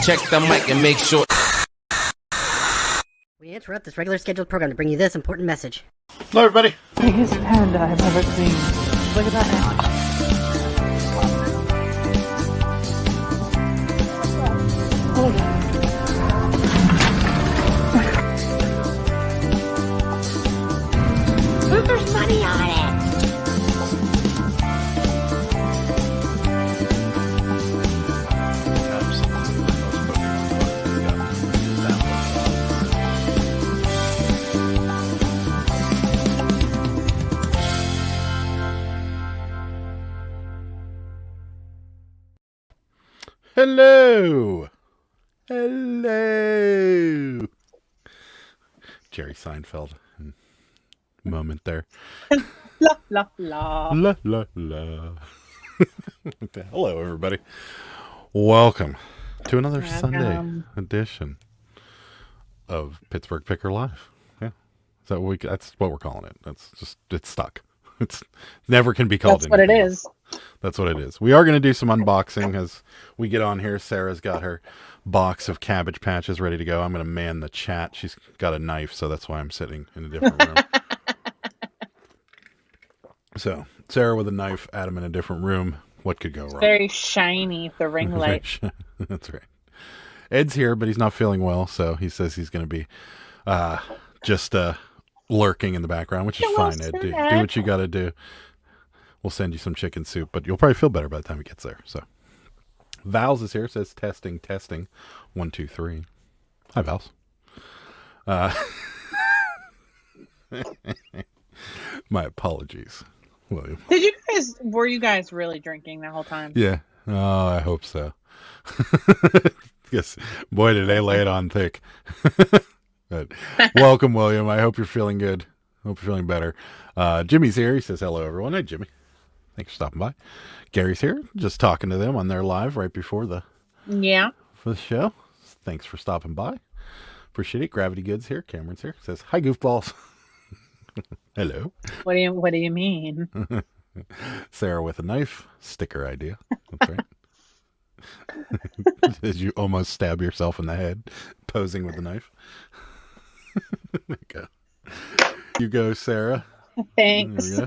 check the mic and make sure. We interrupt this regular scheduled program to bring you this important message. Hello, everybody. Biggest panda I've ever seen. Look at that. There's money on it! Hello. Hello. Jerry Seinfeld moment there. La la la. La la la. Hello, everybody. Welcome to another Sunday edition of Pittsburgh Picker Live. Yeah, that's what we're calling it. It's stuck. It's never can be called. That's what it is. That's what it is. We are going to do some unboxing as we get on here. Sarah's got her box of Cabbage Patches ready to go. I'm going to man the chat. She's got a knife, so that's why I'm sitting in a different room. So, Sarah with a knife, Adam in a different room. What could go wrong? Very shiny, the ring light. That's right. Ed's here, but he's not feeling well, so he says he's going to be just lurking in the background, which is fine, Ed. Do what you got to do. We'll send you some chicken soup, but you'll probably feel better by the time it gets there. So, Vals is here. Says testing. 1, 2, 3. Hi, Vals. My apologies, William. Were you guys really drinking the whole time? Yeah. Oh, I hope so. Yes. Boy, did they lay it on thick. But welcome, William. I hope you're feeling good. Hope you're feeling better. Jimmy's here. He says hello, everyone. Hi, Jimmy. Thanks for stopping by. Gary's here. Just talking to them on their live right before for the show. Thanks for stopping by. Appreciate it. Gravity Goods here. Cameron's here. Says hi, goofballs. Hello. What do you mean? Sarah with a knife. Sticker idea. That's right. Did you almost stab yourself in the head posing with the knife? There you go. You go, Sarah. Thanks.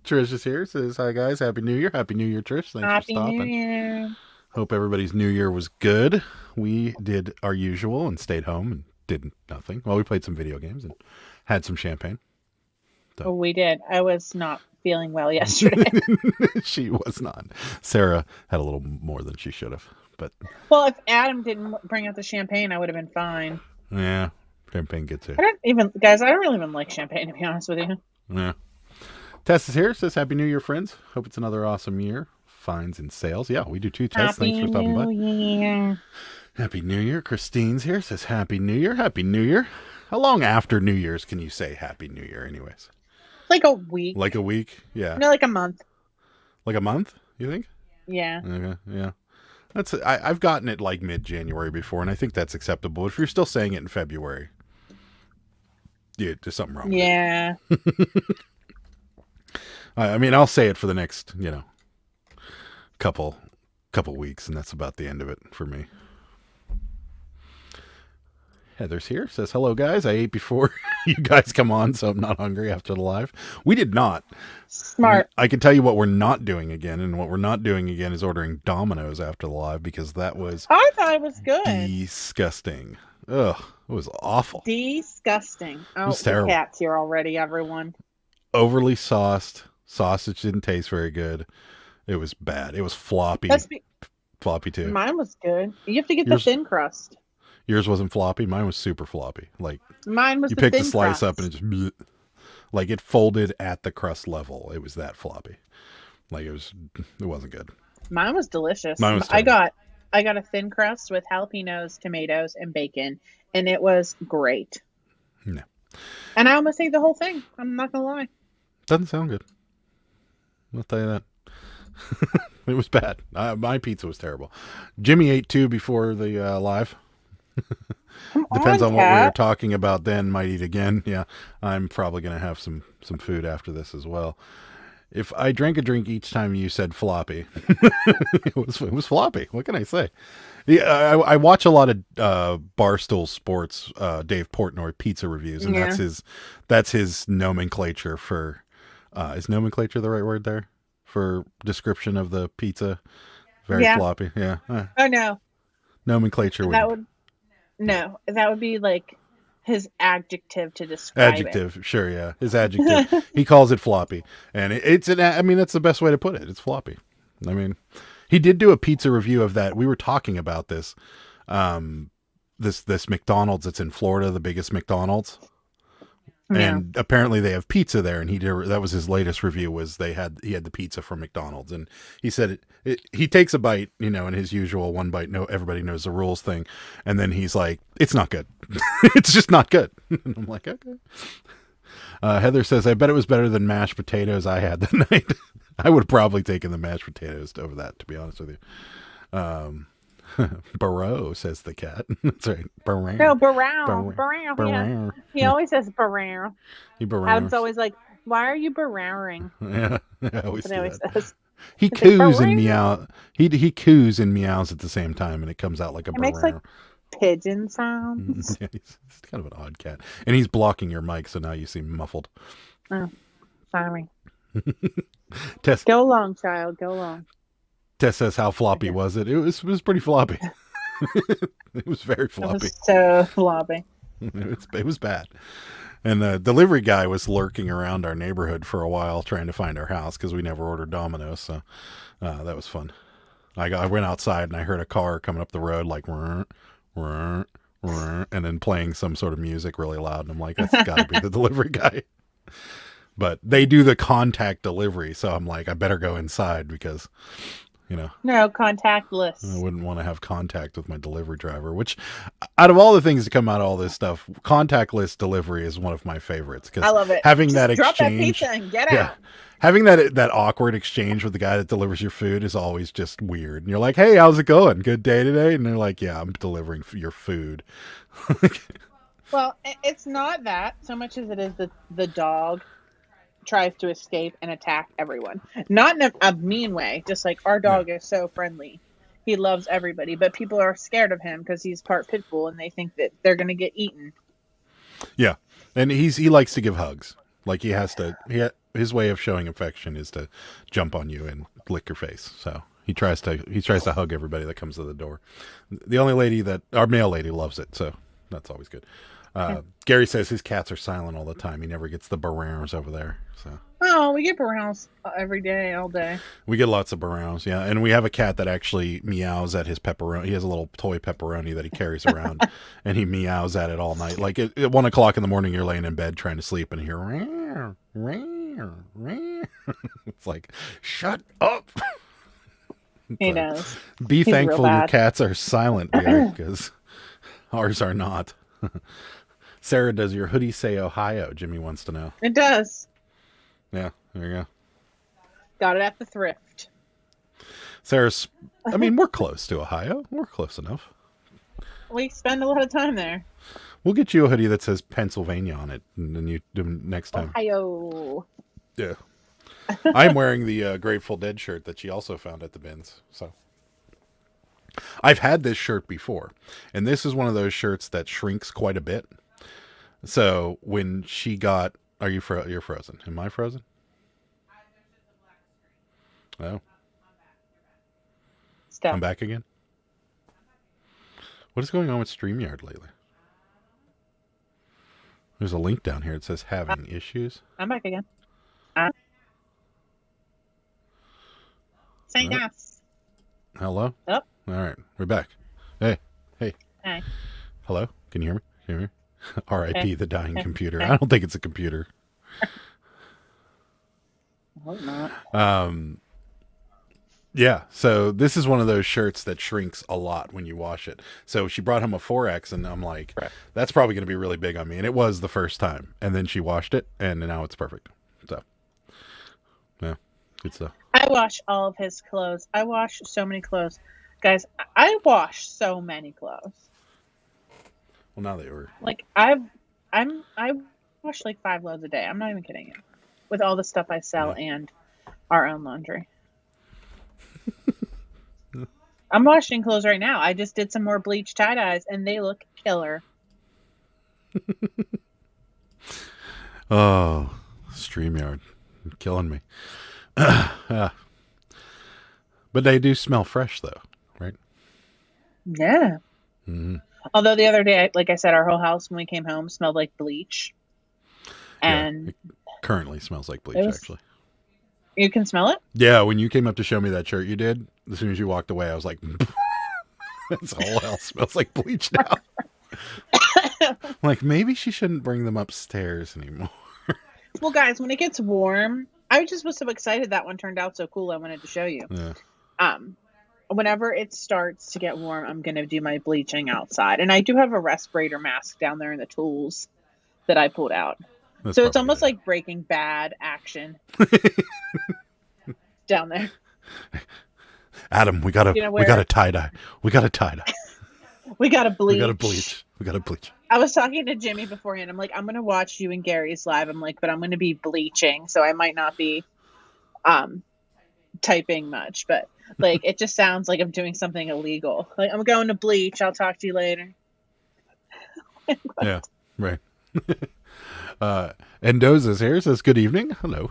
Trish is here. Says hi, guys. Happy New Year. Happy New Year, Trish. Thanks for stopping. Happy New Year. Hope everybody's New Year was good. We did our usual and stayed home and did nothing. Well, we played some video games and had some champagne. So. We did. I was not feeling well yesterday. She was not. Sarah had a little more than she should have. But well, if Adam didn't bring out the champagne, I would have been fine. Yeah, champagne gets here. I don't really even like champagne, to be honest with you. Yeah. Tess is here. Says Happy New Year, friends. Hope it's another awesome year. Finds and sales. Yeah, we do too, Tess. Thanks for stopping by. Year. Happy New Year. Christine's here. Says Happy New Year. Happy New Year. How long after New Year's can you say Happy New Year anyways? Like a week. Like a week? Yeah. No, like a month. Like a month, you think? Yeah. Okay, yeah. I've gotten it like mid-January before, and I think that's acceptable. If you're still saying it in February, yeah, there's something wrong with it. I mean, I'll say it for the next, couple weeks, and that's about the end of it for me. Heather's here. Says, hello, guys. I ate before you guys come on, so I'm not hungry after the live. We did not. Smart. I can tell you what we're not doing again, and what we're not doing again is ordering Domino's after the live, because that was... I thought it was good. Disgusting. Ugh, it was awful. Disgusting. Oh, it was terrible. The cat's here already, everyone. Overly sauced. Sausage didn't taste very good. It was bad. It was floppy. Floppy, too. Mine was good. You have to get the thin crust. Yours wasn't floppy. Mine was super floppy. Like mine was. You picked the slice up and it just bleh, like it folded at the crust level. It was that floppy. Like it wasn't good. Mine was delicious. Mine was I got a thin crust with jalapenos, tomatoes, and bacon, and it was great. No. And I almost ate the whole thing. I'm not gonna lie. Doesn't sound good. I'll tell you that. It was bad. My pizza was terrible. Jimmy ate 2 before the live. Depends on what we were talking about then. Might eat again. Yeah, I'm probably going to have some food after this as well. If I drank a drink each time you said floppy, it was floppy. What can I say? Yeah, I watch a lot of Barstool Sports, Dave Portnoy pizza reviews, and Yeah. that's his nomenclature for. Is nomenclature the right word there for description of the pizza? Very Yeah. floppy. Yeah, Oh no, nomenclature that would would that would be like his adjective to describe adjective. Sure, yeah, his adjective. He calls it floppy, and it's an. I mean, that's the best way to put it. It's floppy. I mean, he did do a pizza review of that. We were talking about this. This McDonald's that's in Florida, the biggest McDonald's, Yeah. and apparently they have pizza there. And that was his latest review. Was he had the pizza from McDonald's, and he said he takes a bite, in his usual one bite. No, everybody knows the rules thing, and then he's like, "It's not good. It's just not good." And I'm like, okay. Heather says, "I bet it was better than mashed potatoes I had that night." I would have probably taken the mashed potatoes over that, to be honest with you. Barrow, says the cat. That's right. Barrow. No, Barrow. Barrow. Yeah. He always says Barrow. He barrows. Adam's always like, "Why are you Barrowing?" Yeah, I always That's what do he always that. says. He It's like, coos and barrow. meow. He coos and meows at the same time, and it comes out like a It makes barrow. like pigeon sounds. Yeah, he's kind of an odd cat, and he's blocking your mic, so now you seem muffled. Oh, sorry. Tess Go along, child. Go along. says, "How floppy was it? It was pretty floppy. It was very It floppy. was so floppy. It was bad." And the delivery guy was lurking around our neighborhood for a while trying to find our house because we never ordered Domino's. So that was fun. I went outside and I heard a car coming up the road like, "Rrr, rrr, rrr," and then playing some sort of music really loud. And I'm like, that's got to be the delivery guy. But they do the contact delivery. So I'm like, I better go inside because, No, contactless. I wouldn't want to have contact with my delivery driver, which out of all the things to come out of all this stuff, contactless delivery is one of my favorites because I love it. having Just that drop that exchange, pizza and get yeah, out. having that awkward exchange with the guy that delivers your food is always just weird. And you're like, "Hey, how's it going? Good day today?" And they're like, "Yeah, I'm delivering your food." Well, it's not that so much as it is the dog tries to escape and attack everyone. Not in a mean way, just like our dog is so friendly. He loves everybody, but people are scared of him because he's part pit bull and they think that they're going to get eaten. Yeah, and he likes to give hugs. Like he has to. His way of showing affection is to jump on you and lick your face. So he tries to hug everybody that comes to the door. The only lady our male lady loves it, so that's always good. Gary says his cats are silent all the time. He never gets the barrows over there. So Oh, we get Browns every day, all day. we get lots of barrows, yeah. And we have a cat that actually meows at his pepperoni. He has a little toy pepperoni that he carries around, and he meows at it all night. Like at 1:00 in the morning, you're laying in bed trying to sleep, and you hear "Meow, meow, meow." It's like, shut up. He So, knows. be He's real thankful your bad. cats are silent, because ours are not. Sarah, does your hoodie say Ohio? Jimmy wants to know. It does. Yeah, there you go. Got it at the thrift. Sarah's, I mean, we're close to Ohio. We're close enough. We spend a lot of time there. We'll get you a hoodie that says Pennsylvania on it, and then you do next time. Ohio. Yeah. I'm wearing the Grateful Dead shirt that she also found at the bins. So I've had this shirt before, and this is one of those shirts that shrinks quite a bit. So when she got, you're frozen? Am I frozen? Oh, Stuff. I'm back again. What is going on with StreamYard lately? There's a link down here. It says having issues. I'm back again. Say Oh. yes. Hello? Oh. All right, we're back. Hey. Hey. Hello? Can you hear me? Can you hear me? R.I.P. Hey. the dying Hey. computer. Hey. I don't think it's a computer. I hope not. Yeah, so this is one of those shirts that shrinks a lot when you wash it. So she brought home a 4X, and I'm like, Right. that's probably going to be really big on me. And it was the first time. And then she washed it, and now it's perfect. So, yeah, good stuff. I wash all of his clothes. I wash so many clothes. Guys, I wash so many clothes. Well, now they were. Like I wash like 5 loads a day. I'm not even kidding you. With all the stuff I sell and our own laundry. I'm washing clothes right now. I just did some more bleach tie-dyes, and they look killer. Oh, StreamYard. You're killing me. But they do smell fresh, though, right? Yeah. Mm-hmm. Although the other day, like I said, our whole house when we came home smelled like bleach. And it currently smells like bleach, actually. You can smell it? Yeah, when you came up to show me that shirt you did, as soon as you walked away, I was like, this whole house smells like bleach now. Like, maybe she shouldn't bring them upstairs anymore. Well, guys, when it gets warm, I just was so excited that one turned out so cool. I wanted to show you. Yeah. Whenever it starts to get warm, I'm going to do my bleaching outside. And I do have a respirator mask down there in the tools that I pulled out. That's so it's almost good. like Breaking Bad action down there. Adam, we gotta tie dye. We gotta tie dye. We gotta bleach. We gotta bleach. We gotta bleach. I was talking to Jimmy beforehand. I'm like, I'm gonna watch you and Gary's live. I'm like, but I'm gonna be bleaching, so I might not be typing much. But like, it just sounds like I'm doing something illegal. Like, I'm going to bleach. I'll talk to you later. Yeah, right. Endoza's here says, good evening. Hello.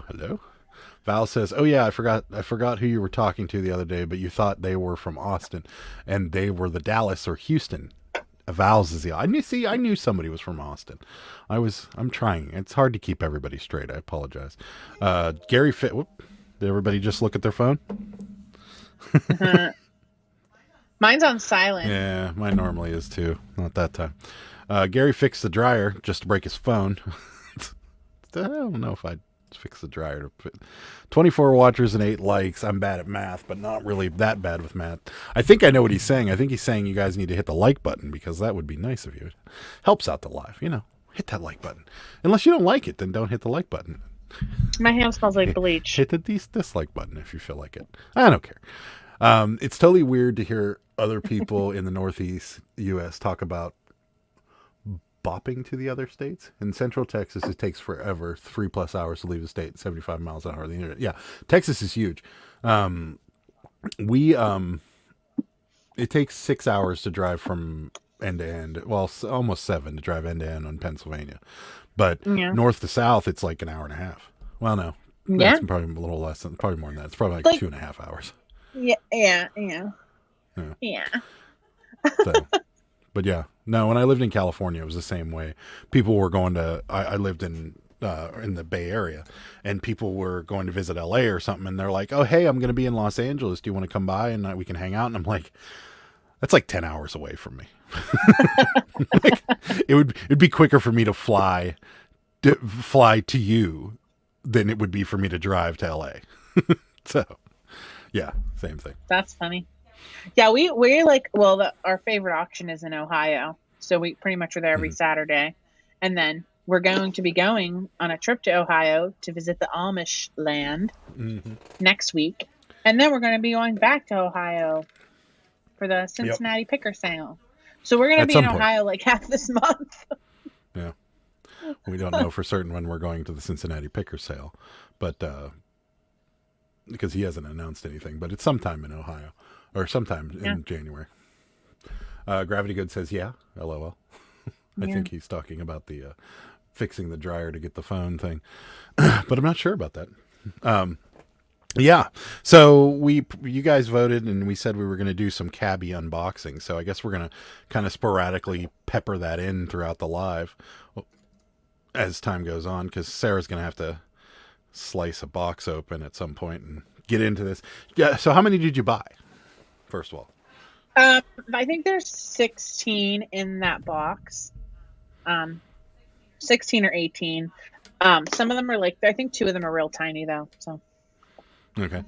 Val says, oh yeah, I forgot who you were talking to the other day, but you thought they were from Austin and they were the Dallas or Houston. Val's is the, I knew somebody was from Austin. I'm trying. It's hard to keep everybody straight. I apologize. Gary Fit, did everybody just look at their phone? Mine's on silent. Yeah, mine normally is too. Not that time. Gary fixed the dryer just to break his phone. I don't know if I'd fix the dryer. 24 watchers and 8 likes. I'm bad at math, but not really that bad with math. I think I know what he's saying. I think he's saying you guys need to hit the like button because that would be nice of you. It helps out the live. Hit that like button. Unless you don't like it, then don't hit the like button. My hand smells like bleach. Hit the dislike button if you feel like it. I don't care. It's totally weird to hear other people in the Northeast U.S. talk about bopping to the other states. In Central Texas, it takes forever, 3+ hours to leave the state, 75 miles an hour. The internet. Yeah, Texas is huge. It takes 6 hours to drive from end to end. Well, almost 7 to drive end to end on Pennsylvania. But north to south, it's like an hour and a half. Well, no. Yeah. It's probably a little less than, probably more than that. It's probably like 2.5 hours. Yeah. So, but yeah, no, when I lived in California, it was the same way. People were going to, I lived in the Bay Area, and people were going to visit LA or something, and they're like, oh, hey, I'm going to be in Los Angeles. Do you want to come by and we can hang out? And I'm like, that's like 10 hours away from me. Like, it'd be quicker for me to fly to you than it would be for me to drive to LA. So, yeah, same thing. That's funny. Yeah, we're like, well, our favorite auction is in Ohio, so we pretty much are there every Saturday, and then we're going to be going on a trip to Ohio to visit the Amish land next week, and then we're going to be going back to Ohio for the Cincinnati picker sale. So we're going to be in Ohio like half this month. Yeah, we don't know for certain when we're going to the Cincinnati picker sale, but because he hasn't announced anything, but it's sometime in Ohio. Or sometime in January. Gravity Good says, yeah, LOL. I think he's talking about the fixing the dryer to get the phone thing. But I'm not sure about that. Yeah. So you guys voted and we said we were going to do some cabbie unboxing. So I guess we're going to kind of sporadically pepper that in throughout the live as time goes on, because Sarah's going to have to slice a box open at some point and get into this. Yeah. So how many did you buy? First of all, I think there's 16 in that box. 16 or 18. Some of them are like, I think 2 of them are real tiny though. So okay.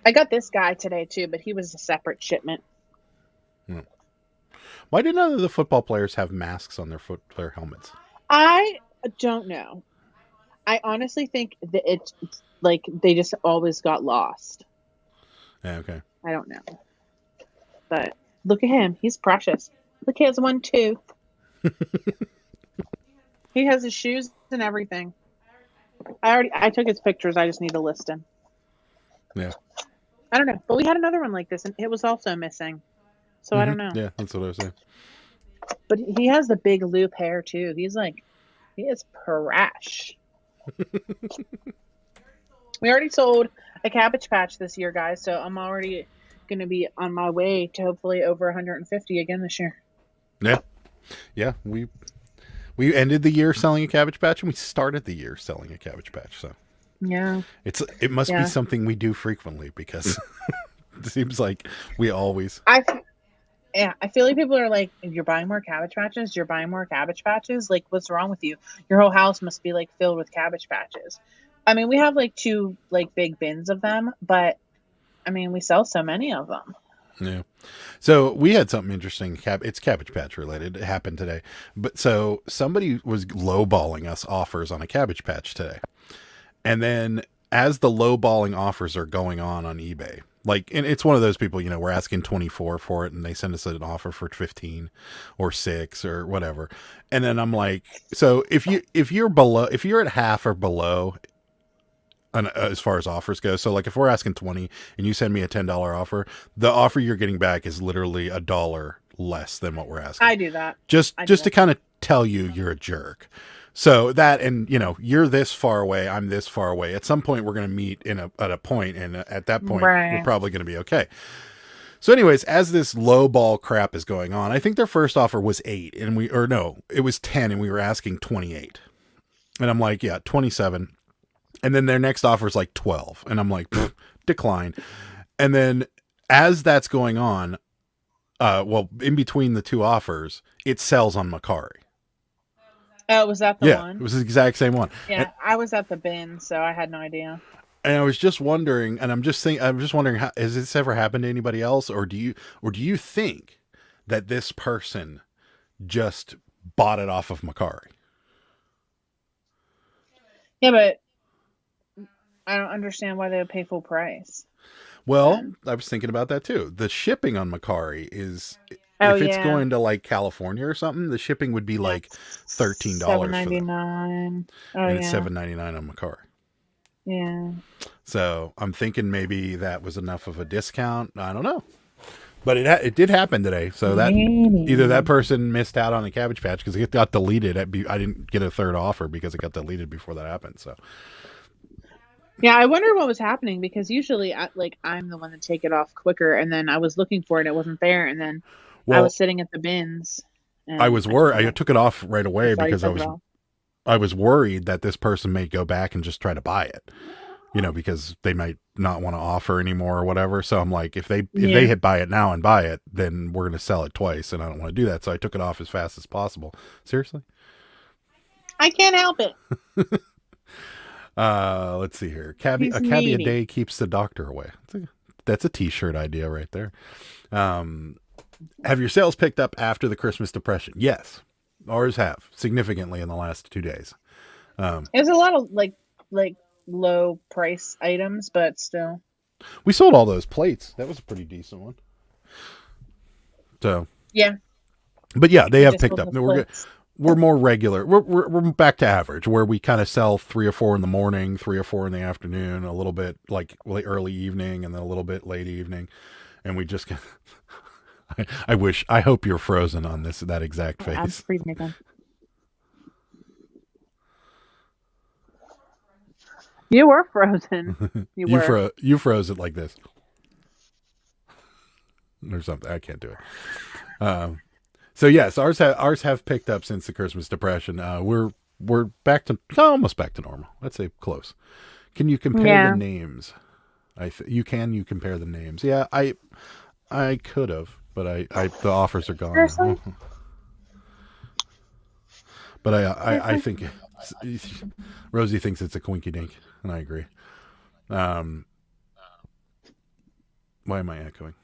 I got this guy today too, but he was a separate shipment. Why did none of the football players have masks on their helmets? I don't know. I honestly think that it's like they just always got lost. Yeah, okay. I don't know. But look at him. He's precious. Look, he has 1 tooth. He has his shoes and everything. I took his pictures. I just need to list him. Yeah. I don't know. But we had another one like this, and it was also missing. So I don't know. Yeah, that's what I was saying. But he has the big loop hair too. He is fresh. We already sold a Cabbage Patch this year, guys. So I'm already going to be on my way to hopefully over 150 again this year. Yeah. Yeah. We ended the year selling a Cabbage Patch, and we started the year selling a Cabbage Patch. So yeah, it must be something we do frequently, because it seems like we always. I feel like people are like, you're buying more Cabbage Patches. You're buying more Cabbage Patches. Like, what's wrong with you? Your whole house must be like filled with Cabbage Patches. I mean, we have like 2 like big bins of them, but I mean, we sell so many of them. Yeah. So we had something interesting. It's Cabbage Patch related. It happened today. But so somebody was lowballing us offers on a Cabbage Patch today. And then as the lowballing offers are going on eBay, like, and it's one of those people, we're asking 24 for it, and they send us an offer for 15 or 6 or whatever. And then I'm like, so if you're at half or below, as far as offers go, so like if we're asking 20 and you send me a $10 offer, the offer you're getting back is literally $1 less than what we're asking. I do that just to kind of tell you you're a jerk. So that, and you're this far away, I'm this far away. At some point we're going to meet at a point, and at that point we're probably going to be okay. So anyways, as this low ball crap is going on, I think their first offer was 8, and it was 10, and we were asking 28. And I'm like, yeah, 27. And then their next offer is like 12. And I'm like, decline. And then as that's going on, in between the 2 offers, it sells on Macari. Oh, was that the one? It was the exact same one. Yeah, I was at the bin, so I had no idea. And I was just wondering, and I'm just wondering, has this ever happened to anybody else? Or do you think that this person just bought it off of Macari? Yeah, but I don't understand why they would pay full price. Well, I was thinking about that too. The shipping on Macari is, if it's going to like California or something, the shipping would be like $13 $7.99. And it's $7.99 on Macari. Yeah. So I'm thinking maybe that was enough of a discount. I don't know, but it did happen today. So that either that person missed out on a Cabbage Patch because it got deleted. I didn't get a third offer because it got deleted before that happened. So. Yeah, I wonder what was happening, because usually I'm the one to take it off quicker, and then I was looking for it, it wasn't there, and then I was sitting at the bins. I was worried. I took it off right away because I was worried that this person may go back and just try to buy it, because they might not want to offer anymore or whatever. So I'm like, if they hit buy it now and buy it, then we're going to sell it twice, and I don't want to do that. So I took it off as fast as possible. Seriously? I can't help it. Let's see here. A cabbie a day keeps the doctor away. That's a t-shirt idea right there. Have your sales picked up after the Christmas depression? Yes, ours have significantly in the last 2 days. There's a lot of like low price items, but still. We sold all those plates. That was a pretty decent one. So yeah, but yeah, they have picked up. We're more regular. We're back to average, where we kind of sell 3 or 4 in the morning, 3 or 4 in the afternoon, a little bit like early evening, and then a little bit late evening, and we just. I hope you're frozen on that exact face. I'm freezing again. You were frozen. You froze it like this, or something. I can't do it. So yes, ours have picked up since the Christmas depression. We're back to almost back to normal. Let's say close. Can you compare the names? You compare the names. Yeah, I could have, but the offers are gone. Seriously? But I think Rosie thinks it's a quinky dink, and I agree. Why am I echoing?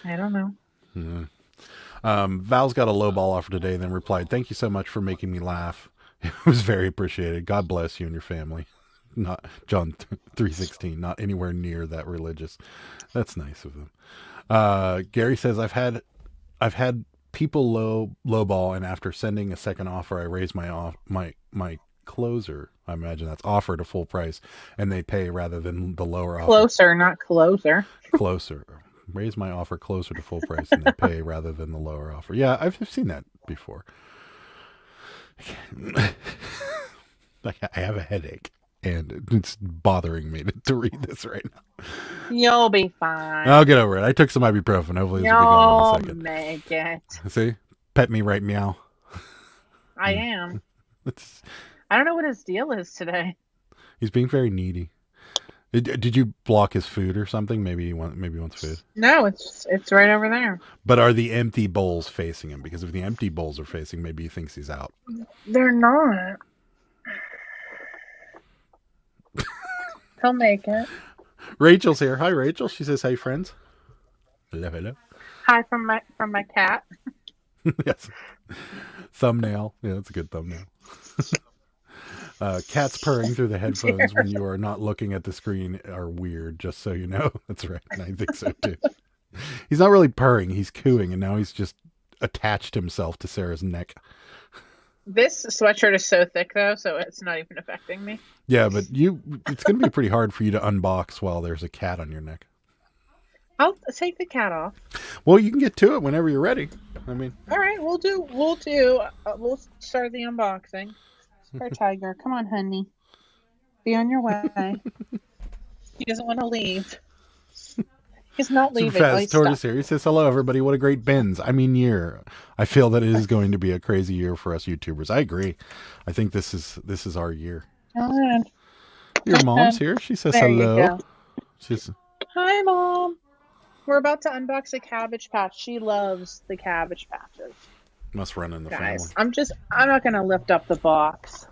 I don't know. Mm-hmm. Val's got a low ball offer today, then replied, "Thank you so much for making me laugh. It was very appreciated. God bless you and your family." Not John 3:16, not anywhere near that religious. That's nice of them. Gary says, I've had people low ball, and after sending a second offer, I raised my closer. I imagine that's offered a full price, and they pay rather than the lower offer. Closer, not closer. Closer. Raise my offer closer to full price, and they pay rather than the lower offer. Yeah, I've seen that before. I have a headache, and it's bothering me to read this right now. You'll be fine. I'll get over it. I took some ibuprofen. Hopefully this will be gone in a You'll second. make it. See? Pet me right meow. I am. It's, I don't know what his deal is today. he's being very needy. Did you block his food or something? Maybe he wants food. No, it's right over there. But are the empty bowls facing him? Because if the empty bowls are facing, maybe he thinks he's out. They're not. He'll make it. Rachel's here. Hi, Rachel. She says, "Hey, friends." Hello, hello. Hi from my cat. Yes. Thumbnail. Yeah, that's a good thumbnail. Cats purring through the headphones when you are not looking at the screen are weird, just so you know. That's right. And I think so too. He's not really purring, he's cooing, and now he's just attached himself to Sarah's neck. This sweatshirt is so thick though, so it's not even affecting me. Yeah, but it's going to be pretty hard for you to unbox while there's a cat on your neck. I'll take the cat off. Well, you can get to it whenever you're ready. I mean, All right, we'll start the unboxing. Our tiger, come on, honey. Be on your way. He doesn't want to leave. He's not leaving. Fast Tortoise here. He says, "Hello, everybody. What a great year. I feel that it is going to be a crazy year for us YouTubers." I agree. I think this is our year. Good. Your mom's here. She says There you hello. go. She's Hi, Mom. We're about to unbox a Cabbage Patch. She loves the Cabbage Patches. must run in the Guys, family. I'm not going to lift up the box.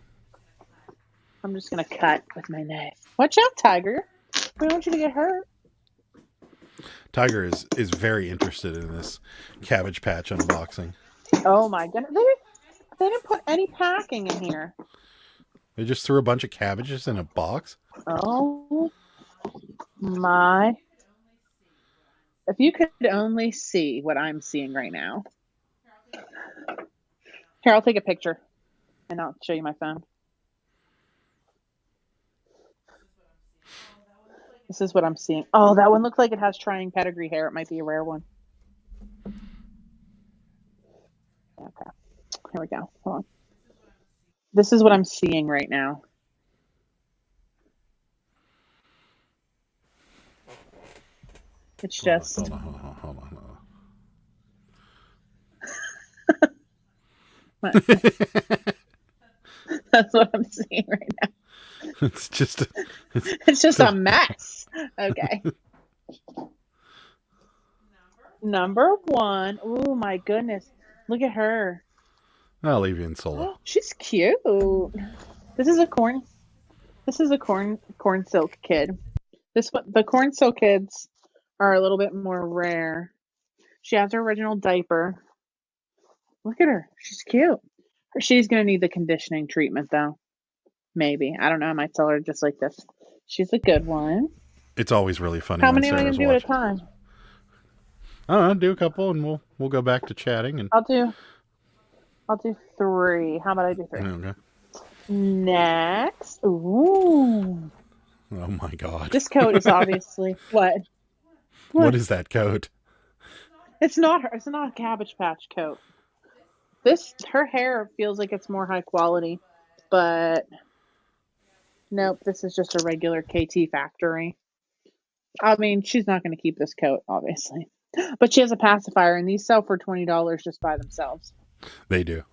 I'm just going to cut with my knife. Watch out, Tiger. We don't want you to get hurt. Tiger is very interested in this Cabbage Patch unboxing. Oh, my goodness. They didn't put any packing in here. They just threw a bunch of cabbages in a box. Oh, my. If you could only see what I'm seeing right now. Here, I'll take a picture, and I'll show you my phone. This is what I'm seeing. Oh, that one looks like it has trying pedigree hair. It might be a rare one. Okay. Here we go. Hold on. This is what I'm seeing right now. It's just... Hold on. That's what I'm seeing right now. It's just a mess. Okay. Number 1. Oh my goodness. Look at her. I'll leave you in solo. Oh, she's cute. This is a corn silk kid. The corn silk kids are a little bit more rare. She has her original diaper. Look at her. She's cute. She's going to need the conditioning treatment, though. Maybe. I don't know. I might sell her just like this. She's a good one. It's always really funny. How when many am I going Sarah's to do at a watching. time? I don't know. Do a couple, and we'll go back to chatting. And I'll do 3. How about I do 3? okay. Next. Ooh. Oh my God. This coat is obviously what? What is that coat? It's not her. It's not a Cabbage Patch coat. Her hair feels like it's more high quality, but nope, this is just a regular KT factory. I mean, she's not going to keep this coat, obviously, but she has a pacifier, and these sell for $20 just by themselves. They do.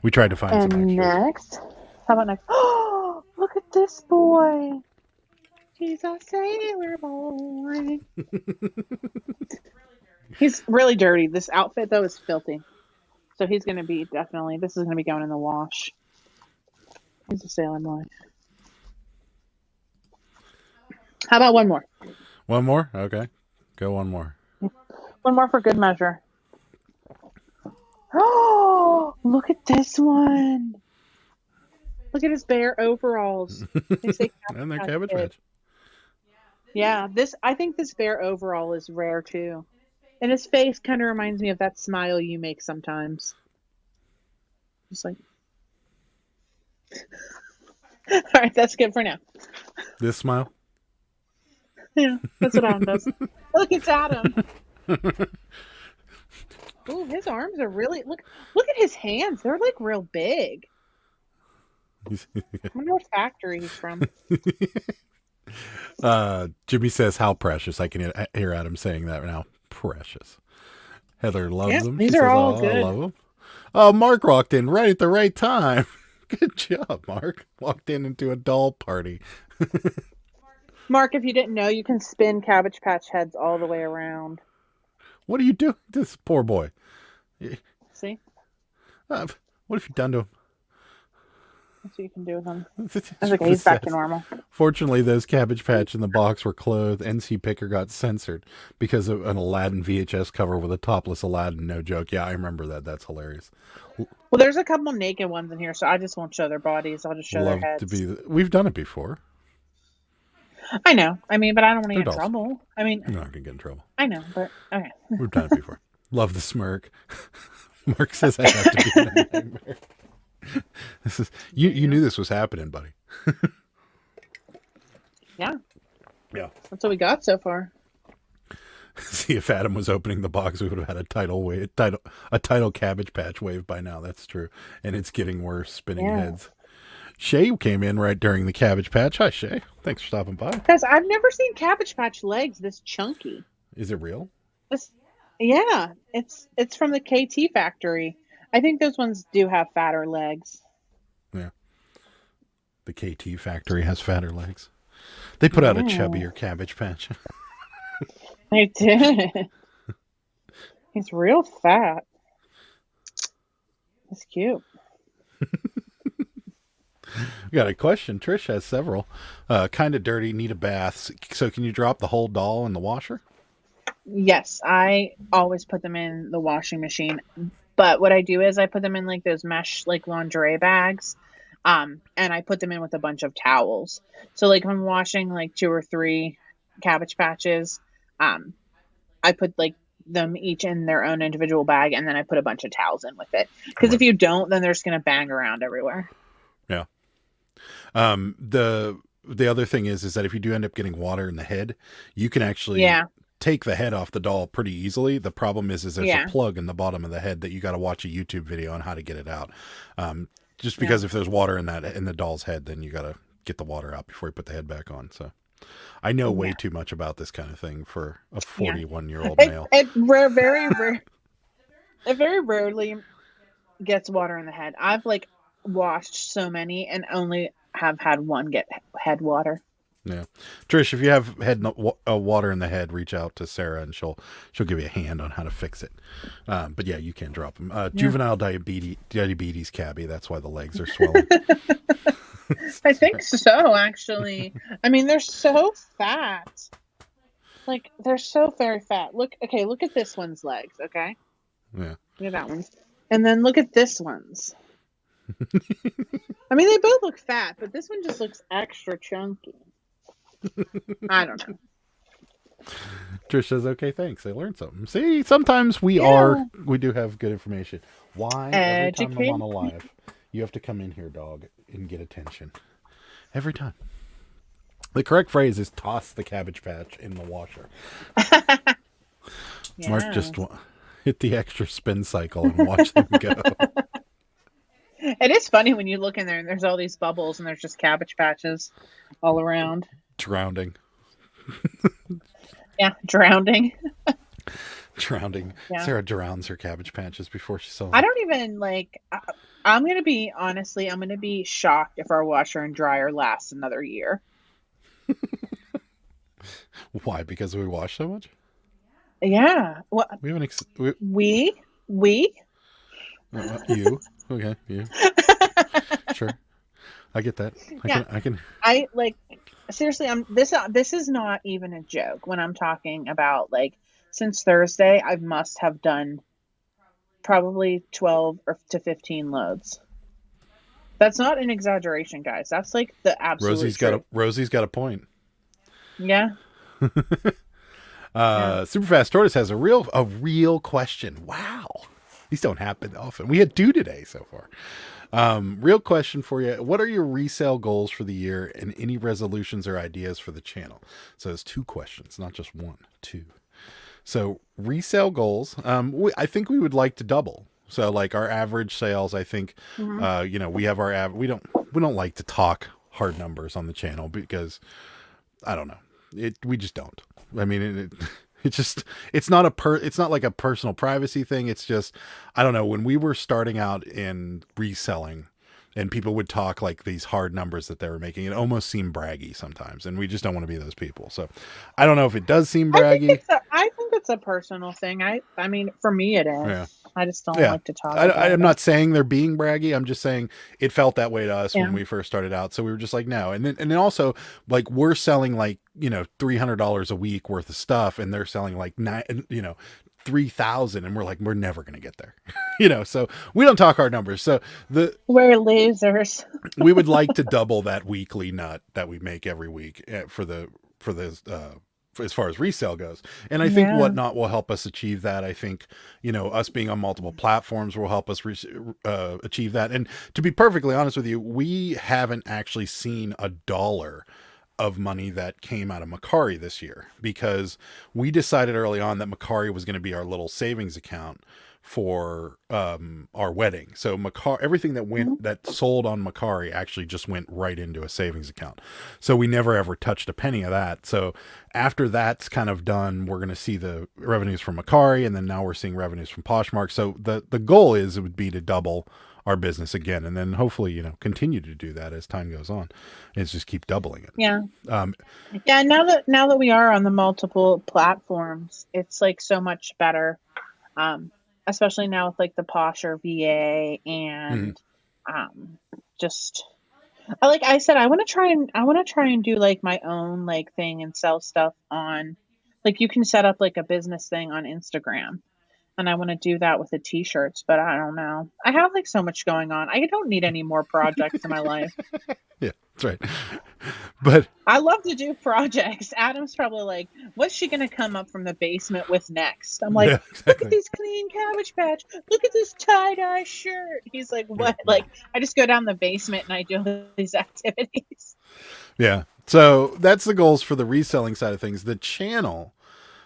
We tried to find some And extras. next, how about next? Oh, look at this boy. He's a sailor boy. He's really dirty. This outfit, though, is filthy. So he's going to be this is going to be going in the wash. He's a sailor boy. How about one more? One more? Okay. Go one more. One more for good measure. Oh, look at this one. Look at his bear overalls. They say And they're Cabbage Patch. Yeah, I think this bear overall is rare too. And his face kind of reminds me of that smile you make sometimes. Just like, All right, that's good for now. This smile. Yeah, that's what Adam does. Look, it's Adam. Ooh, his arms are really look at his hands. They're like real big. I wonder what factory he's from. Jimmy says, "How precious." I can hear Adam saying that now. Precious. Heather loves them. These She are says, all "Oh, good. I love them." Oh, Mark walked in right at the right time. Good job, Mark. Walked in into a doll party. Mark, if you didn't know, you can spin Cabbage Patch heads all the way around. What are you doing? This poor boy. See? What have you done to him? That's what you can do with them. That's okay, he's back to normal. Fortunately, those Cabbage Patch in the box were clothed. NC Picker got censored because of an Aladdin VHS cover with a topless Aladdin. No joke. Yeah, I remember that. That's hilarious. Well, there's a couple naked ones in here, so I just won't show their bodies. I'll just show their heads. We've done it before. I know. I mean, but I don't want to get in trouble. I mean, you're not gonna get in trouble. I know, but okay. We've done it before. Love the smirk. Mark says I have to be in a nightmare. This is you knew this was happening, buddy. Yeah. Yeah. That's what we got so far. See, if Adam was opening the box, we would have had a title Cabbage Patch wave by now. That's true, and it's getting worse. Spinning heads. Shay came in right during the Cabbage Patch. Hi, Shay. Thanks for stopping by. Guys, I've never seen Cabbage Patch legs this chunky. Is it real? Yeah, it's from the KT factory. I think those ones do have fatter legs. Yeah. The KT factory has fatter legs. They put out a chubbier Cabbage Patch. They did. He's real fat. That's cute. We got a question. Trish has several. Kind of dirty, need a bath. So can you drop the whole doll in the washer? Yes, I always put them in the washing machine. But what I do is I put them in like those mesh like lingerie bags. And I put them in with a bunch of towels. So like if I'm washing like 2 or 3 Cabbage Patches, I put like them each in their own individual bag, and then I put a bunch of towels in with it. Because if you don't, then they're just gonna bang around everywhere. Yeah. The other thing is that if you do end up getting water in the head, you can actually take the head off the doll pretty easily. The problem is there's a plug in the bottom of the head that you got to watch a YouTube video on how to get it out. Just because if there's water in the doll's head, then you got to get the water out before you put the head back on. So I know way too much about this kind of thing for a 41-year-old male. It very rarely gets water in the head. I've like washed so many and only have had one get head water. Yeah, Trish, if you have water in the head, reach out to Sarah and she'll give you a hand on how to fix it. But yeah, you can drop them. Juvenile diabetes cabbie. That's why the legs are swelling. I think so, actually. I mean, they're so fat. Like they're so very fat. Look at this one's legs. Okay. Yeah. Look at that one, and then look at this one's. I mean, they both look fat, but this one just looks extra chunky. I don't know. Trish says, okay, thanks. I learned something. See, sometimes we do have good information. Why every time I'm on a live, you have to come in here, dog, and get attention. Every time. The correct phrase is toss the Cabbage Patch in the washer. Mark just hit the extra spin cycle and watch them go. It is funny when you look in there and there's all these bubbles and there's just Cabbage Patches all around. Drowning. Yeah, drowning. Drowning. Yeah. Sarah drowns her Cabbage Patches before she sells them. I don't even I'm going to be shocked if our washer and dryer lasts another year. Why? Because we wash so much? Yeah. Well, we haven't we? You. Okay, you. Sure. I get that. I can seriously, this is not even a joke when I'm talking about like since Thursday I must have done probably 12 to 15 loads. That's not an exaggeration, guys. That's like the absolute truth. Rosie's got a point. Yeah. Superfast Tortoise has a real question. Wow. These don't happen often. We had 2 today so far. Real question for you. What are your resale goals for the year and any resolutions or ideas for the channel? So it's 2 questions, not just 1, 2. So resale goals, I think we would like to double. So like our average sales, I think, we have our we don't like to talk hard numbers on the channel because I don't know. We just don't. I mean, it's not like a personal privacy thing. It's just, I don't know. When we were starting out in reselling and people would talk like these hard numbers that they were making, it almost seemed braggy sometimes. And we just don't want to be those people. So I don't know if it does seem braggy. I think it's a personal thing. I mean, for me it is. Yeah. I just don't like to talk about I'm it. not saying they're being braggy. I'm just saying it felt that way to us when we first started out. So we were just like, no. And then also like we're selling like, $300 a week worth of stuff and they're selling like 3,000 and we're like, we're never going to get there, so we don't talk our numbers. So we're losers. We would like to double that weekly nut that we make every week for as far as resale goes. And I think Whatnot will help us achieve that. I think, us being on multiple platforms will help us achieve that. And to be perfectly honest with you, we haven't actually seen a dollar of money that came out of Macari this year because we decided early on that Macari was going to be our little savings account for our wedding. So everything that sold on Macari actually just went right into a savings account. So we never ever touched a penny of that. So after that's kind of done, we're going to see the revenues from Macari, and then now we're seeing revenues from Poshmark. So the goal would be to double our business again, and then hopefully continue to do that as time goes on. It's just keep doubling it. Yeah. Now that we are on the multiple platforms, it's like so much better. Especially now with like the Posher VA and just like I said, I want to try and do like my own like thing and sell stuff on, like you can set up like a business thing on Instagram. And I want to do that with the t-shirts, but I don't know. I have like so much going on. I don't need any more projects in my life. Yeah, that's right. But I love to do projects. Adam's probably like, what's she going to come up from the basement with next? I'm like, Look at this clean Cabbage Patch. Look at this tie-dye shirt. He's like, what? Like, I just go down the basement and I do these activities. Yeah. So that's the goals for the reselling side of things. The channel.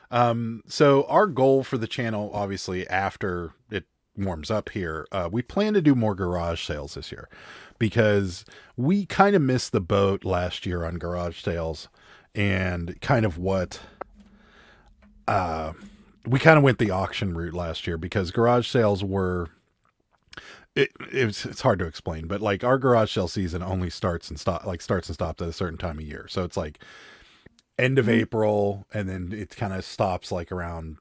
So our goal for the channel, obviously after it warms up here, we plan to do more garage sales this year because we kind of missed the boat last year on garage sales and kind of what, we kind of went the auction route last year because garage sales were, it's hard to explain, but like our garage sale season only starts and stops at a certain time of year. So it's like end of April, and then it kind of stops like around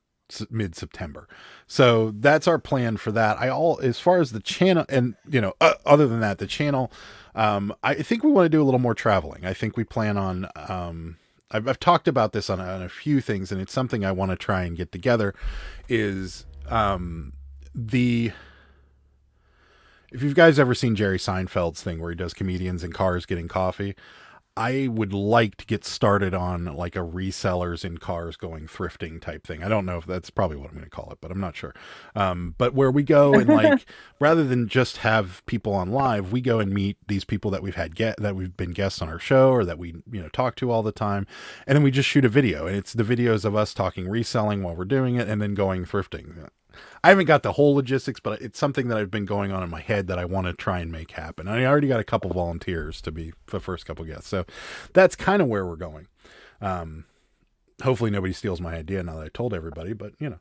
mid-September. So that's our plan for that. As far as the channel, and other than that, the channel, I think we want to do a little more traveling. I think we plan on, I've talked about this on a few things, and it's something I want to try and get together is, if you guys ever seen Jerry Seinfeld's thing where he does comedians in cars getting coffee, I would like to get started on like a resellers in cars going thrifting type thing. I don't know if that's probably what I'm going to call it, but I'm not sure. But where we go and like, rather than just have people on live, we go and meet these people that that we've been guests on our show or that we, talk to all the time. And then we just shoot a video, and it's the videos of us talking reselling while we're doing it and then going thrifting. I haven't got the whole logistics, but it's something that I've been going on in my head that I want to try and make happen. I already got a couple volunteers to be the first couple guests. So that's kind of where we're going. Hopefully nobody steals my idea now that I told everybody, but Yeah.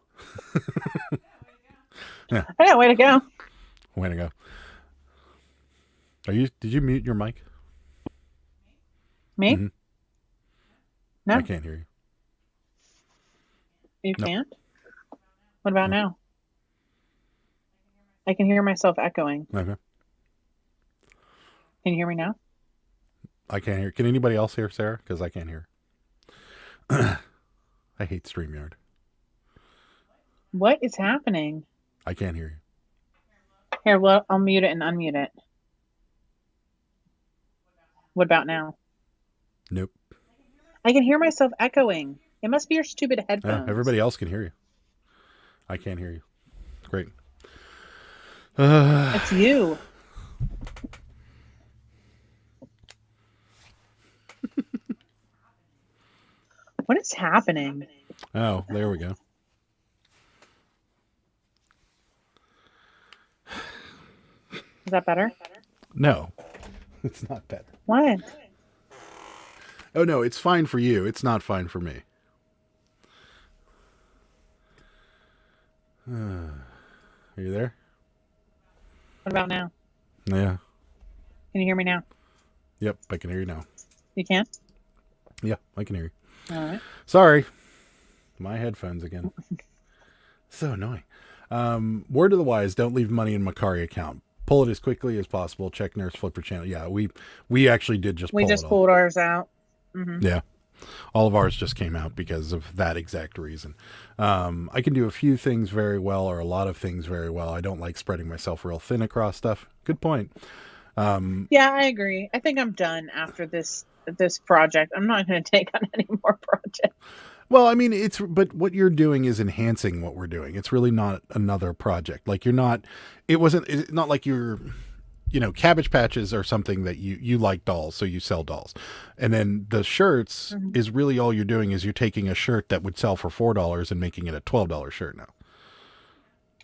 Yeah, way to go. Way to go. Did you mute your mic? Me? Mm-hmm. No. I can't hear you. You can't? What about now? I can hear myself echoing. Okay. Can you hear me now? I can't hear. Can anybody else hear Sarah? Because I can't hear. I hate StreamYard. What is happening? I can't hear you. Here, well, I'll mute it and unmute it. What about now? Nope. I can hear myself echoing. It must be your stupid headphones. Everybody else can hear you. I can't hear you. Great. It's you. What is happening? Oh, there we go. Is that better? No, it's not better. What? Oh, no, it's fine for you. It's not fine for me. Are you there? What about now? Yeah. Can you hear me now? Yep, I can hear you now. You can? Yeah, I can hear you. All right. Sorry. My headphones again. So annoying. Word of the wise, don't leave money in Macari account. Pull it as quickly as possible. Check Nurse Flipper channel. Yeah, we actually did just pull We just it all. pulled ours out. Mm-hmm. Yeah. All of ours just came out because of that exact reason. I can do a few things very well or a lot of things very well. I don't like spreading myself real thin across stuff. Good point. Yeah, I agree. I think I'm done after this project. I'm not going to take on any more projects. Well, I mean, but what you're doing is enhancing what we're doing. It's really not another project. Like it's not like you're, Cabbage Patches are something that you like dolls, so you sell dolls. And then the shirts is really all you're doing is you're taking a shirt that would sell for $4 and making it a $12 shirt now.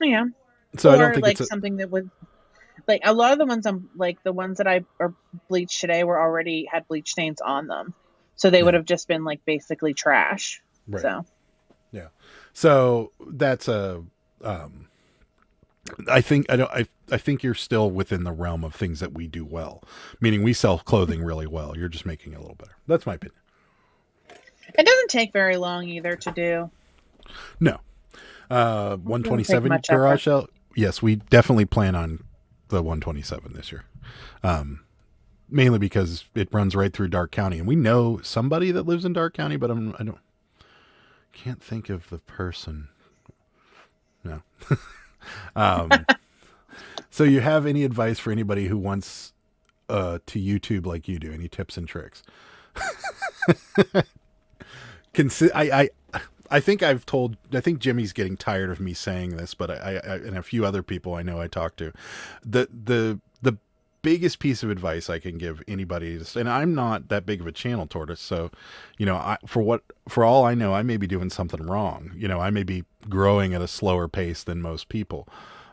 Yeah. So or I don't think like it's something that would, like a lot of the ones the ones that I bleached today were already had bleach stains on them. So they would have just been like basically trash. Right. So. Yeah. So that's I think you're still within the realm of things that we do well. Meaning we sell clothing really well. You're just making it a little better. That's my opinion. It doesn't take very long either to do. No. 127 garage sale. Yes, we definitely plan on the 127 this year. Mainly because it runs right through Dark County, and we know somebody that lives in Dark County, but can't think of the person. No. So you have any advice for anybody who wants to YouTube like you do? Any tips and tricks? I think Jimmy's getting tired of me saying this, but I and a few other people I know I talk to, the biggest piece of advice I can give anybody is, and I'm not that big of a channel tortoise, so for all I know, I may be doing something wrong. I may be growing at a slower pace than most people.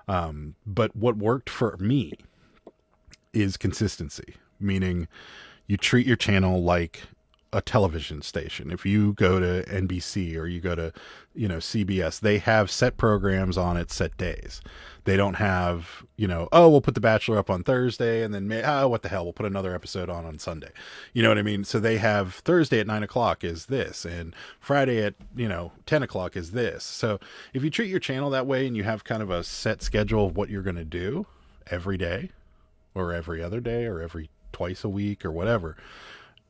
But what worked for me is consistency, meaning you treat your channel like a television station. If you go to NBC or you go to, CBS, they have set programs on it, set days. They don't have, we'll put The Bachelor up on Thursday and then, what the hell, we'll put another episode on Sunday. You know what I mean? So they have Thursday at 9:00 is this, and Friday at, 10:00 is this. So if you treat your channel that way and you have kind of a set schedule of what you're going to do every day or every other day or every twice a week or whatever,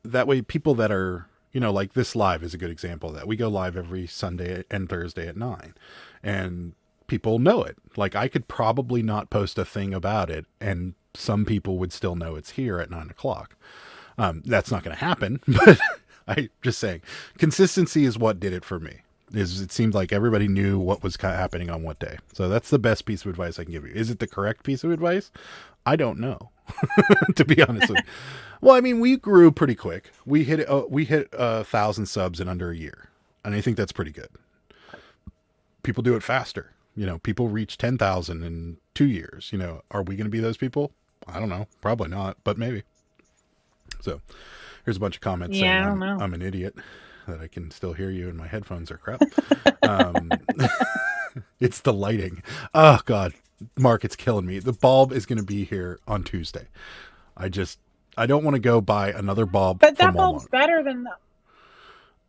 that way people that are, like this live is a good example of that. We go live every Sunday and Thursday at 9, and people know it. Like I could probably not post a thing about it and some people would still know it's here at 9:00. That's not going to happen, but I just saying consistency is what did it for me. It seemed like everybody knew what was happening on what day. So that's the best piece of advice I can give you. Is it the correct piece of advice? I don't know, to be honest with you. Well, I mean, we grew pretty quick. We hit 1,000 subs in under a year, and I think that's pretty good. People do it faster. People reach 10,000 in 2 years. Are we going to be those people? I don't know. Probably not, but maybe. So here's a bunch of comments saying I don't know. I'm an idiot, that I can still hear you and my headphones are crap. It's the lighting. Oh, God. Mark, it's killing me. The bulb is going to be here on Tuesday. I don't want to go buy another bulb. But from that bulb's Walmart. better than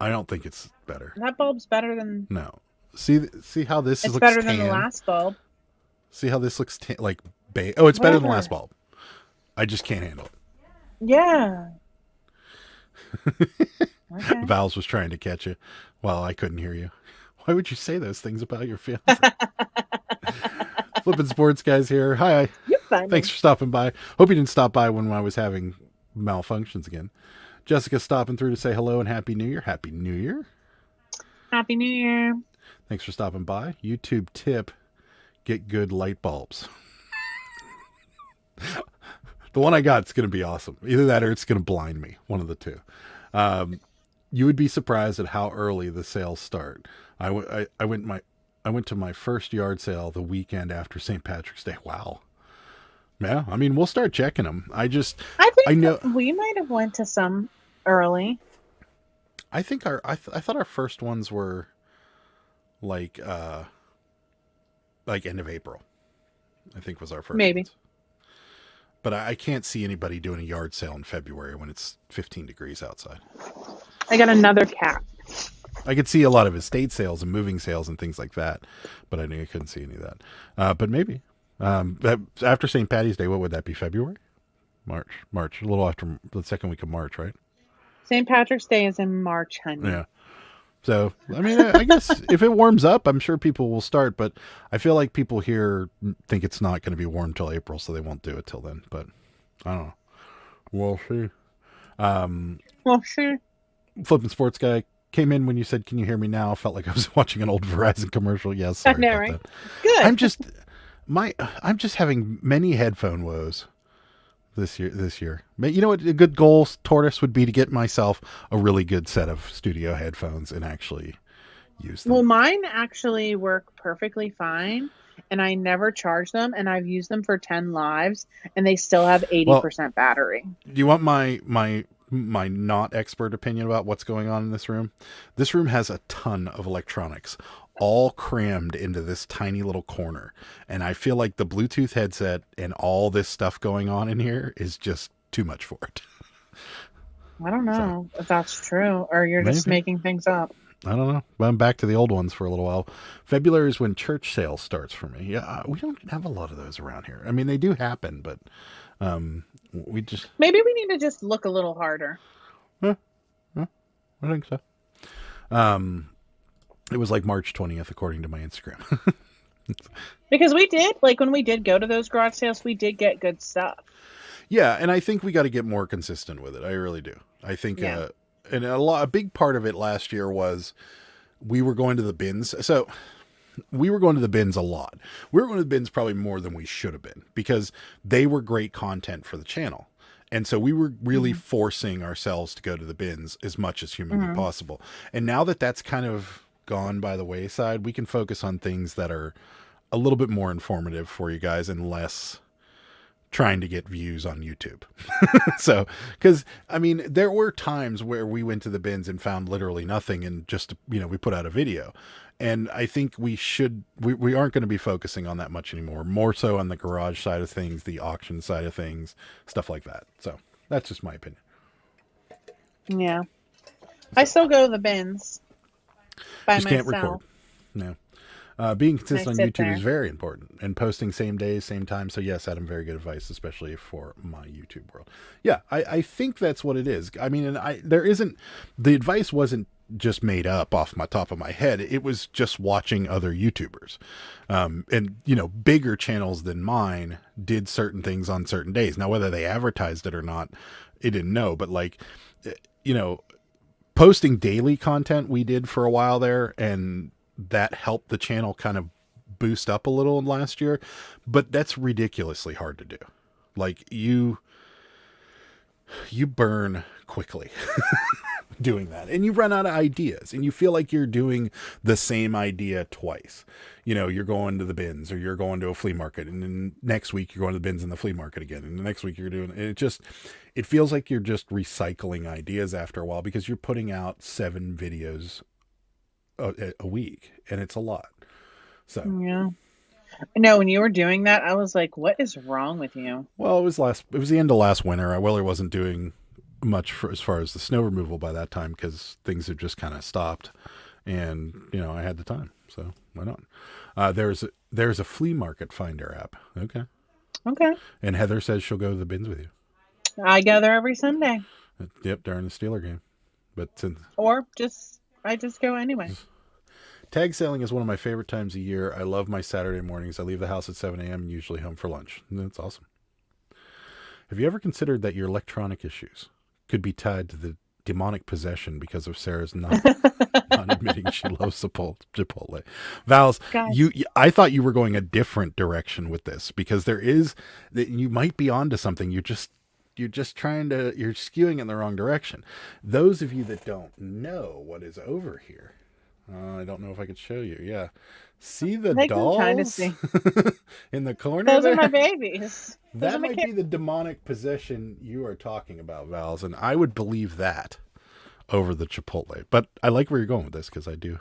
I don't think it's better. that bulb's better than. No. See how this It's looks better tan? than the last bulb. See how this looks like beige? Oh, it's better than the Whatever. last bulb. I just can't handle it. Yeah. Okay. Val's was trying to catch you while I couldn't hear you. Why would you say those things about your fiance? Flippin' Sports Guys here. Hi. You're funny. Thanks for stopping by. Hope you didn't stop by when I was having malfunctions again. Jessica stopping through to say hello and Happy New Year. Happy New Year. Happy New Year. Thanks for stopping by. YouTube tip, get good light bulbs. The one I got is going to be awesome. Either that or it's going to blind me. One of the two. You would be surprised at how early the sales start. I went to my first yard sale the weekend after St. Patrick's Day. Wow. Yeah, I mean, we'll start checking them. I think I know we might have went to some early. I think I thought our first ones were like end of April. I think was our first. Maybe. Ones. But I can't see anybody doing a yard sale in February when it's 15 degrees outside. I got another cat. I could see a lot of estate sales and moving sales and things like that, but I couldn't see any of that. But maybe after St. Patty's Day, what would that be? February, March, a little after the second week of March, right? St. Patrick's Day is in March, honey. Yeah. So, I mean, I guess if it warms up, I'm sure people will start, but I feel like people here think it's not going to be warm till April, so they won't do it till then, but I don't know. We'll see. Well, sure. Flippin' Sports Guy came in when you said, "Can you hear me now?" Felt like I was watching an old Verizon commercial. Yes, sorry I know, about right? that. Good. I'm just having many headphone woes this year. You know what a good goal, Tortoise, would be to get myself a really good set of studio headphones and actually use them. Well, mine actually work perfectly fine, and I never charge them, and I've used them for 10 lives, and they still have 80% battery. Do you want my not expert opinion about what's going on in this room? This room has a ton of electronics all crammed into this tiny little corner. And I feel like the Bluetooth headset and all this stuff going on in here is just too much for it. I don't know if that's true, or you're just making things up. I don't know. But I'm back to the old ones for a little while. February is when church sales starts for me. Yeah, we don't have a lot of those around here. I mean, they do happen, but we just... Maybe we need to just look a little harder. Yeah, I think so. It was like March 20th, according to my Instagram. Because we did, like when we did go to those garage sales, we did get good stuff. Yeah, and I think we got to get more consistent with it. I really do. I think, and a big part of it last year was we were going to the bins. So we were going to the bins a lot. We were going to the bins probably more than we should have been because they were great content for the channel. And so we were really forcing ourselves to go to the bins as much as humanly possible. And now that that's kind of gone by the wayside, we can focus on things that are a little bit more informative for you guys and less trying to get views on YouTube. So, because I mean, there were times where we went to the bins and found literally nothing and just, we put out a video. And I think we aren't going to be focusing on that much anymore. More so on the garage side of things, the auction side of things, stuff like that. So that's just my opinion. Yeah. I still go to the bins by just myself. Can't record. No. Being consistent on YouTube there. is very important, and posting same day, same time. So yes, Adam, very good advice, especially for my YouTube world. Yeah, I think that's what it is. I mean, the advice wasn't just made up off my top of my head. It was just watching other YouTubers, and bigger channels than mine did certain things on certain days. Now, whether they advertised it or not, I didn't know. But posting daily content we did for a while there, and that helped the channel kind of boost up a little last year, but that's ridiculously hard to do. Like you burn quickly doing that, and you run out of ideas, and you feel like you're doing the same idea twice. You're going to the bins, or you're going to a flea market, and then next week you're going to the bins and the flea market again, and the next week you're doing it feels like you're just recycling ideas after a while, because you're putting out 7 videos a week, and it's a lot. So yeah, no, when you were doing that, I was like, what is wrong with you? Well, it was the end of last winter. I really wasn't doing much as far as the snow removal by that time, because things had just kind of stopped, and I had the time, so why not? There's a flea market finder app. Okay. And Heather says she'll go to the bins with you. I go there every Sunday. Yep, during the Steeler game. But I just go anyway. Tag selling is one of my favorite times of year. I love my Saturday mornings. I leave the house at 7 a.m. and usually home for lunch. That's awesome. Have you ever considered that your electronic issues could be tied to the demonic possession because of Sarah's not admitting she loves Chipotle. Vals, Guys. I thought you were going a different direction with this because you might be onto something. You're just you're skewing in the wrong direction. Those of you that don't know what is over here, I don't know if I could show you. Yeah. See the They can dolls kinda see. in the corner Those there? are my babies. Those That are my might be the demonic possession you are talking about, Vals, and I would believe that over the Chipotle. But I like where you're going with this because I do.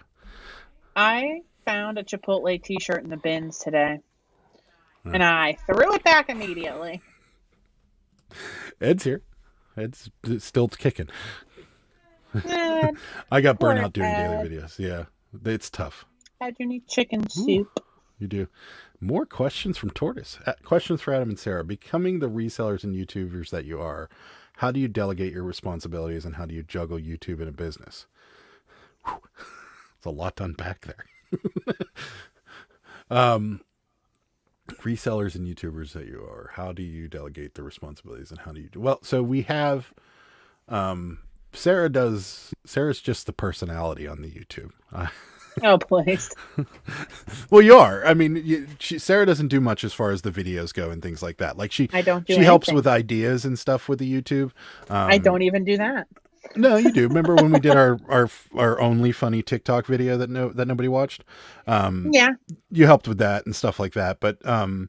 I found a Chipotle t-shirt in the bins today, and I threw it back immediately. Ed's here. Ed's still kicking. Ed, I got poor burnt out doing Ed. daily videos. Yeah, it's tough. Ed, you need chicken soup. You do. More questions from Tortoise. Questions for Adam and Sarah. Becoming the resellers and YouTubers that you are, how do you delegate your responsibilities and how do you juggle YouTube and a business? Whew. It's a lot to unpack there. Resellers and YouTubers that you are, how do you delegate the responsibilities and how do you do? Well, so we have Sarah's just the personality on the YouTube. Oh, please. Well, you are. I mean, Sarah doesn't do much as far as the videos go and things like that. Like I don't do she helps anything. with ideas and stuff with the YouTube. I don't even do that. No, you do. Remember when we did our only funny TikTok video that nobody watched? Yeah, You helped with that and stuff like that. But I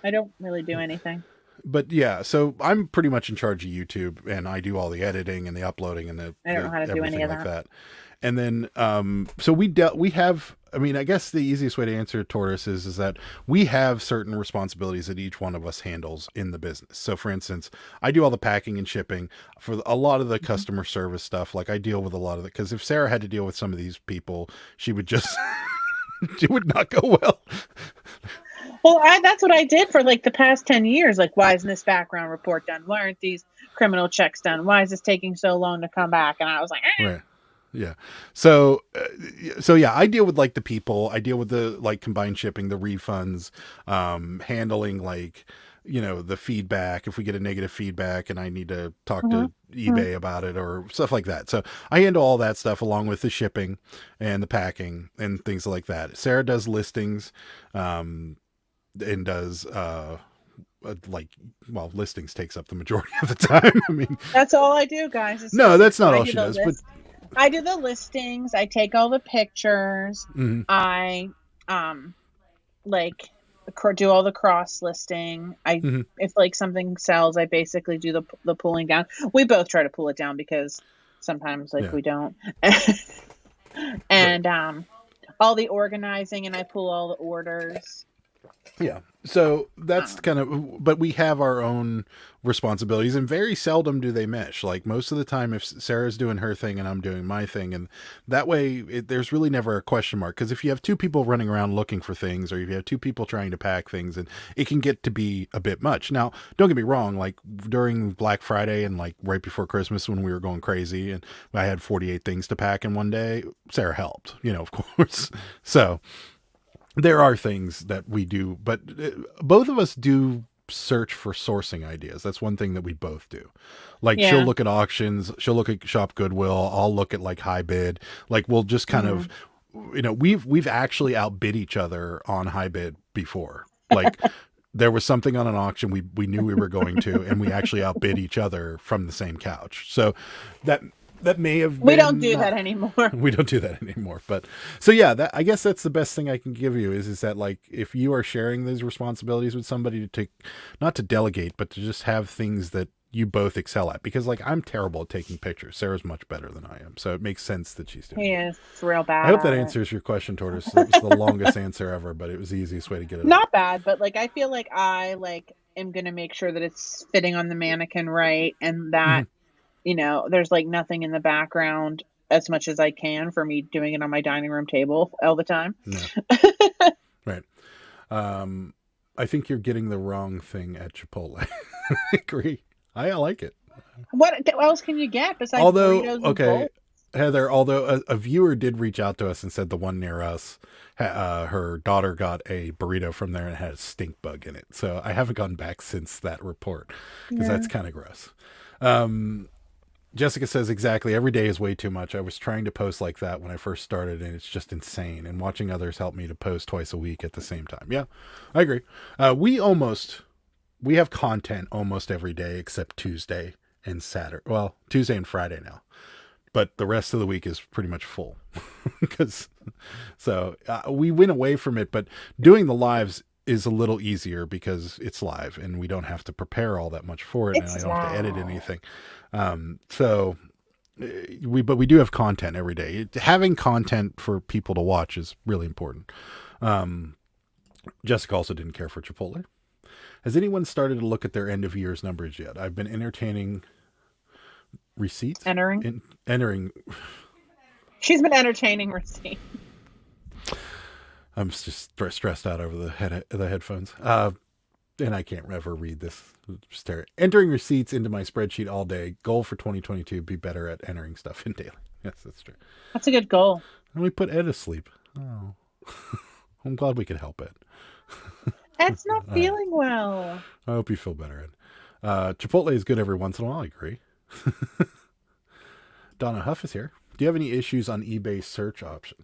don't really do anything. but yeah, so I'm pretty much in charge of YouTube, and I do all the editing and the uploading and I don't know how to do any everything of like that. that. And then so we have. I mean, I guess the easiest way to answer Tortoise is that we have certain responsibilities that each one of us handles in the business. So, for instance, I do all the packing and shipping for a lot of the customer service stuff. Like I deal with a lot of it because if Sarah had to deal with some of these people, she would just it would not go well. Well, that's what I did for like the past 10 years. Like, why isn't this background report done? Why aren't these criminal checks done? Why is this taking so long to come back? And I was like, Right. Yeah. So yeah, I deal with like the people, I deal with the like combined shipping, the refunds, handling like, the feedback, if we get a negative feedback and I need to talk to eBay about it or stuff like that. So I handle all that stuff along with the shipping and the packing and things like that. Sarah does listings, and does, listings takes up the majority of the time. I mean, that's all I do, guys. No, that's not I all do she the does, but I do the listings. I take all the pictures. I do all the cross listing. If like something sells, I basically do the pulling down. We both try to pull it down because sometimes we don't. And all the organizing, and I pull all the orders. Yeah. So that's kind of, but we have our own responsibilities and very seldom do they mesh. Like most of the time, if Sarah's doing her thing and I'm doing my thing, and that way there's really never a question mark. Because if you have two people running around looking for things, or if you have two people trying to pack things, and it can get to be a bit much. Now, don't get me wrong. Like during Black Friday and like right before Christmas when we were going crazy and I had 48 things to pack in one day, Sarah helped, of course. So there are things that we do, but both of us do search for sourcing ideas. That's one thing that we both do. Like she'll look at auctions, she'll look at Shop Goodwill, I'll look at like high bid. Like we'll just kind of, we've actually outbid each other on high bid before. Like there was something on an auction we knew we were going to, and we actually outbid each other from the same couch. So that may have been, we don't do that anymore. We don't do that anymore. But so yeah, I guess that's the best thing I can give you is that like if you are sharing those responsibilities with somebody to not to delegate, but to just have things that you both excel at, because like I'm terrible at taking pictures. Sarah's much better than I am. So it makes sense that she's doing it. It's real bad. I hope that answers your question, Tortoise. It was the longest answer ever, but it was the easiest way to get it Not bad, but like I feel like I am gonna make sure that it's fitting on the mannequin right, and that there's like nothing in the background as much as I can for me doing it on my dining room table all the time. Yeah. Right. I think you're getting the wrong thing at Chipotle. I agree. I like it. What else can you get besides burritos and bowls? Heather, although a viewer did reach out to us and said the one near us, her daughter got a burrito from there and it had a stink bug in it. So I haven't gone back since that report because that's kind of gross. Jessica says exactly. Every day is way too much. I was trying to post like that when I first started, and it's just insane. And watching others help me to post twice a week at the same time. Yeah, I agree. We have content almost every day except Tuesday and Saturday. Well, Tuesday and Friday now, but the rest of the week is pretty much full. We went away from it, but doing the lives is a little easier because it's live and we don't have to prepare all that much for it, and I don't have to edit anything. But we do have content every day. Having content for people to watch is really important. Jessica also didn't care for Chipotle. Has anyone started to look at their end of year's numbers yet? I've been entertaining receipts. Entering. She's been entertaining receipts. I'm just stressed out over the headphones. And I can't ever read this. Entering receipts into my spreadsheet all day. Goal for 2022, be better at entering stuff in daily. Yes, that's true. That's a good goal. And we put Ed to sleep. Oh. I'm glad we could help Ed. Ed's not feeling well. I hope you feel better, Ed. Chipotle is good every once in a while, I agree. Donna Huff is here. Do you have any issues on eBay search option?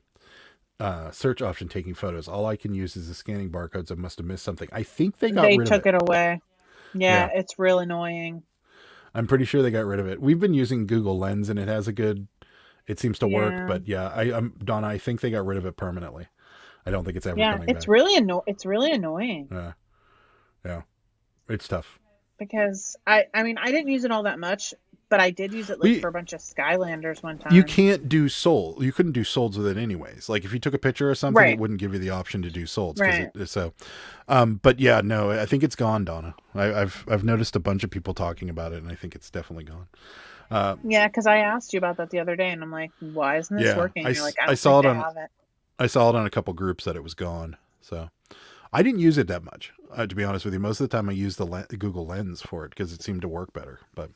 Search option taking photos. All I can use is the scanning barcodes. I must have missed something. I think they took it away. Yeah, it's real annoying. I'm pretty sure they got rid of it. We've been using Google Lens and it seems to work, but I'm Donna, I think they got rid of it permanently. I don't think it's ever coming back. It's really annoying. Yeah. It's tough. Because I didn't use it all that much, but I did use it for a bunch of Skylanders one time. You can't do sold. You couldn't do solds with it anyways. Like if you took a picture or something, it wouldn't give you the option to do solds. Right. But yeah, no, I think it's gone, Donna. I've noticed a bunch of people talking about it, and I think it's definitely gone. Because I asked you about that the other day, and I'm like, why isn't this working? And you're like, I saw it on a couple groups that it was gone. So I didn't use it that much, to be honest with you. Most of the time I used the Google Lens for it because it seemed to work better. But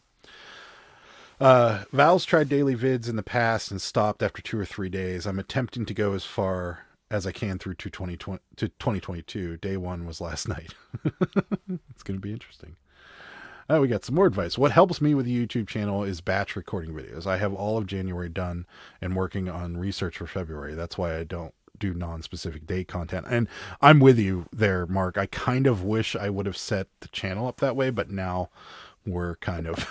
Val's tried daily vids in the past and stopped after 2 or 3 days. I'm attempting to go as far as I can through to 2022. Day one was last night. It's going to be interesting. We got some more advice. What helps me with the YouTube channel is batch recording videos. I have all of January done and working on research for February. That's why I don't do non-specific date content. And I'm with you there, Mark. I kind of wish I would have set the channel up that way, but now we're kind of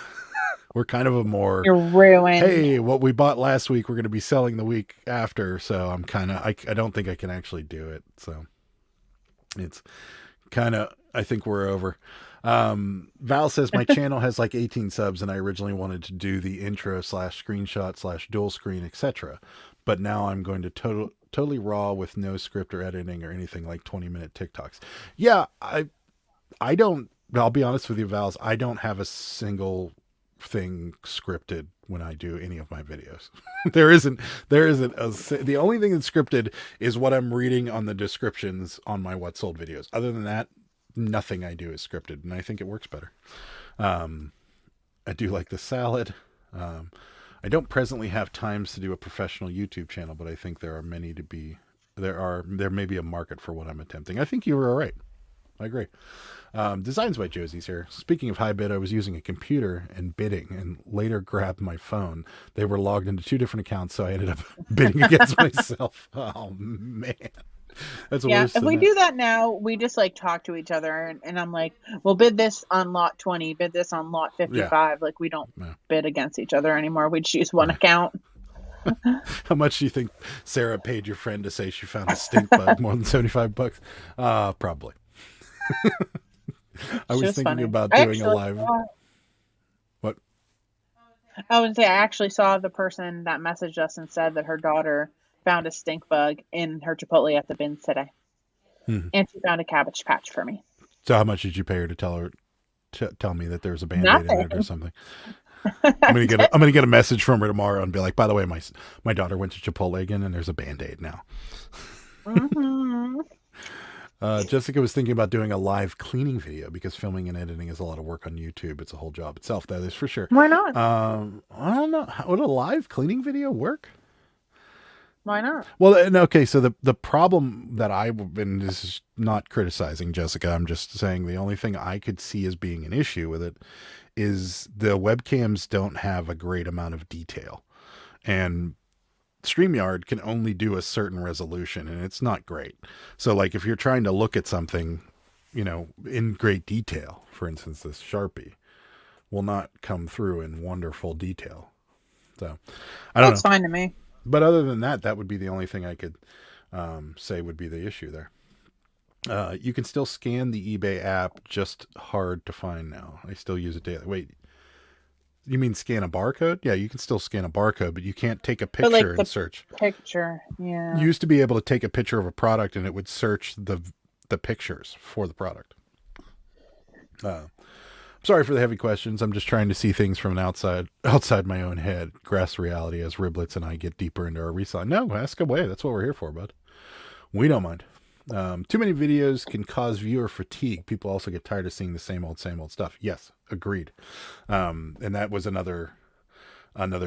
a more, you're ruined. Hey, what we bought last week, we're going to be selling the week after. So I'm kind of, I don't think I can actually do it. So it's kind of, I think we're over. Val says my channel has like 18 subs and I originally wanted to do the intro / screenshot / dual screen, etc. But now I'm going to totally raw with no script or editing or anything, like 20-minute TikToks. Yeah. I'll be honest with you, Vals. I don't have a single thing scripted when I do any of my videos. there isn't the only thing that's scripted is what I'm reading on the descriptions on my What Sold videos. Other than that, nothing I do is scripted, and I think it works better. I do like the salad. I don't presently have times to do a professional YouTube channel, but I think there may be a market for what I'm attempting. I think you were all right. I agree. Designs by Josie's here. Speaking of high bid, I was using a computer and bidding and later grabbed my phone. They were logged into 2 different accounts, so I ended up bidding against myself. Oh, man. That's worse. If we do that now, we just like talk to each other and I'm like, we'll bid this on lot 20, bid this on lot 55. Yeah. Like we don't bid against each other anymore. We just use one account. How much do you think Sarah paid your friend to say she found a stink bug? More than $75? Probably. I was thinking about doing a live. What? I would say I actually saw the person that messaged us and said that her daughter found a stink bug in her Chipotle at the bins today. And she found a Cabbage Patch for me. So how much did you pay her to tell me that there's a Band-Aid in it or something? I'm gonna get a message from her tomorrow and be like, by the way, my daughter went to Chipotle again and there's a Band-Aid now. Jessica was thinking about doing a live cleaning video because filming and editing is a lot of work on YouTube. It's a whole job itself. That is for sure. Why not? I don't know. Would a live cleaning video work? Why not? Well, and okay, so the problem that and this is not criticizing Jessica, I'm just saying the only thing I could see as being an issue with it is the webcams don't have a great amount of detail. And StreamYard can only do a certain resolution, and it's not great. So, like, if you're trying to look at something, in great detail, for instance, this Sharpie will not come through in wonderful detail. So, I don't know. That's fine to me. But other than that, that would be the only thing I could say would be the issue there. You can still scan the eBay app, just hard to find now. I still use it daily. Wait, you mean scan a barcode? Yeah, you can still scan a barcode, but you can't take a picture and search. Picture, yeah. You used to be able to take a picture of a product and it would search the pictures for the product. Sorry for the heavy questions. I'm just trying to see things from an outside my own head, grasp reality as Riblets and I get deeper into our reselling. No, ask away. That's what we're here for, bud. We don't mind. Too many videos can cause viewer fatigue. People also get tired of seeing the same old stuff. Yes, agreed. And that was another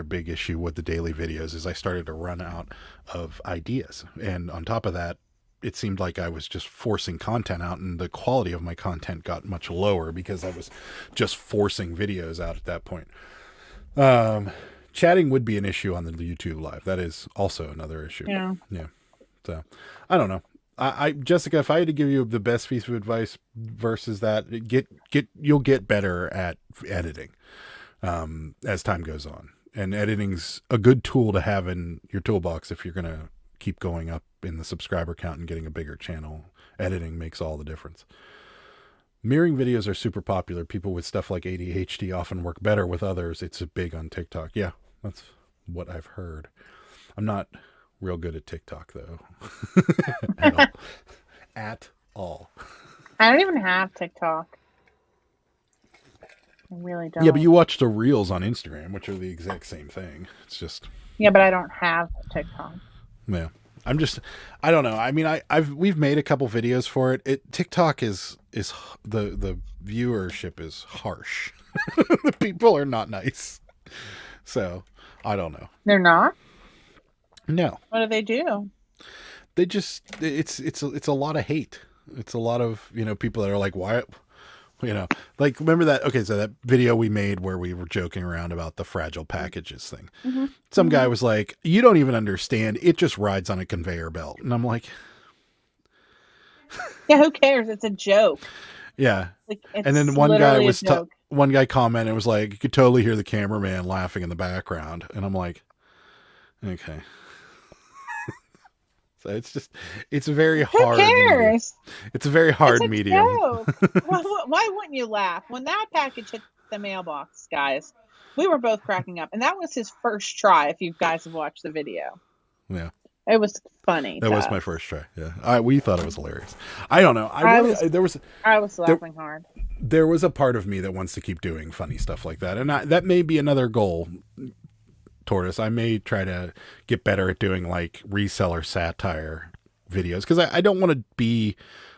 big issue with the daily videos is I started to run out of ideas. And on top of that, it seemed like I was just forcing content out, and the quality of my content got much lower because I was just forcing videos out at that point. Chatting would be an issue on the YouTube live. That is also another issue. Yeah. So I don't know. Jessica, if I had to give you the best piece of advice versus that, you'll get better at editing as time goes on. And editing's a good tool to have in your toolbox if you're going to keep going up in the subscriber count and getting a bigger channel. Editing makes all the difference. Mirroring videos are super popular. People with stuff like ADHD often work better with others. It's big on TikTok. Yeah, that's what I've heard. I'm not real good at TikTok though. At all. I don't even have TikTok. I really don't. Yeah, but you watch the reels on Instagram, which are the exact same thing. It's just. Yeah, but I don't have TikTok. Yeah. I don't know. I mean, we've made a couple videos for it. TikTok is the viewership is harsh. The people are not nice. So I don't know. They're not? No. What do they do? They just, it's a lot of hate. It's a lot of, people that are like, why, like, remember that? Okay. So that video we made where we were joking around about the fragile packages thing. Mm-hmm. Some guy was like, you don't even understand. It just rides on a conveyor belt. And I'm like, yeah, who cares? It's a joke. Yeah. Like, and then one guy commented and was like, you could totally hear the cameraman laughing in the background. And I'm like, okay. So it's a very hard. Who cares? It's a very hard medium. Why wouldn't you laugh when that package hit the mailbox, guys? We were both cracking up, and that was his first try. If you guys have watched the video, yeah, it was funny. That was my first try. Yeah, we thought it was hilarious. I don't know. I was laughing hard. There was a part of me that wants to keep doing funny stuff like that, and that may be another goal. Tortoise, I may try to get better at doing like reseller satire videos because I don't want to be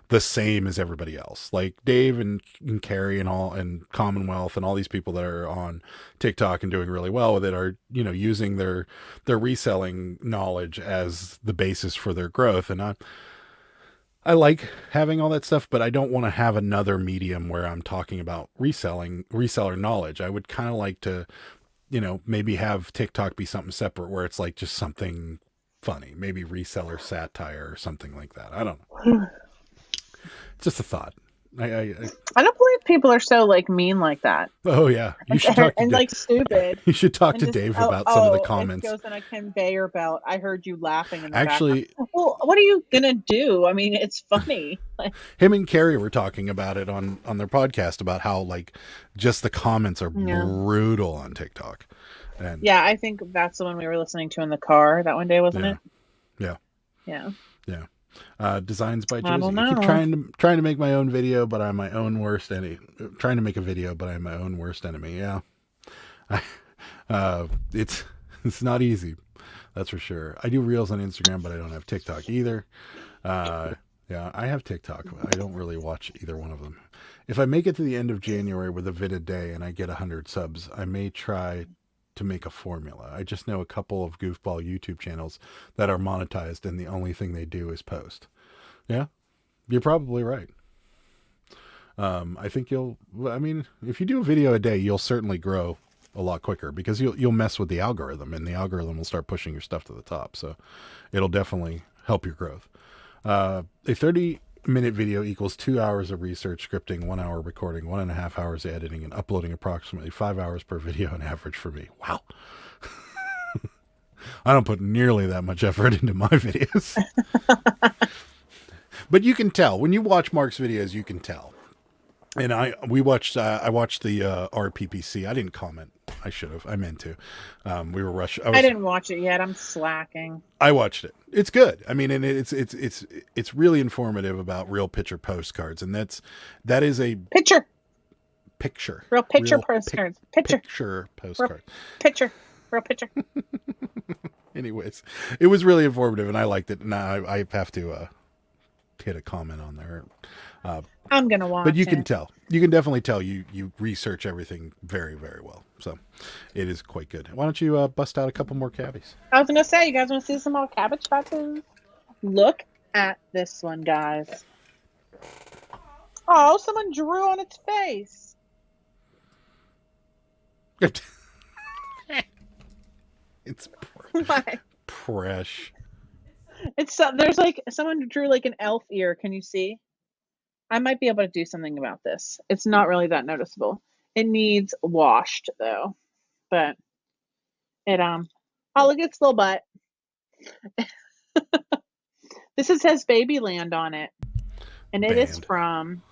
the same as everybody else. Like Dave and Carrie and Commonwealth and all these people that are on TikTok and doing really well with it are, using their reselling knowledge as the basis for their growth. And I like having all that stuff, but I don't want to have another medium where I'm talking about reseller knowledge. I would kind of like to maybe have TikTok be something separate where it's like just something funny, maybe reseller satire or something like that. I don't know. It's just a thought. I don't believe people are so like mean like that. Oh yeah, you should talk to and Dave. Like stupid. You should talk to Dave about some of the comments. It goes on a conveyor belt. I heard you laughing in the Actually, background. Well, what are you gonna do? I mean, it's funny. Him and Carrie were talking about it on their podcast about how like just the comments are brutal on TikTok. And yeah, I think that's the one we were listening to in the car that one day, wasn't it? Yeah. Yeah. Yeah. Designs by Josie. I keep trying to make my own video, but I'm my own worst enemy. Trying to make a video, but I'm my own worst enemy. Yeah. It's not easy. That's for sure. I do reels on Instagram, but I don't have TikTok either. Yeah, I have TikTok. I don't really watch either one of them. If I make it to the end of January with a vid a day and I get 100 subs, I may try to make a formula. I just know a couple of goofball YouTube channels that are monetized and the only thing they do is post. Yeah, you're probably right. I think if you do a video a day, you'll certainly grow a lot quicker because you'll mess with the algorithm, and the algorithm will start pushing your stuff to the top. So it'll definitely help your growth. A 30-minute video equals 2 hours of research, scripting, 1 hour recording, 1.5 hours editing, and uploading approximately 5 hours per video on average for me. Wow. I don't put nearly that much effort into my videos. But you can tell. When you watch Mark's videos, you can tell. And I watched the RPPC. I didn't comment. I should have. I meant to. We were rushing. I didn't watch it yet. I'm slacking. I watched it. It's good. I mean, and it's really informative about real picture postcards, and that is a picture real postcards. Picture postcard. Real picture. Anyways, it was really informative, and I liked it. And I have to hit a comment on there. I'm gonna watch. But you can tell. You can definitely tell you research everything very, very well. So it is quite good. Why don't you bust out a couple more cabbies? I was gonna say, you guys want to see some more cabbage patches? Look at this one, guys. Oh, someone drew on its face. It's Why? fresh. It's there's like someone drew like an elf ear. Can you see? I might be able to do something about this. It's not really that noticeable. It needs washed though, but it oh, look at its little butt. This says Babyland on it, and it is from,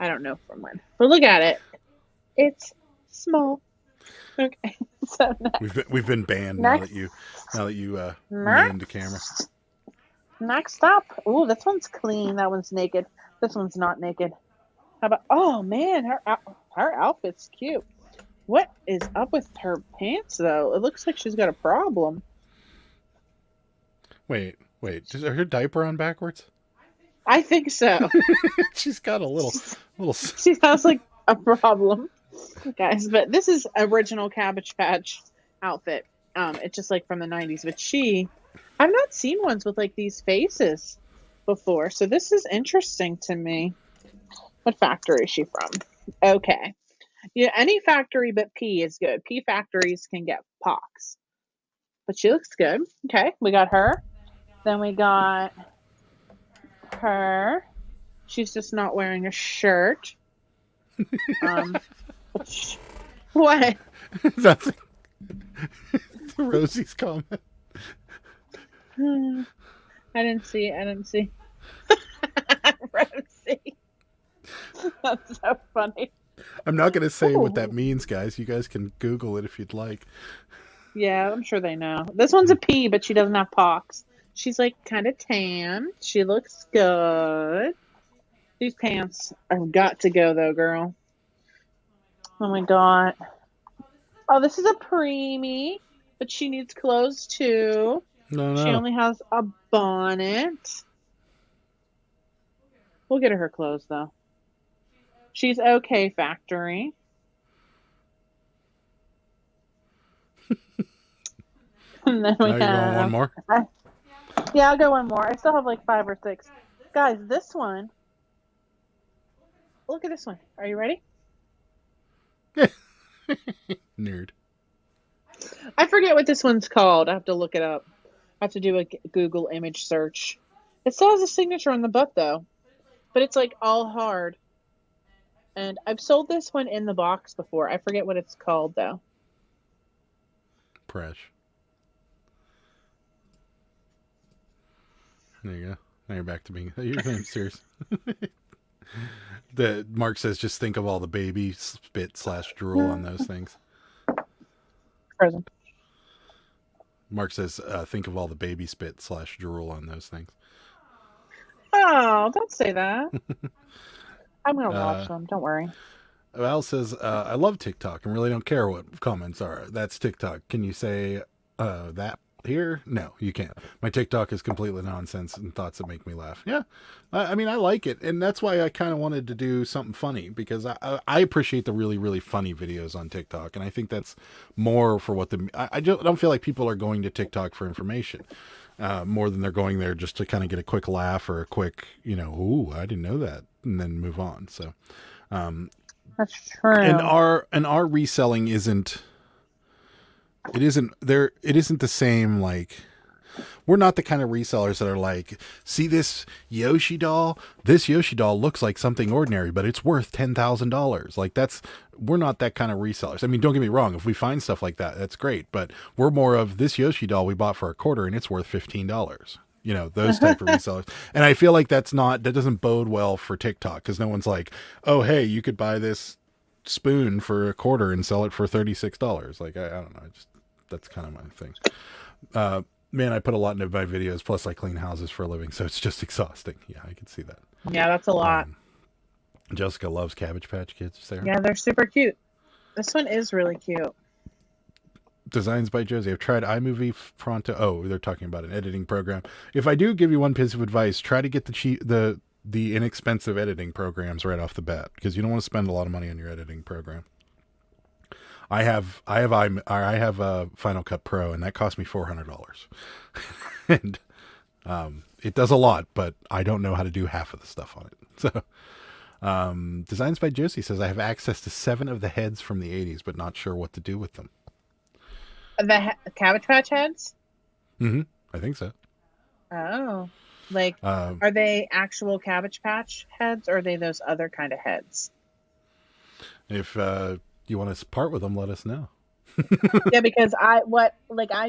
I don't know from when, but look at it. It's small. Okay, so next. We've been banned now that you named the camera. Next up, ooh, this one's clean. That one's naked. This one's not naked. How about? Oh man, her outfit's cute. What is up with her pants though? It looks like she's got a problem. Wait, is her diaper on backwards? I think so. She's got a little. She has like a problem, guys. But this is original Cabbage Patch outfit. It's just like from the 90s. But I've not seen ones with like these faces before, so this is interesting to me. What factory is she from? Okay. Yeah, any factory but P is good. P factories can get pox. But she looks good. Okay, we got her. Then we got her. She's just not wearing a shirt. What? That's Rosie's comment. I didn't see. Rosie. That's so funny. I'm not going to say what that means, guys. You guys can Google it if you'd like. Yeah, I'm sure they know. This one's a P, but she doesn't have pox. She's like kind of tan. She looks good. These pants have got to go though, girl. Oh my god. Oh, this is a preemie, but she needs clothes too. No. She only has a bonnet. We'll get her clothes though. She's okay, factory. And then we Now you're going one more? Yeah, I'll go one more. I still have like 5 or 6. Guys, this one. Look at this one. Are you ready? Nerd. I forget what this one's called. I have to look it up. I have to do a Google image search. It still has a signature on the butt though, but it's like all hard. And I've sold this one in the box before. I forget what it's called though. Presh. There you go. Now you're back to being. You're serious. The Mark says, just think of all the baby spit / drool on those things. Present. Mark says, think of all the baby spit / drool on those things. Oh, don't say that. I'm going to watch them. Don't worry. Al says, I love TikTok and really don't care what comments are. That's TikTok. Can you say that? Here, no, you can't. My TikTok is completely nonsense and thoughts that make me laugh. Yeah, I mean, I like it, and that's why I kind of wanted to do something funny, because I appreciate the really, really funny videos on TikTok, and I think that's more for what I don't feel like people are going to TikTok for information more than they're going there just to kind of get a quick laugh or a quick, ooh, I didn't know that, and then move on. So, That's true. and our reselling isn't the same. Like, we're not the kind of resellers that are like, see this Yoshi doll? This Yoshi doll looks like something ordinary, but it's worth $10,000. Like, we're not that kind of resellers. I mean, don't get me wrong. If we find stuff like that, that's great. But we're more of, this Yoshi doll we bought for $25 and it's worth $15. Those type of resellers. And I feel like that doesn't bode well for TikTok, because no one's like, oh, hey, you could buy this spoon for $25 and sell it for $36. Like, I don't know. That's kind of my thing. Man, I put a lot into my videos, plus I clean houses for a living, so it's just exhausting. Yeah, I can see that. Yeah, that's a lot. Jessica loves Cabbage Patch Kids, Sarah. Yeah, they're super cute. This one is really cute. Designs by Josie. I've tried iMovie, Pronto. Oh, they're talking about an editing program. If I do give you one piece of advice, try to get the inexpensive editing programs right off the bat, because you don't want to spend a lot of money on your editing program. I have a Final Cut Pro, and that cost me $400. And it does a lot, but I don't know how to do half of the stuff on it. So, Designs by Josie says, I have access to 7 of the heads from the 80s, but not sure what to do with them. The Cabbage Patch heads? Mm-hmm. I think so. Oh. Like, are they actual Cabbage Patch heads, or are they those other kind of heads? If you want to part with them, let us know. Yeah, because I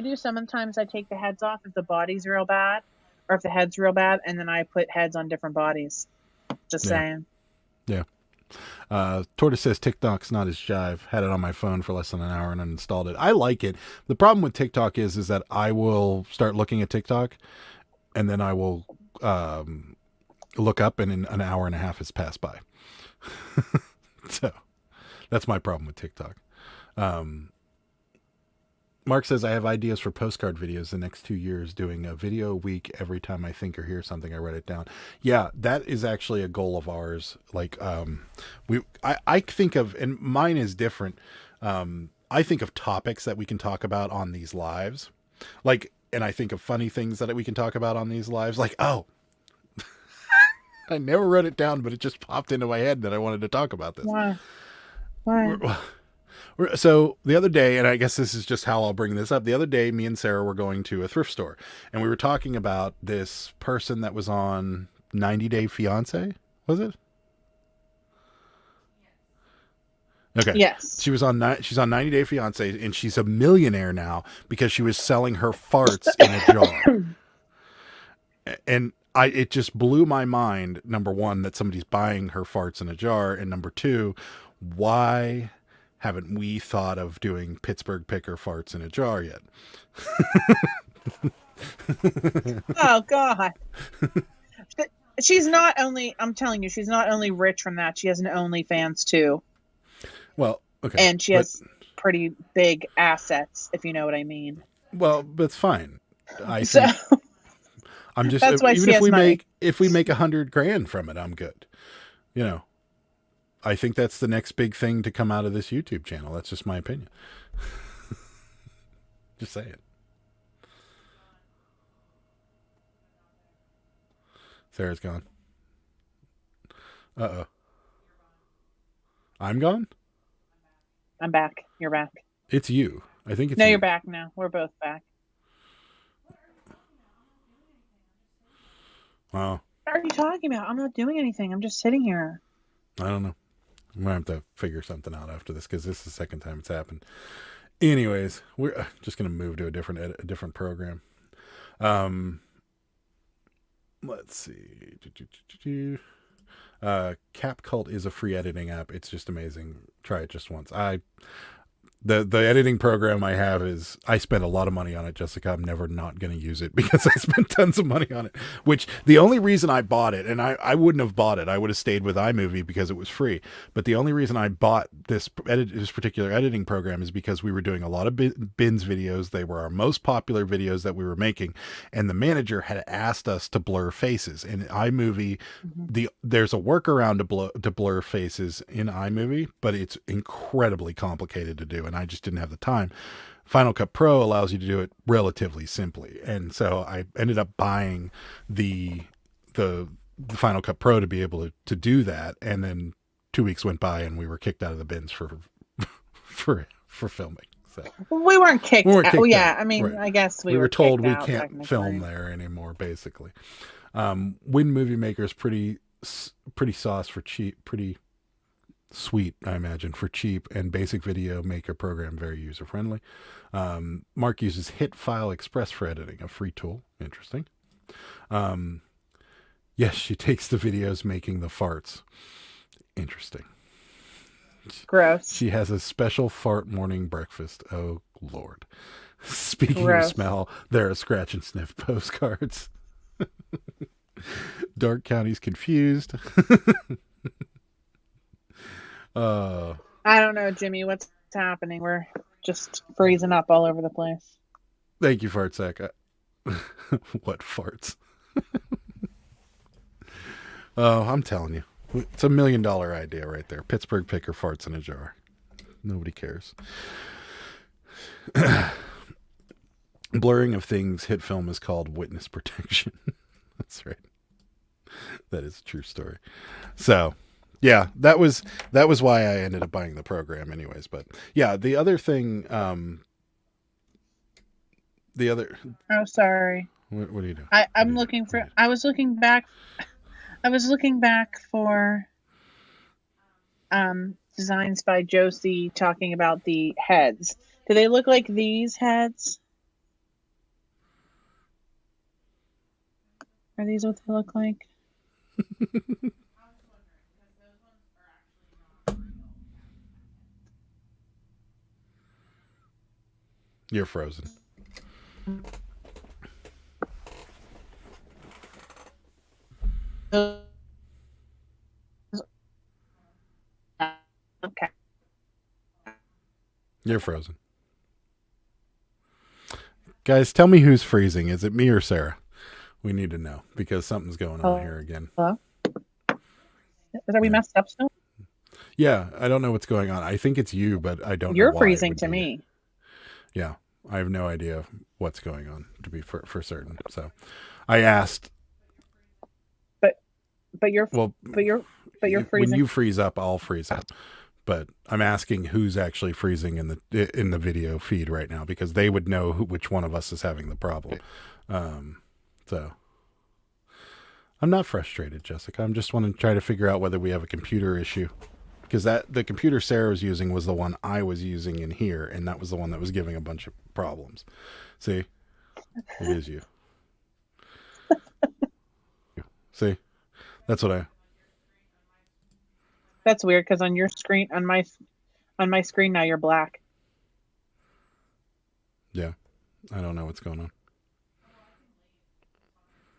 do sometimes, I take the heads off if the body's real bad, or if the head's real bad, and then I put heads on different bodies. Just saying. Yeah. Tortoise says TikTok's not his jive. Had it on my phone for less than an hour and uninstalled it. I like it. The problem with TikTok is that I will start looking at TikTok, and then I will look up, and in an hour and a half has passed by. So that's my problem with TikTok. Mark says, I have ideas for postcard videos the next 2 years, doing a video a week every time I think or hear something, I write it down. Yeah, that is actually a goal of ours. Like, I think of, and mine is different. I think of topics that we can talk about on these lives. Like, and I think of funny things that we can talk about on these lives. Like, oh, I never wrote it down, but it just popped into my head that I wanted to talk about this. Why? So the other day, and I guess this is just how I'll bring this up. The other day, me and Sarah were going to a thrift store, and we were talking about this person that was on 90 Day Fiance. Was it? Okay. Yes. She's on 90 Day Fiance, and she's a millionaire now because she was selling her farts in a jar. And it just blew my mind, number one, that somebody's buying her farts in a jar, and number two, why haven't we thought of doing Pittsburgh picker farts in a jar yet? Oh, God. She's not only, I'm telling you, she's not only rich from that, she has an OnlyFans too. Well, okay. And she has pretty big assets, if you know what I mean. Well, that's fine. I think I'm just, that's why even she if has we money. if we make $100,000 from it, I'm good. I think that's the next big thing to come out of this YouTube channel. That's just my opinion. Just say it. Sarah's gone. Uh-oh. I'm gone? I'm back. You're back. It's you. I think it's No, you. you're back now. We're both back. Wow. What are you talking about? I'm not doing anything. I'm just sitting here. I don't know. I'm going to have to figure something out after this, because this is the second time it's happened. Anyways, we're just going to move to a different program. Let's see. CapCult is a free editing app. It's just amazing. Try it just once. The editing program I have is, I spend a lot of money on it, Jessica. I'm never not going to use it because I spent tons of money on it, which the only reason I bought it, and I wouldn't have bought it. I would have stayed with iMovie because it was free. But the only reason I bought this particular editing program is because we were doing a lot of bins videos. They were our most popular videos that we were making. And the manager had asked us to blur faces in iMovie. There's a workaround to blur faces in iMovie, but it's incredibly complicated to do. And I just didn't have the time. Final Cut Pro allows you to do it relatively simply. And so I ended up buying the Final Cut Pro to be able to do that. And then 2 weeks went by and we were kicked out of the bins for filming. So We weren't kicked out. kicked Well, yeah, out. I mean, Right. I guess We were told kicked we out, can't technically. film there anymore, basically. Win Movie Maker is pretty sauce for cheap, pretty sweet, I imagine, for cheap, and Basic Video Maker program, very user friendly. Mark uses Hit File Express for editing, a free tool. Interesting. Yes, she takes the videos making the farts. Interesting. Gross. She has a special fart morning breakfast. Oh, Lord. Speaking Gross. of smell, there are scratch and sniff postcards. Dark County's confused. I don't know, Jimmy, what's happening? We're just freezing up all over the place. Thank you, Fartsack. What farts? Oh, I'm telling you. It's $1 million idea right there. Pittsburgh picker farts in a jar. Nobody cares. Blurring of things hit film is called witness protection. That's right. That is a true story. So, yeah, that was why I ended up buying the program anyways. But yeah, the other thing, Oh, sorry. what are you doing? I'm looking for. I was looking back for designs by Josie talking about the heads. Do they look like these heads? Are these what they look like? You're frozen. Okay. You're frozen. Guys, tell me who's freezing. Is it me or Sarah? We need to know because something's going on here again. Hello? Are we messed up still? Yeah, I don't know what's going on. I think it's you, but I don't know You're why it freezing would to be. me. Yeah, I have no idea what's going on, to be for certain. So I asked. But you're freezing. When you freeze up, I'll freeze up. But I'm asking who's actually freezing in the video feed right now because they would know which one of us is having the problem. So I'm not frustrated, Jessica. I'm just wanting to try to figure out whether we have a computer issue because the computer Sarah was using was the one I was using in here, and that was the one that was giving a bunch of problems. See, it is you. See, that's what I. That's weird because on your screen, on my screen now, you're black. Yeah, I don't know what's going on.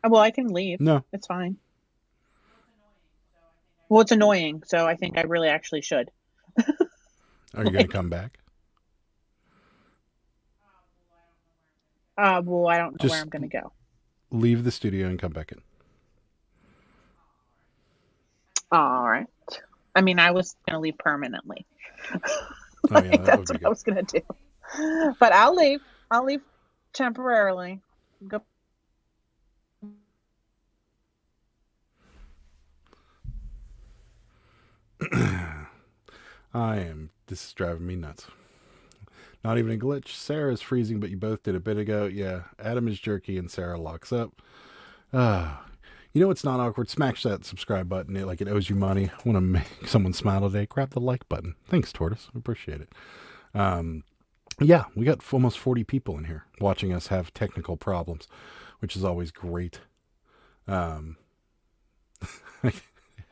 Well, I can leave. No, It's fine. Well, it's annoying, so I think I really actually should. are you going to come back? Well, I don't know Just where I'm going to go. Leave the studio and come back in. All right. I mean, I was going to leave permanently. Oh, yeah, that would That's be what good. I was going to do. But I'll leave. I'll leave temporarily. Go. This is driving me nuts. Not even a glitch. Sarah's freezing, but you both did a bit ago. Yeah, Adam is jerky and Sarah locks up. You know what's not awkward? Smash that subscribe button. It owes you money. Want to make someone smile today? Grab the like button. Thanks, Tortoise. I appreciate it. Yeah, we got almost 40 people in here watching us have technical problems, which is always great.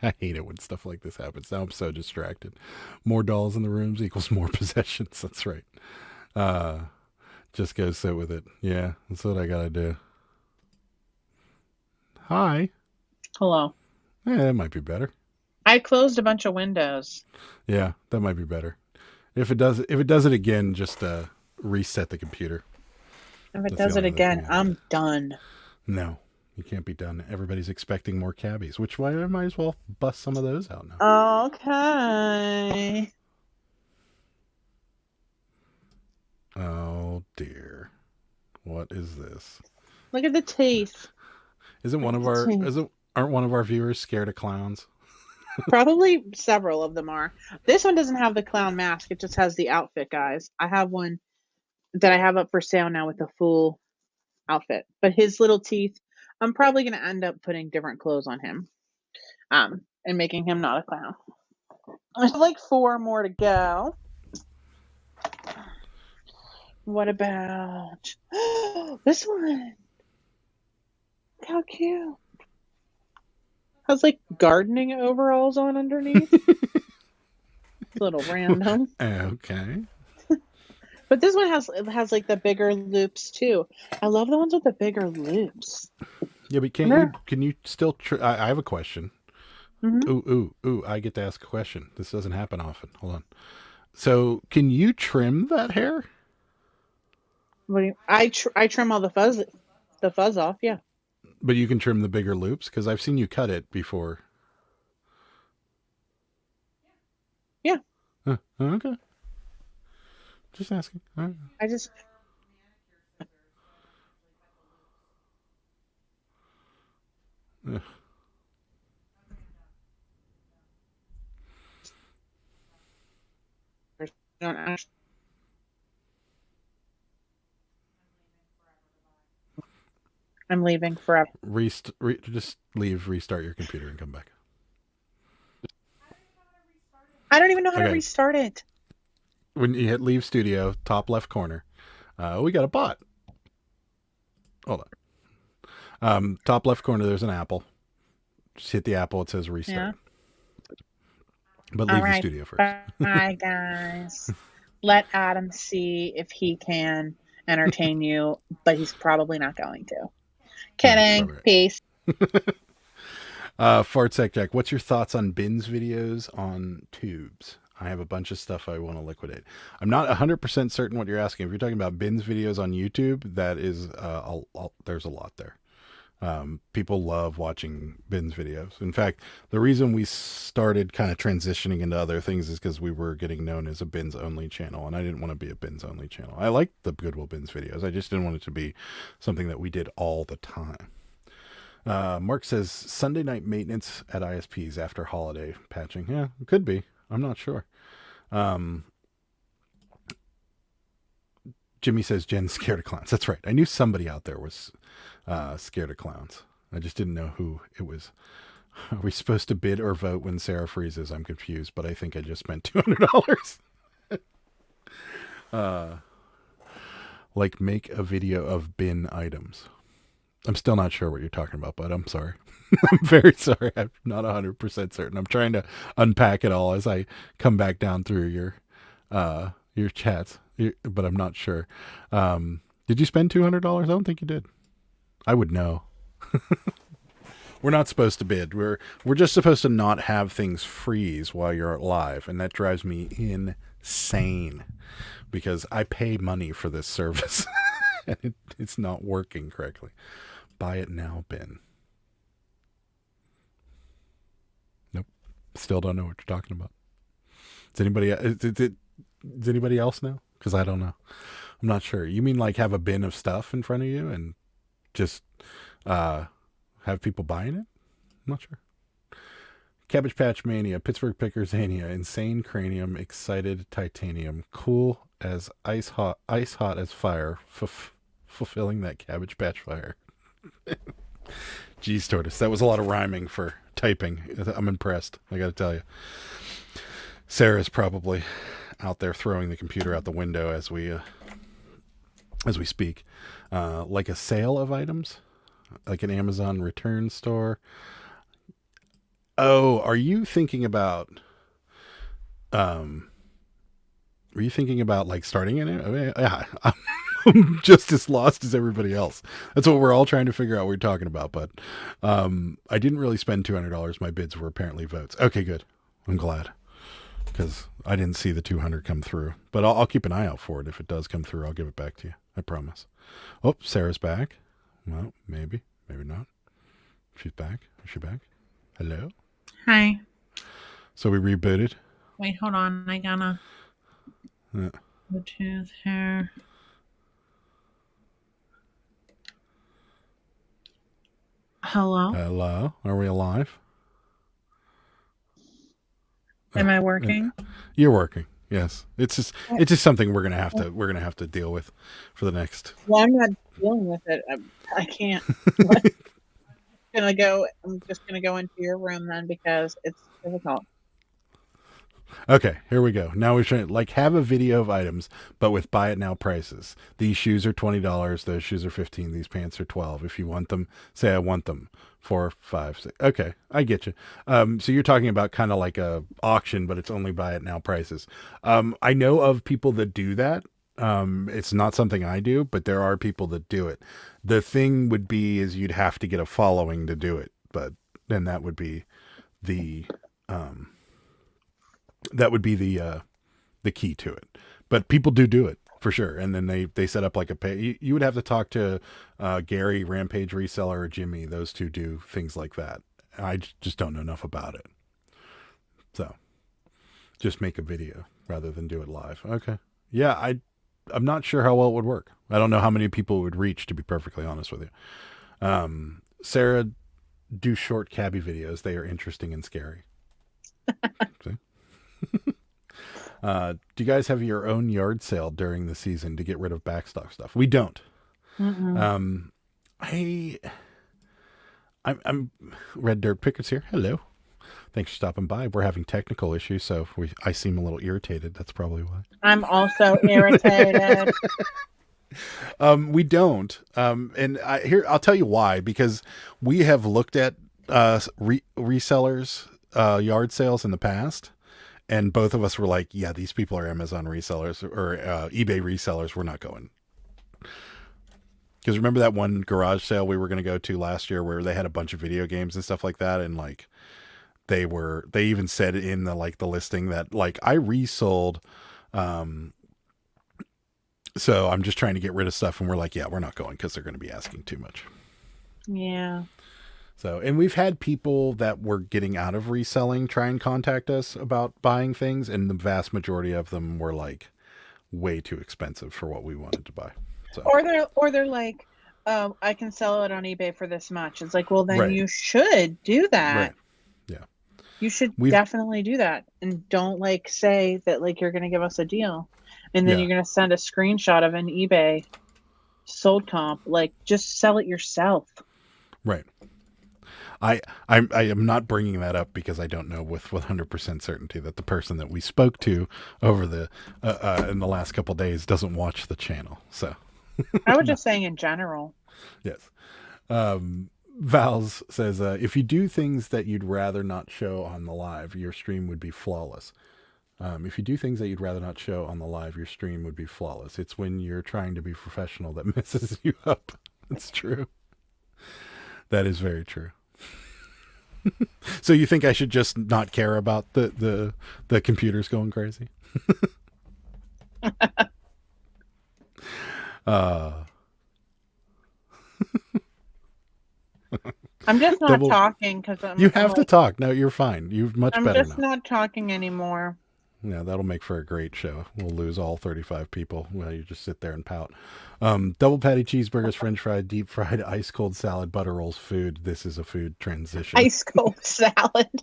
I hate it when stuff like this happens. Now I'm so distracted. More dolls in the rooms equals more possessions. That's right. Just go sit with it. Yeah, that's what I gotta do. Hi. Hello. Yeah, that might be better. I closed a bunch of windows. Yeah, that might be better. If it does it again, just reset the computer. If it That's does the it only other again, thing I I'm did. done. No, you can't be done. Everybody's expecting more cabbies, which why I might as well bust some of those out now. Okay. Oh dear. What is this? Look at the teeth. Isn't Look one at of the our teeth. aren't one of our viewers scared of clowns? Probably several of them are. This one doesn't have the clown mask. It just has the outfit, guys. I have one that I have up for sale now with a full outfit. But his little teeth, I'm probably going to end up putting different clothes on him. And making him not a clown. I have like 4 more to go. What about this one? Look how cute. Has like gardening overalls on underneath. It's a little random. Okay. But this one has like the bigger loops too. I love the ones with the bigger loops. Yeah, but can you still I have a question. Mm-hmm. Ooh, I get to ask a question. This doesn't happen often. Hold on. So, can you trim that hair? What do you, I trim all the fuzz off. Yeah. But you can trim the bigger loops because I've seen you cut it before. Yeah. Okay. Just asking. All right. I just Ugh. don't actually. I'm leaving forever. Just leave, restart your computer, and come back. I don't even know how to Okay. restart it. When you hit leave studio, top left corner, we got a bot. Hold on. Top left corner, there's an apple. Just hit the apple. It says restart. Yeah. But All leave the right. studio first. Bye, guys. Let Adam see if he can entertain you, but he's probably not going to. Kidding. Right. Peace. Fart Sec Jack, what's your thoughts on bins videos on tubes? I have a bunch of stuff I want to liquidate. I'm not 100% certain what you're asking. If you're talking about bins videos on YouTube, that is, there's a lot there. People love watching bins videos. In fact, the reason we started kind of transitioning into other things is because we were getting known as a bins only channel, and I didn't want to be a bins only channel. I liked the Goodwill bins videos. I just didn't want it to be something that we did all the time. Mark says Sunday night maintenance at ISPs after holiday patching. Yeah, it could be. I'm not sure. Jimmy says Jen's scared of clowns. That's right. I knew somebody out there was scared of clowns. I just didn't know who it was. Are we supposed to bid or vote when Sarah freezes? I'm confused, but I think I just spent $200. Like make a video of bin items. I'm still not sure what you're talking about, but I'm sorry. I'm very sorry. I'm not 100% certain. I'm trying to unpack it all as I come back down through your chats, but I'm not sure. Did you spend $200? I don't think you did. I would know. We're not supposed to bid. We're just supposed to not have things freeze while you're live, and that drives me insane because I pay money for this service and it's not working correctly. Buy it now, bin. Nope. Still don't know what you're talking about. Does anybody else know? Because I don't know. I'm not sure. You mean like have a bin of stuff in front of you and just have people buying it? I'm not sure. Cabbage Patch Mania, Pittsburgh Pickersania, Insane Cranium, Excited Titanium, Cool as ice hot as fire, fulfilling that Cabbage Patch fire. Geez, Tortoise, that was a lot of rhyming for typing. I'm impressed, I gotta tell you. Sarah's probably out there throwing the computer out the window as we speak. Like a sale of items, like an Amazon return store. Oh, are you thinking about um were you thinking about like starting in it? I mean, yeah, I'm just as lost as everybody else. That's what we're all trying to figure out what we're talking about. But I didn't really spend $200. My bids were apparently votes. Okay, good. I'm glad because I didn't see the 200 come through. But I'll keep an eye out for it. If it does come through, I'll give it back to you. I promise. Oh, Sarah's back. Well, maybe, maybe not. She's back. Is she back? Hello. Hi. So we rebooted. Wait, hold on. I gotta Yeah. Bluetooth here. Hello. Hello. Are we alive? Am I working? You're working. Yes. It's just something we're gonna have to deal with for the next. Well, I'm not dealing with it. I can't. I'm just gonna go into your room then because it's difficult. Okay, here we go. Now we're trying like have a video of items, but with buy it now prices. These shoes are $20. Those shoes are $15. These pants are $12. If you want them, say I want them. 4, 5, 6. Okay, I get you. So you're talking about kind of like a auction, but it's only buy it now prices. I know of people that do that. It's not something I do, but there are people that do it. The thing would be is you'd have to get a following to do it, but then that would be the the key to it. But people do it for sure, and then they set up like a pay. You would have to talk to Gary, Rampage Reseller, or Jimmy. Those two do things like that. I just don't know enough about it, so just make a video rather than do it live. Okay, yeah, I'm not sure how well it would work. I don't know how many people it would reach, to be perfectly honest with you. Sarah, do short cabbie videos. They are interesting and scary. See? Do you guys have your own yard sale during the season to get rid of backstock stuff? We don't. Mm-mm. I'm Red Dirt Pickers here. Hello. Thanks for stopping by. We're having technical issues, so I seem a little irritated. That's probably why. I'm also irritated. We don't. And I'll tell you why. Because we have looked at resellers, yard sales in the past, and both of us were like, "Yeah, these people are Amazon resellers or eBay resellers. We're not going." Because remember that one garage sale we were going to go to last year where they had a bunch of video games and stuff like that, and like they even said in the listing that like I resold. So I'm just trying to get rid of stuff, and we're like, yeah, we're not going because they're going to be asking too much. Yeah. So, and we've had people that were getting out of reselling try and contact us about buying things, and the vast majority of them were like way too expensive for what we wanted to buy. So, Or they're like, I can sell it on eBay for this much. It's like, well, then Right. you should do that. Right. Yeah. You should definitely do that, and don't like say that like you're going to give us a deal, and then Yeah. you're going to send a screenshot of an eBay sold comp. Like, just sell it yourself. Right. I am not bringing that up because I don't know with 100% certainty that the person that we spoke to over the in the last couple of days doesn't watch the channel. So I was just saying in general. yes. Vals says if you do things that you'd rather not show on the live, your stream would be flawless. If you do things that you'd rather not show on the live, your stream would be flawless. It's when you're trying to be professional that messes you up. That's true. That is very true. So you think I should just not care about the computers going crazy? I'm just not talking because you have to talk. No, you're fine. You're much better now. I'm just not talking anymore. Yeah, that'll make for a great show. We'll lose all 35 people. Well, you just sit there and pout. Double patty cheeseburgers, french fried, deep fried, ice cold salad, butter rolls, food. This is a food transition. Ice cold salad.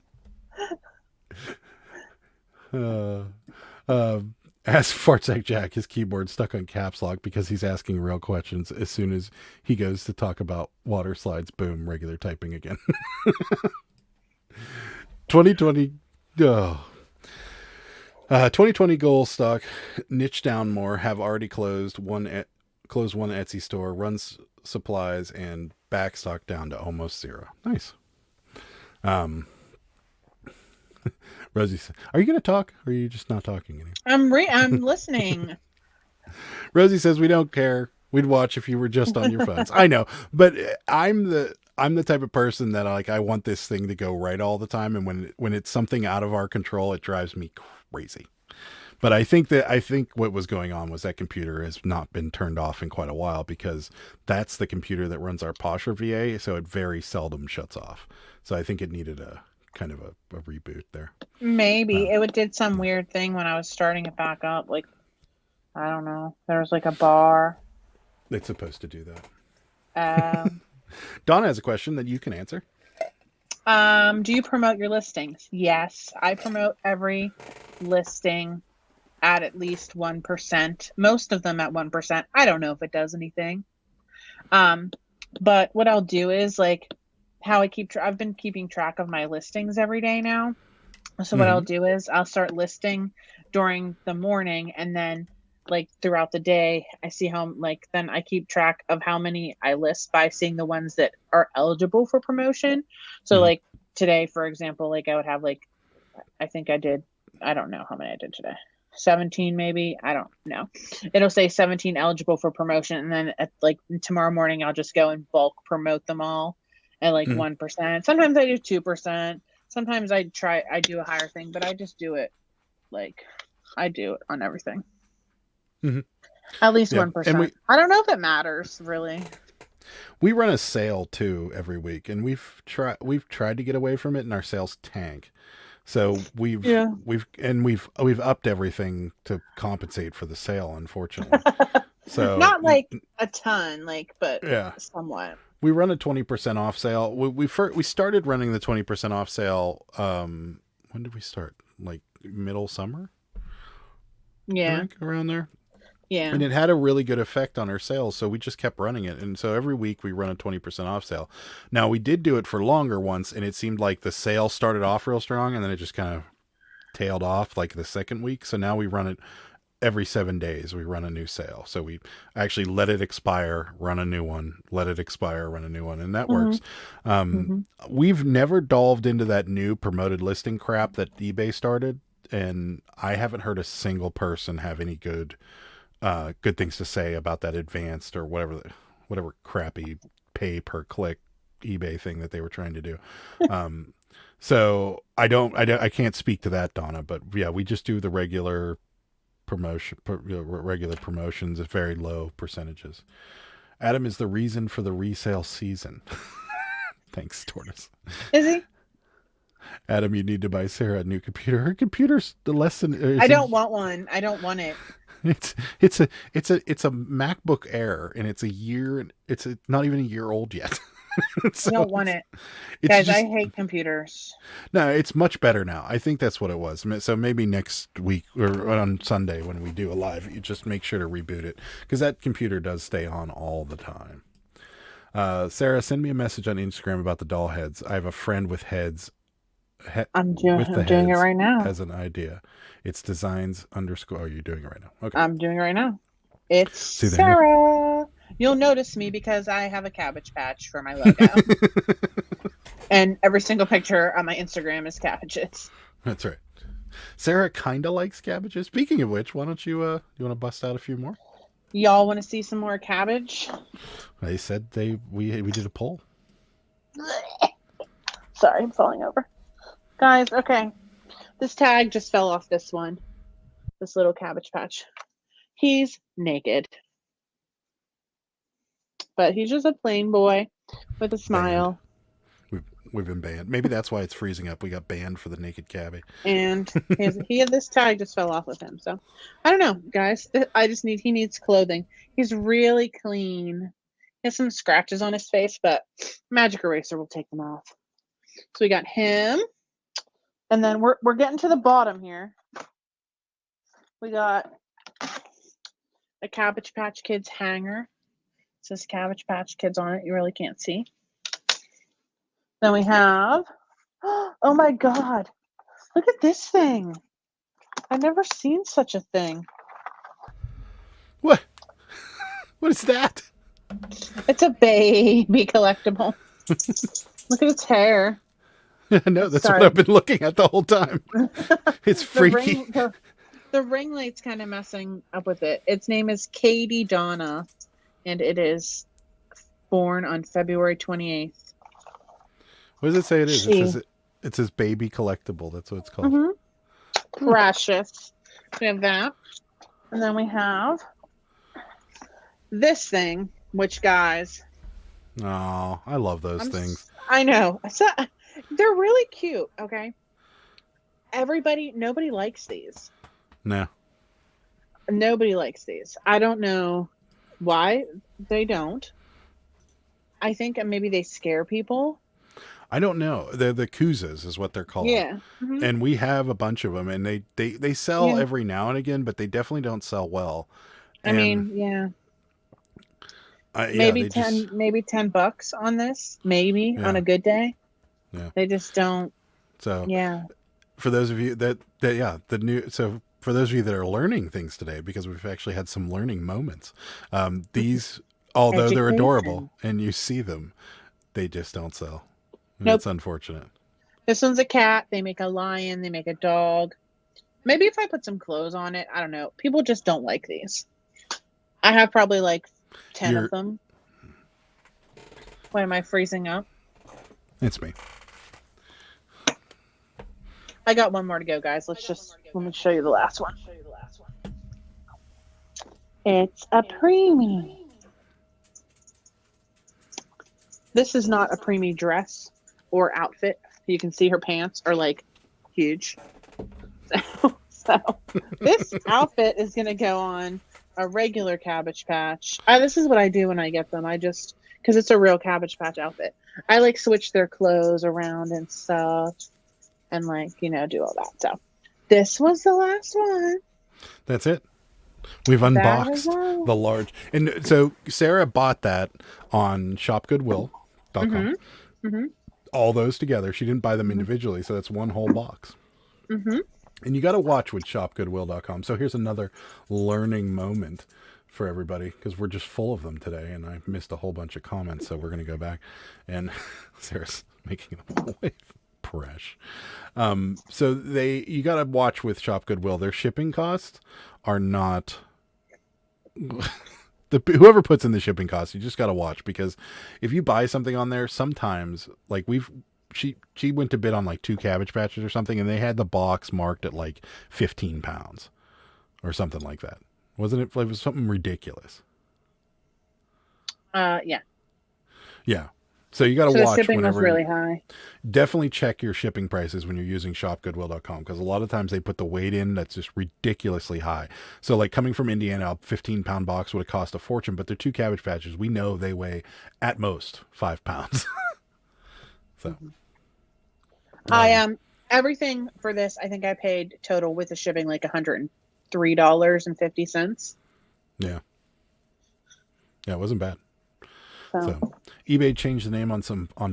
Ask Fartsack Jack his keyboard stuck on caps lock because he's asking real questions. As soon as he goes to talk about water slides, boom, regular typing again. 2020. 2020 goal stock niche down more, have already closed one Etsy store, runs supplies, and back stock down to almost zero. Nice. Rosie says, are you going to talk or are you just not talking anymore? I'm listening. Rosie says, we don't care. We'd watch if you were just on your phones. I know, but I'm the type of person that I want this thing to go right all the time. And when it's something out of our control, it drives me crazy. But I think what was going on was that computer has not been turned off in quite a while, because that's the computer that runs our Posher VA. So it very seldom shuts off. So I think it needed a kind of a reboot there. Maybe it did some weird thing when I was starting it back up. Like, I don't know. There was like a bar. It's supposed to do that. Donna has a question that you can answer. Do you promote your listings? Yes, I promote every listing at least 1%. Most of them at 1%. I don't know if it does anything. But what I'll do is like how I keep. I've been keeping track of my listings every day now. So what I'll do is I'll start listing during the morning, and then like throughout the day, I see how then I keep track of how many I list by seeing the ones that are eligible for promotion. So like today, for example, like I would have I think I don't know how many I did today. 17 maybe. I don't know. It'll say 17 eligible for promotion, and then at tomorrow morning I'll just go and bulk promote them all at 1%. Sometimes I do 2%. Sometimes I do a higher thing, but I just do it I do it on everything. At least 1%. I don't know if it matters really. We run a sale too every week, and we've tried to get away from it, and our sales tank. So we've upped everything to compensate for the sale, unfortunately. So not a ton, but somewhat. We run a 20% off sale. We started running the 20% off sale. When did we start? Middle summer? Yeah, I think, around there. Yeah. And it had a really good effect on our sales, so we just kept running it. And so every week we run a 20% off sale. Now, we did do it for longer once, and it seemed like the sale started off real strong, and then it just kind of tailed off the second week. So now we run it every 7 days. We run a new sale. So we actually let it expire, run a new one, let it expire, run a new one, and that works. We've never delved into that new promoted listing crap that eBay started, and I haven't heard a single person have any good things to say about that advanced or whatever crappy pay per click eBay thing that they were trying to do. So I can't speak to that, Donna, but yeah, we just do the regular promotions at very low percentages. Adam is the reason for the resale season. Thanks, Tortoise. Is he? Adam, you need to buy Sarah a new computer. Her computer's the less than. I don't want one. I don't want it. It's a MacBook Air, and it's not even a year old yet. So I don't want it. Guys, I hate computers. No, it's much better now. I think that's what it was. So maybe next week or on Sunday when we do a live, you just make sure to reboot it, because that computer does stay on all the time. Sarah, send me a message on Instagram about the doll heads. I have a friend with heads. I'm doing it right now. As an idea. It's designs _. Oh, you're doing it right now. Okay. I'm doing it right now. It's Sarah. You'll notice me because I have a Cabbage Patch for my logo. And every single picture on my Instagram is cabbages. That's right. Sarah kind of likes cabbages. Speaking of which, why don't you want to bust out a few more? Y'all want to see some more cabbage? They said we did a poll. Sorry, I'm falling over. Guys, okay. This tag just fell off this one. This little Cabbage Patch. He's naked. But he's just a plain boy with a smile. We've been banned. Maybe that's why it's freezing up. We got banned for the naked cabbie. And this tag just fell off with him. So I don't know, guys. He needs clothing. He's really clean. He has some scratches on his face, but Magic Eraser will take them off. So we got him. And then we're getting to the bottom here. We got a Cabbage Patch Kids hanger. It says Cabbage Patch Kids on it. You really can't see. Then we have, oh my God, look at this thing. I've never seen such a thing. What? What is that? It's a baby collectible. Look at its hair. No, that's Sorry. what I've been looking at the whole time. It's freaky. The ring light's kind of messing up with it. Its name is Katie Donna, and it is born on February 28th. What does it say it is? She. It says baby collectible. That's what it's called. Mm-hmm. Precious. We have that. And then we have this thing, which, guys, Oh, I love those things. I know. So, they're really cute, okay? Nobody likes these. No. Nobody likes these. I don't know why they don't. I think maybe they scare people. I don't know. They're the Kuzas is what they're called. Yeah. Mm-hmm. And we have a bunch of them, and they sell Yeah. every now and again, but they definitely don't sell well. I mean, yeah. Maybe $10 on this, maybe on a good day. Yeah. They just don't. So yeah. For those of you for those of you that are learning things today, because we've actually had some learning moments, these, although they're adorable and you see them, they just don't sell. And Nope. It's unfortunate. This one's a cat. They make a lion. They make a dog. Maybe if I put some clothes on it, I don't know. People just don't like these. I have probably like 10 of them. Why am I freezing up? It's me. I got one more to go, guys. Let me show you the last one. It's a preemie. This is not a preemie dress or outfit. You can see her pants are like huge. So this outfit is going to go on a regular Cabbage Patch. This is what I do when I get them. Because it's a real Cabbage Patch outfit. I like switch their clothes around and stuff. And do all that. So this was the last one. That's it. We've unboxed the large. And so Sarah bought that on shopgoodwill.com. Mm-hmm. All those together. She didn't buy them individually. So that's one whole box. Mm-hmm. And you got to watch with shopgoodwill.com. So here's another learning moment for everybody, because we're just full of them today. And I missed a whole bunch of comments. So we're going to go back. And Sarah's making a wave. Fresh. So you got to watch with Shop Goodwill. Their shipping costs are not whoever puts in the shipping costs. You just got to watch, because if you buy something on there, sometimes like she went to bid on like 2 Cabbage Patches or something, and they had the box marked at like 15 pounds or something like that. Wasn't it? It was something ridiculous. Yeah. Yeah. So you got to watch. The shipping was really high. Definitely check your shipping prices when you're using shopgoodwill.com, because a lot of times they put the weight in that's just ridiculously high. So like coming from Indiana, a 15-pound box would have cost a fortune, but they're 2 Cabbage Patches. We know they weigh at most 5 pounds. So everything for this, I think I paid total with the shipping like $103.50. Yeah. Yeah, it wasn't bad. So eBay changed the name on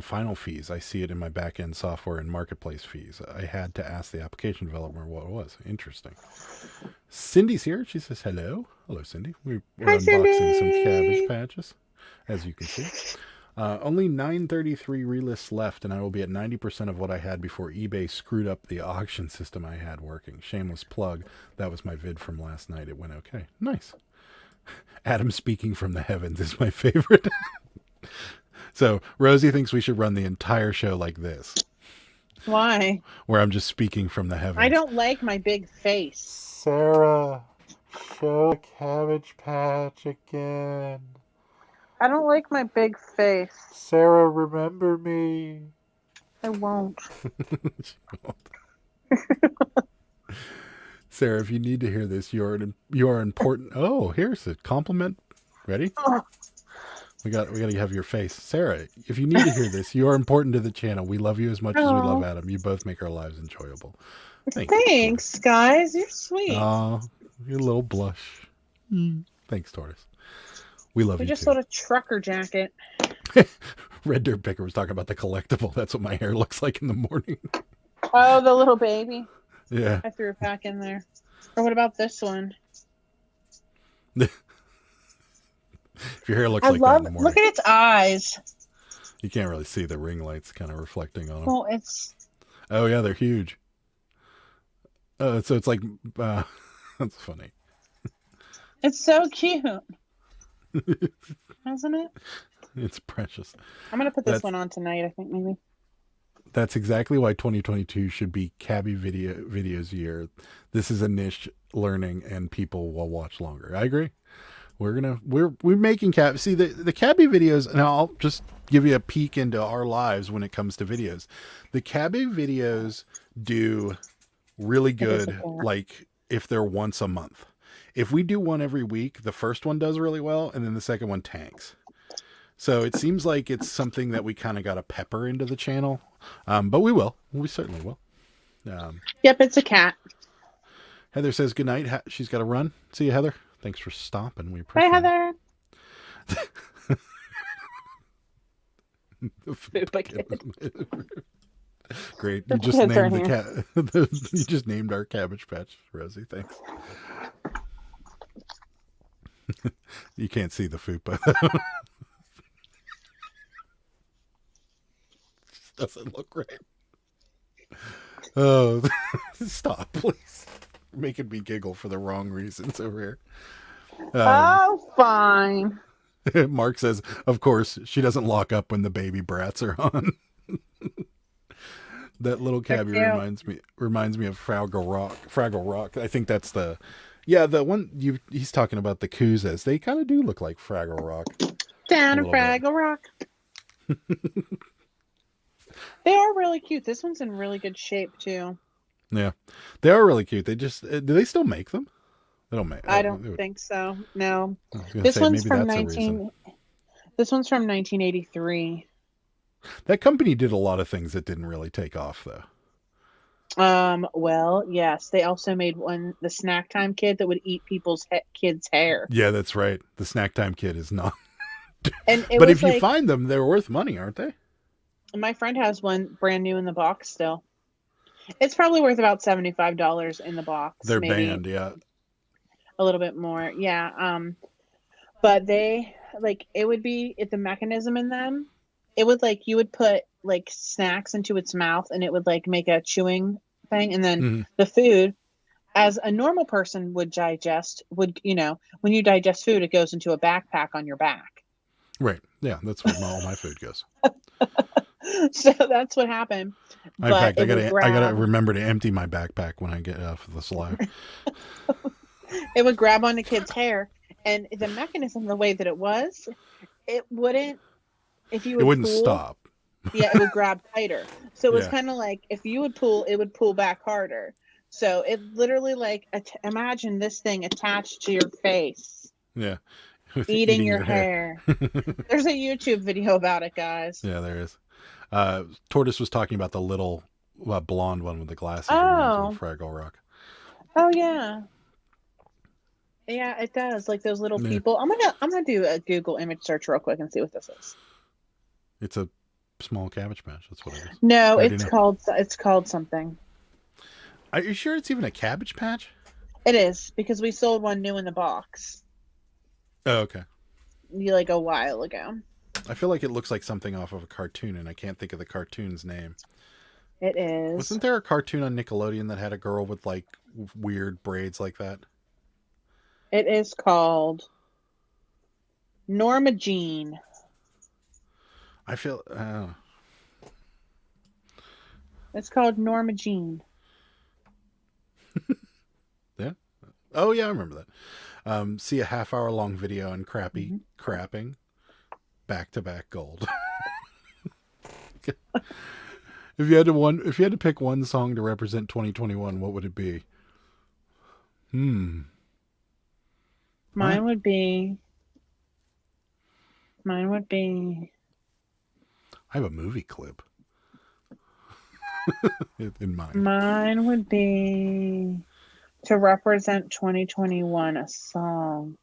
final fees. I see it in my back-end software and marketplace fees. I had to ask the application developer what it was. Interesting. Cindy's here. She says hello. Hello, Cindy. We're unboxing some Cabbage Patches, as you can see. Only 933 relists left, and I will be at 90% of what I had before eBay screwed up the auction system I had working. Shameless plug. That was my vid from last night. It went okay. Nice. Adam speaking from the heavens is my favorite. So Rosie thinks we should run the entire show like this. Why? Where I'm just speaking from the heavens. I don't like my big face. Sarah, show Cabbage Patch again. I don't like my big face. Sarah, remember me. I won't. Sarah, if you need to hear this, you are important. Oh, here's a compliment. Ready? Oh. We got to have your face. Sarah, if you need to hear this, you are important to the channel. We love you as much as we love Adam. You both make our lives enjoyable. Thanks, guys. You're sweet. Oh, your little blush. Thanks, Tortoise. We love you. We just too. sold a trucker jacket. Red Dirt Picker was talking about the collectible. That's what my hair looks like in the morning. Oh, the little baby. Yeah. I threw it back in there. Or what about this one? If your hair looks like that in the morning. Look at its eyes. You can't really see the ring lights kind of reflecting on them. Well, it's Oh yeah, they're huge. So it's like that's funny. It's so cute, isn't it? It's precious. I'm gonna put this That's one on tonight. I think maybe. that's exactly why 2022 should be cabbie videos year. This is a niche learning, and people will watch longer. I agree. We're making cab. See the cabbie videos, and I'll just give you a peek into our lives when it comes to videos. The cabbie videos do really good, like if they're once a month. If we do one every week, the first one does really well, and then the second one tanks. So it seems like it's something that we kind of got to pepper into the channel, but we will. We certainly will. Yep, it's a cat. Heather says good night. She's got to run. See you, Heather. Thanks for stopping. We Bye, appreciate Heather. it. Food bucket. Great. The You just kids are named here. you just named our Cabbage Patch, Rosie. Thanks. You can't see the fupa. Just doesn't look right. Oh, stop, please. You're making me giggle for the wrong reasons over here. Oh, fine. Mark says, of course, she doesn't lock up when the baby brats are on. That little cabbie reminds me of Fraggle Rock. I think that's the one he's talking about, the Koozas. They kind of do look like Fraggle Rock. Down in Fraggle Rock. They are really cute. This one's in really good shape too. Yeah, they are really cute. They just do they still make them? They don't make. I don't think so. No. This one's from 1983. That company did a lot of things that didn't really take off, though. Well, yes. They also made the Snack Time Kid that would eat people's kids' hair. Yeah, that's right. The Snack Time Kid is not. But if you find them, they're worth money, aren't they? My friend has one brand new in the box still. It's probably worth about $75 in the box. They're maybe banned, yeah. a little bit more, yeah. But they it would be the mechanism in them. It would you would put snacks into its mouth, and it would make a chewing thing, and then the food, as a normal person would digest, when you digest food, it goes into a backpack on your back. Right. Yeah, that's where all my food goes. So that's what happened. In fact, I gotta remember to empty my backpack when I get off of the slide. It would grab on the kid's hair, and the mechanism, the way that it was, it wouldn't. If you would, it wouldn't pull, stop. Yeah, it would grab tighter. So it was kind of like if you would pull, it would pull back harder. So it literally imagine this thing attached to your face. Yeah. Eating your hair. There's a YouTube video about it, guys. Yeah, there is. Tortoise was talking about the little blonde one with the glasses. Oh. Fraggle Rock. Oh yeah. Yeah, it does. Those little people. I'm gonna do a Google image search real quick and see what this is. It's a small Cabbage Patch. That's what it is. No, it's called something. Are you sure it's even a Cabbage Patch? It is, because we sold one new in the box. Oh, okay. A while ago. I feel like it looks like something off of a cartoon, and I can't think of the cartoon's name. It is. Wasn't there a cartoon on Nickelodeon that had a girl with weird braids like that? It is called Norma Jean. I feel. It's called Norma Jean. Yeah. Oh yeah, I remember that. See a half-hour long video on crapping, back-to-back gold. If you had to pick one song to represent 2021, what would it be? Mine would be. I have a movie clip in mind. Mine would be to represent 2021, a song.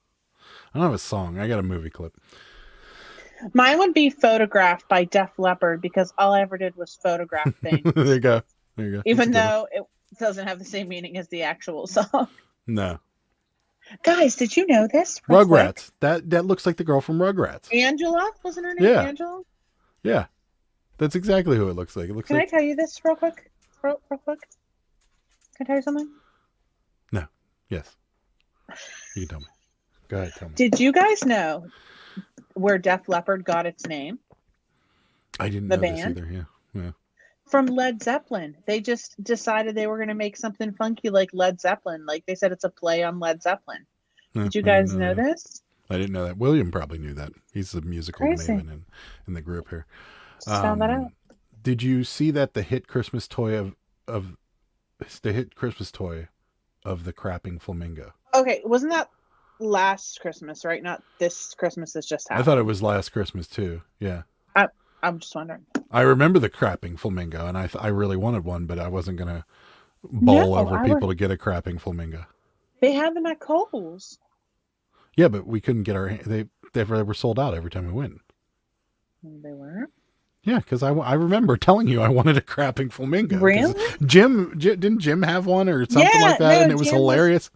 I don't have a song. I got a movie clip. Mine would be Photographed by Def Leppard, because all I ever did was photograph things. There you go. Even though it doesn't have the same meaning as the actual song. No. Guys, did you know this? Rugrats. That looks like the girl from Rugrats. Angela? Wasn't her name Angela? Yeah. That's exactly who it looks like. It looks Can I tell you this real quick? real quick? Can I tell you something? No. Yes. You can tell me. Go ahead, tell me. Did you guys know where Def Leppard got its name? I didn't The know this band? either. Yeah. From Led Zeppelin. They just decided they were going to make something funky like Led Zeppelin. Like they said, it's a play on Led Zeppelin. No, Did you I didn't guys know that. this? I didn't know that. William probably knew that. He's the musical Crazy. maven in the group here. Just found that out. Did you see that the hit Christmas toy of the crapping flamingo? Okay, wasn't that last Christmas, right? Not this Christmas that's just happened. I thought it was last Christmas too. Yeah. I'm just wondering. I remember the crapping flamingo, and I really wanted one, but I wasn't gonna bowl over people to get a crapping flamingo. They had them at Kohl's. Yeah, but we couldn't get they were sold out every time we went. They were? Yeah, because I remember telling you I wanted a crapping flamingo. Really? Didn't Jim have one or something Yeah, like that, no, and it was Jim hilarious.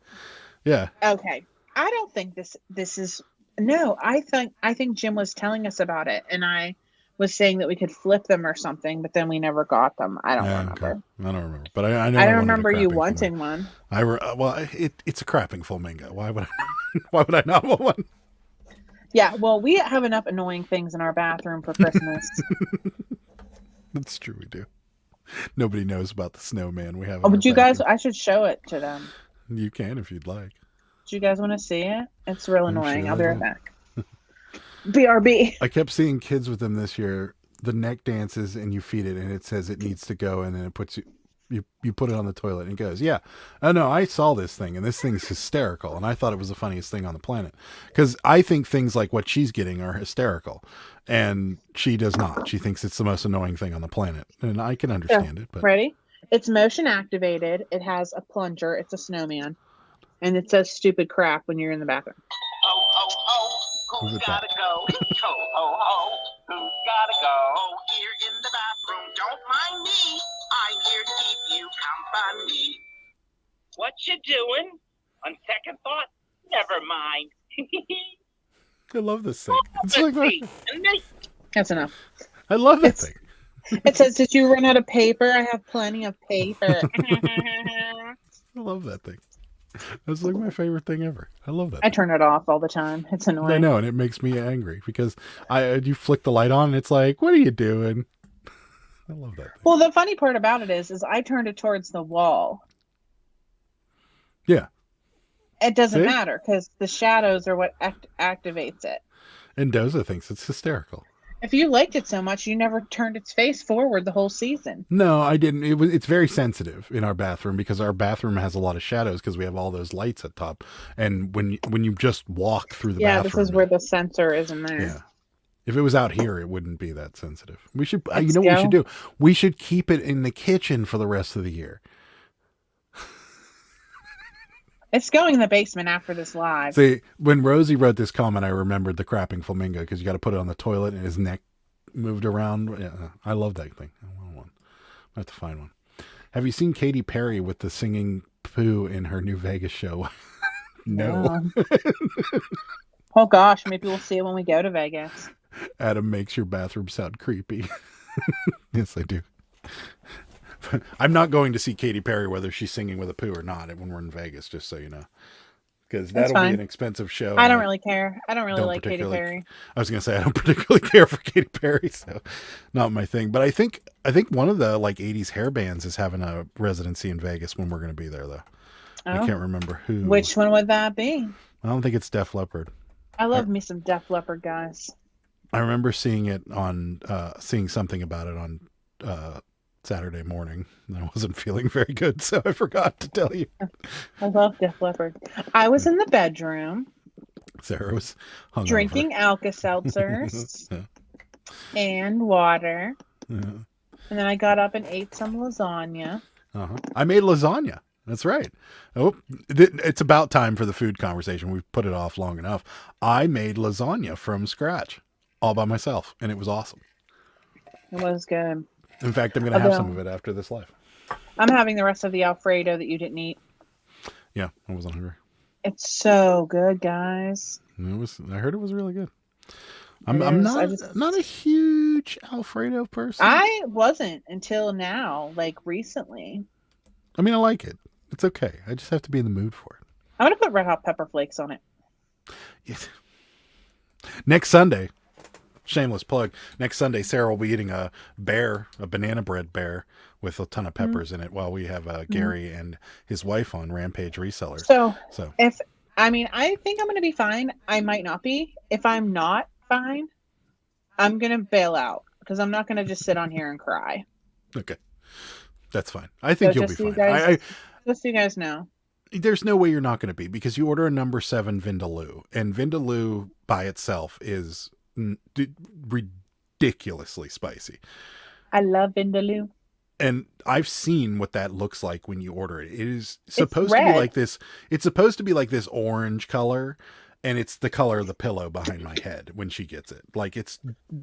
Yeah. Okay. I don't think this is no, I think Jim was telling us about it, and I was saying that we could flip them or something, but then we never got them. I don't remember. Okay. I don't remember, but I know. I don't wanted a remember you crapping wanting flamingo. one. It's a crapping flamingo. Why would I not want one? Yeah, well, we have enough annoying things in our bathroom for Christmas. That's true. We do. Nobody knows about the snowman we have. Oh, in but our you guys, bathroom. I should show it to them. You can if you'd like. Do you guys want to see it? It's real I'm annoying. sure I'll be I right do. back. BRB. I kept seeing kids with them this year. The neck dances and you feed it, and it says it needs to go, and then it puts you put it on the toilet, and it goes. Yeah, oh no, I saw this thing, and this thing's hysterical, and I thought it was the funniest thing on the planet, because I think things like what she's getting are hysterical, and she does not. She thinks it's the most annoying thing on the planet, and I can understand it. But Ready? It's motion activated. It has a plunger. It's a snowman. And it says stupid crap when you're in the bathroom. Ho, ho, ho, Who's who's it gotta go? Ho, ho, ho, who's gotta go? Here in the bathroom, don't mind me. I'm here to keep you company. What you doing? On second thought, never mind. I love this thing. It's like That's enough. I love that thing. It says, did you run out of paper? I have plenty of paper. I love that thing. That's like my favorite thing ever. I love that. I turn it off all the time. It's annoying. I know, and it makes me angry because you flick the light on, and it's like, what are you doing? I love that thing. Well, the funny part about it is I turned it towards the wall. Yeah. It doesn't See? matter because the shadows are what activates it. And Doza thinks it's hysterical. If you liked it so much, you never turned its face forward the whole season. No, I didn't. It's very sensitive in our bathroom because our bathroom has a lot of shadows because we have all those lights at top. And when you just walk through the bathroom. Yeah, this is where the sensor is in there. Yeah. If it was out here, it wouldn't be that sensitive. We should, Let's you know what we go. should do? We should keep it in the kitchen for the rest of the year. It's going in the basement after this live. See, when Rosie wrote this comment, I remembered the crapping flamingo because you got to put it on the toilet and his neck moved around. Yeah, I love that thing. I want one. I have to find one. Have you seen Katy Perry with the singing poo in her New Vegas show? No. Oh gosh, maybe we'll see it when we go to Vegas. Adam makes your bathroom sound creepy. Yes, I do. I'm not going to see Katy Perry whether she's singing with a poo or not when we're in Vegas, just so you know. Because that'll be an expensive show. I don't really care. I don't really don't like Katy particularly- Perry. I was gonna say I don't particularly care for Katy Perry, so not my thing. But I think one of the like 80s hair bands is having a residency in Vegas when we're gonna be there though. I Oh. can't remember who. Which one would that be? I don't think it's Def Leppard. I love me some Def Leppard guys. I remember seeing it on seeing something about it on Saturday morning, and I wasn't feeling very good, so I forgot to tell you. I love Def Leppard. I was in the bedroom Sarah was hungover. drinking Alka-Seltzers and water. Yeah. And then I got up and ate some lasagna. Uh-huh. I made lasagna. That's right. Oh, it's about time for the food conversation. We've put it off long enough. I made lasagna from scratch all by myself, and it was awesome. It was good. In fact, I'm going to have some of it after this live. I'm having the rest of the Alfredo that you didn't eat. Yeah, I wasn't hungry. It's so good, guys. I heard it was really good. I'm It is. not a huge Alfredo person. I wasn't until now, like recently. I mean, I like it. It's okay. I just have to be in the mood for it. I'm gonna put red hot pepper flakes on it. Yes. Next Sunday, shameless plug. Next Sunday, Sarah will be eating a banana bread bear with a ton of peppers in it, while we have Gary and his wife on Rampage Resellers. So So I think I'm gonna be fine. I might not be. If I'm not fine, I'm gonna bail out because I'm not gonna just sit on here and cry. okay, that's fine. I think you'll be just so you fine. guys- Just so you guys know. There's no way you're not going to be, because you order a number 7 Vindaloo, and Vindaloo by itself is ridiculously spicy. I love Vindaloo. And I've seen what that looks like when you order it. It is supposed to be red. like this. It's supposed to be like this orange color, and it's the color of the pillow behind my head when she gets it. Like, it's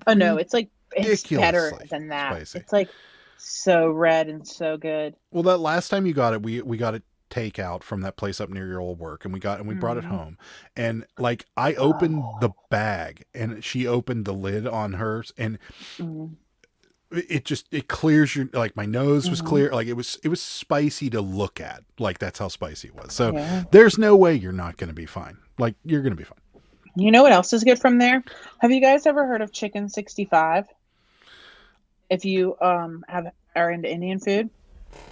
Oh no, it's better ridiculously than that. spicy. It's like so red and so good. Well, that last time you got it, we got it takeout from that place up near your old work, and we brought it home, and like I opened the bag and she opened the lid on hers, and it clears your, like, my nose was clear, like it was spicy to look at, like that's how spicy it was. So there's no way you're not going to be fine. Like, you're going to be fine. You know what else is good from there? Have you guys ever heard of Chicken 65? If you are into Indian food,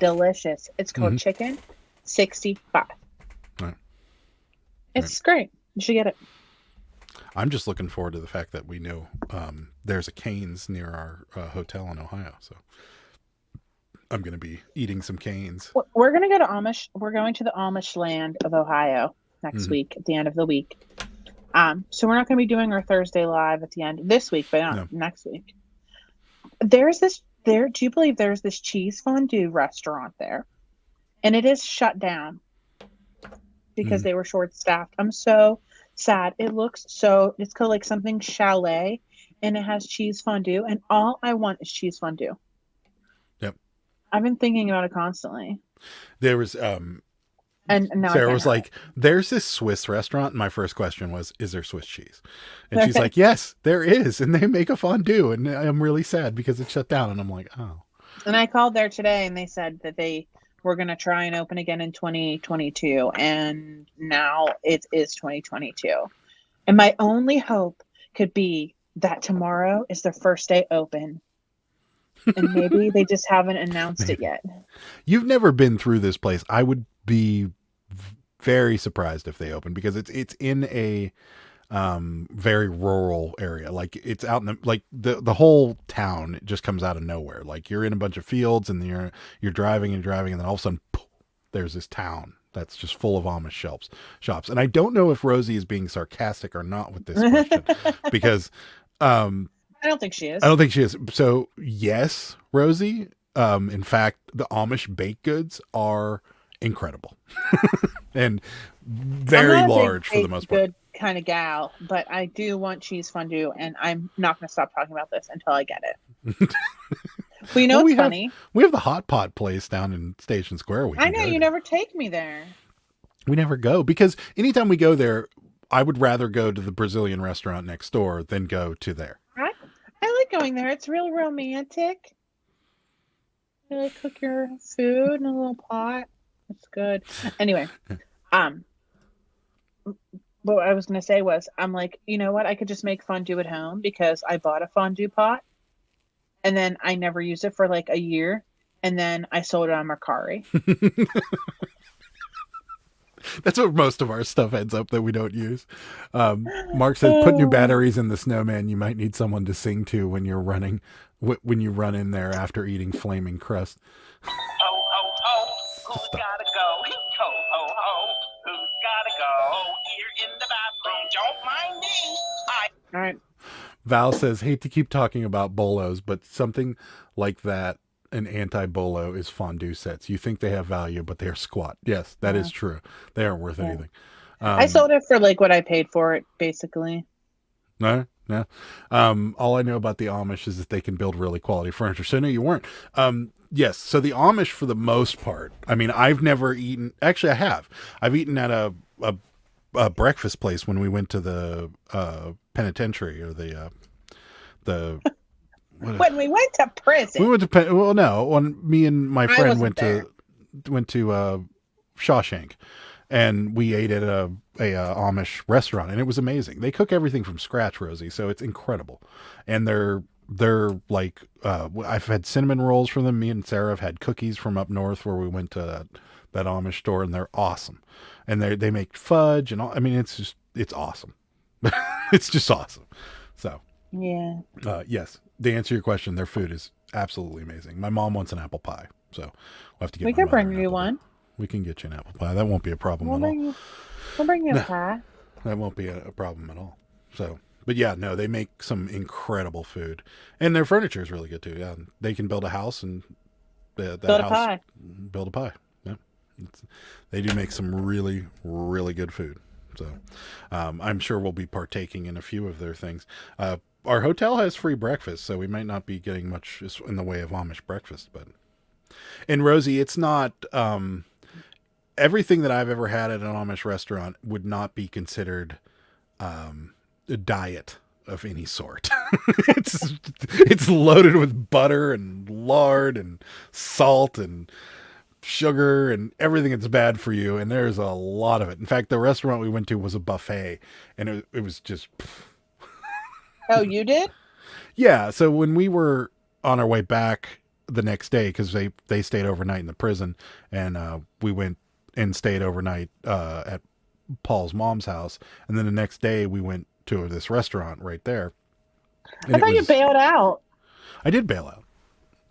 delicious. It's called Chicken 65. Right. It's great. You should get it. I'm just looking forward to the fact that we know there's a Cane's near our hotel in Ohio, so I'm going to be eating some Cane's. We're going to go to Amish. We're going to the Amish land of Ohio next week at the end of the week. So we're not going to be doing our Thursday live at the end this week, but not next week. Do you believe there's this cheese fondue restaurant there? And it is shut down because they were short staffed. I'm so sad. It's called like something chalet, and it has cheese fondue, and all I want is cheese fondue. Yep. I've been thinking about it constantly. There was and now Sarah was like, there's this Swiss restaurant, and my first question was, is there Swiss cheese? And she's like, yes, there is, and they make a fondue, and I'm really sad because it's shut down. And I'm like, oh. And I called there today, and they said that they were going to try and open again in 2022, and now it is 2022. And my only hope could be that tomorrow is their first day open, and maybe they just haven't announced it yet. You've never been through this place. I would be very surprised if they open, because it's in a very rural area. Like, it's out in the whole town, it just comes out of nowhere. Like, you're in a bunch of fields, and you're driving, and then all of a sudden, poof, there's this town that's just full of Amish shops. And I don't know if Rosie is being sarcastic or not with this question, because I don't think she is. I don't think she is. So yes, Rosie. In fact, the Amish baked goods are incredible and very large for the most part. Good kind of gal, but I do want cheese fondue, and I'm not going to stop talking about this until I get it. Well, you know what's funny? We have the hot pot place down in Station Square. I know you never take me there. We never go, because anytime we go there, I would rather go to the Brazilian restaurant next door than go to there. I like going there. It's real romantic. You like cook your food in a little pot. It's good. Anyway, what I was going to say was, I'm like, you know what? I could just make fondue at home, because I bought a fondue pot, and then I never used it for like a year, and then I sold it on Mercari. That's what most of our stuff ends up that we don't use. Mark said, put new batteries in the snowman. You might need someone to sing to when you're running, when you run in there after eating flaming crust. Ho, ho, ho, who's gotta go? Ho, ho, ho, who's gotta go? Here in the bathroom, don't mind me. All right. Val says, hate to keep talking about bolos, but something like that, an anti-bolo, is fondue sets. You think they have value, but they're squat. Yes, that is true. They aren't worth anything. I sold it for like what I paid for it, basically. No. All I know about the Amish is that they can build really quality furniture. So no, you weren't. Yes. So the Amish, for the most part, I mean, I've never eaten. Actually, I have. I've eaten at a breakfast place when we went to the penitentiary or the When we went to prison. we went to well no when me and my friend wasn't went to Shawshank, and we ate at a Amish restaurant, and it was amazing. They cook everything from scratch, Rosie, so it's incredible. And they're like I've had cinnamon rolls from them. Me and Sarah have had cookies from up north where we went to that Amish store, and they're awesome. And they make fudge and all. I mean, it's awesome. It's just awesome. So Yeah. yes, to answer your question, their food is absolutely amazing. My mom wants an apple pie, so we'll have to get. We my could mother bring an you apple pie. one. We can get you an apple pie. That won't be a problem We'll at all. bring you a pie. That won't be a problem at all. So, but yeah, no, they make some incredible food, and their furniture is really good too. Yeah, they can build a house and that Build a house pie. build a pie. Yeah, they do make some really really good food. So, I'm sure we'll be partaking in a few of their things. Our hotel has free breakfast, so we might not be getting much in the way of Amish breakfast. But, and Rosie, it's not. Everything that I've ever had at an Amish restaurant would not be considered a diet of any sort. it's loaded with butter and lard and salt and sugar and everything that's bad for you, and there's a lot of it. In fact, the restaurant we went to was a buffet, and it was just Oh, you did? yeah. So when we were on our way back the next day, because they stayed overnight in the prison, and we went and stayed overnight at Paul's mom's house, and then the next day we went to this restaurant right there. I thought you bailed out. I did bail out.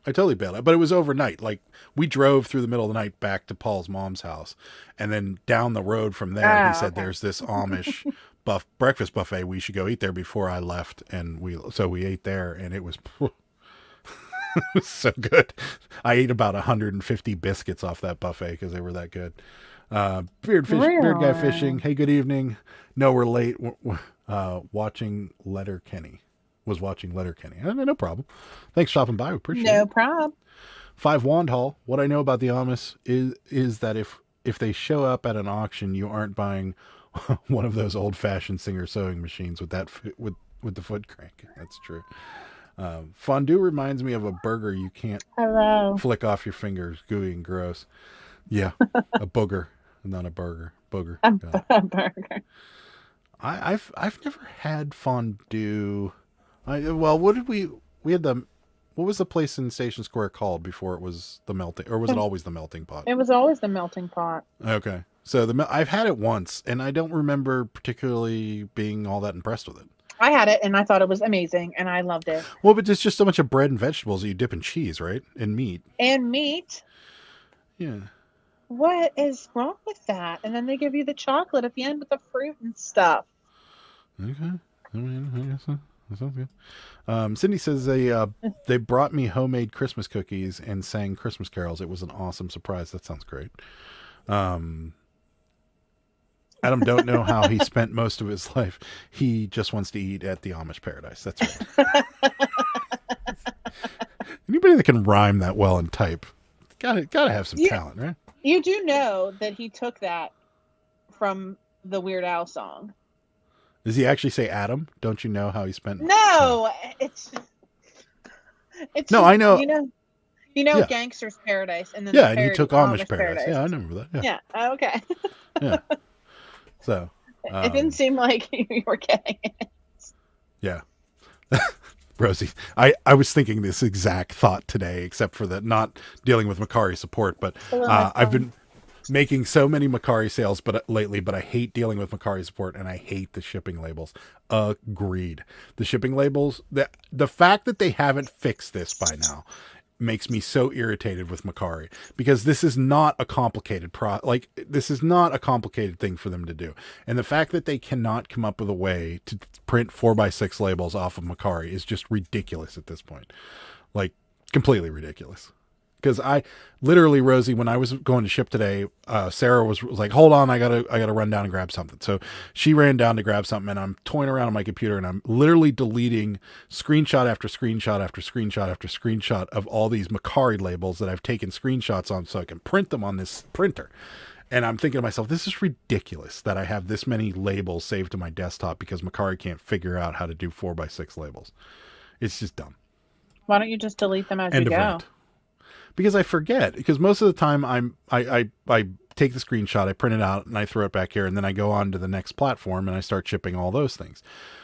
I totally bailed out, but it was overnight. Like, we drove through the middle of the night back to Paul's mom's house, and then down the road from there, he said, okay. "There's this Amish breakfast buffet. We should go eat there before I left." And we ate there, and it was it was so good. I ate about 150 biscuits off that buffet because they were that good. Beard guy fishing. Hey, good evening. No, we're late. Watching Letterkenny. Was watching Letterkenny. No problem. Thanks for stopping by. We appreciate it. No problem. 5 Wand Hall. What I know about the Amish is that if they show up at an auction, you aren't buying one of those old fashioned Singer sewing machines with that with the foot crank. That's true. Fondue reminds me of a burger you can't Hello. flick off your fingers. Gooey and gross. Yeah, a booger, not a burger. Booger. A burger. I've never had fondue. What did we had what was the place in Station Square called before it was the melting, or was it always the melting pot? It was always the melting pot. Okay. So I've had it once, and I don't remember particularly being all that impressed with it. I had it, and I thought it was amazing, and I loved it. Well, but it's just so much of bread and vegetables that you dip in cheese, right? And meat. And meat. Yeah. What is wrong with that? And then they give you the chocolate at the end with the fruit and stuff. Okay. I mean, I guess so. That sounds good. Cindy says they brought me homemade Christmas cookies and sang Christmas carols. It was an awesome surprise. That sounds great. Adam don't know how he spent most of his life. He just wants to eat at the Amish paradise. That's right. Anybody that can rhyme that well and type, gotta have some talent, right? You do know that he took that from the Weird Al song. Does he actually say Adam? Don't you know how he spent? No, it's no, I know. You know, Yeah. Gangster's Paradise, and then Yeah, and he took Amish Paradise. Paradise. Yeah, I remember that. Yeah. Oh, okay. Yeah. So It didn't seem like you were getting it. yeah. Rosie, I was thinking this exact thought today, except for that not dealing with Macari support, but I've been making so many Macari sales lately, but I hate dealing with Macari support, and I hate the shipping labels. Agreed. The shipping labels, the fact that they haven't fixed this by now makes me so irritated with Macari, because this is not a complicated this is not a complicated thing for them to do. And the fact that they cannot come up with a way to print 4x6 labels off of Macari is just ridiculous at this point. Like, completely ridiculous. Because I literally, Rosie, when I was going to ship today, Sarah was like, "Hold on, I gotta run down and grab something." So she ran down to grab something, and I'm toying around on my computer, and I'm literally deleting screenshot after screenshot after screenshot after screenshot of all these Macari labels that I've taken screenshots on so I can print them on this printer. And I'm thinking to myself, this is ridiculous that I have this many labels saved to my desktop because Macari can't figure out how to do 4x6 labels. It's just dumb. Why don't you just delete them as End you of go? rant. Because I forget. Because most of the time I take the screenshot, I print it out, and I throw it back here, and then I go on to the next platform and I start shipping all those things.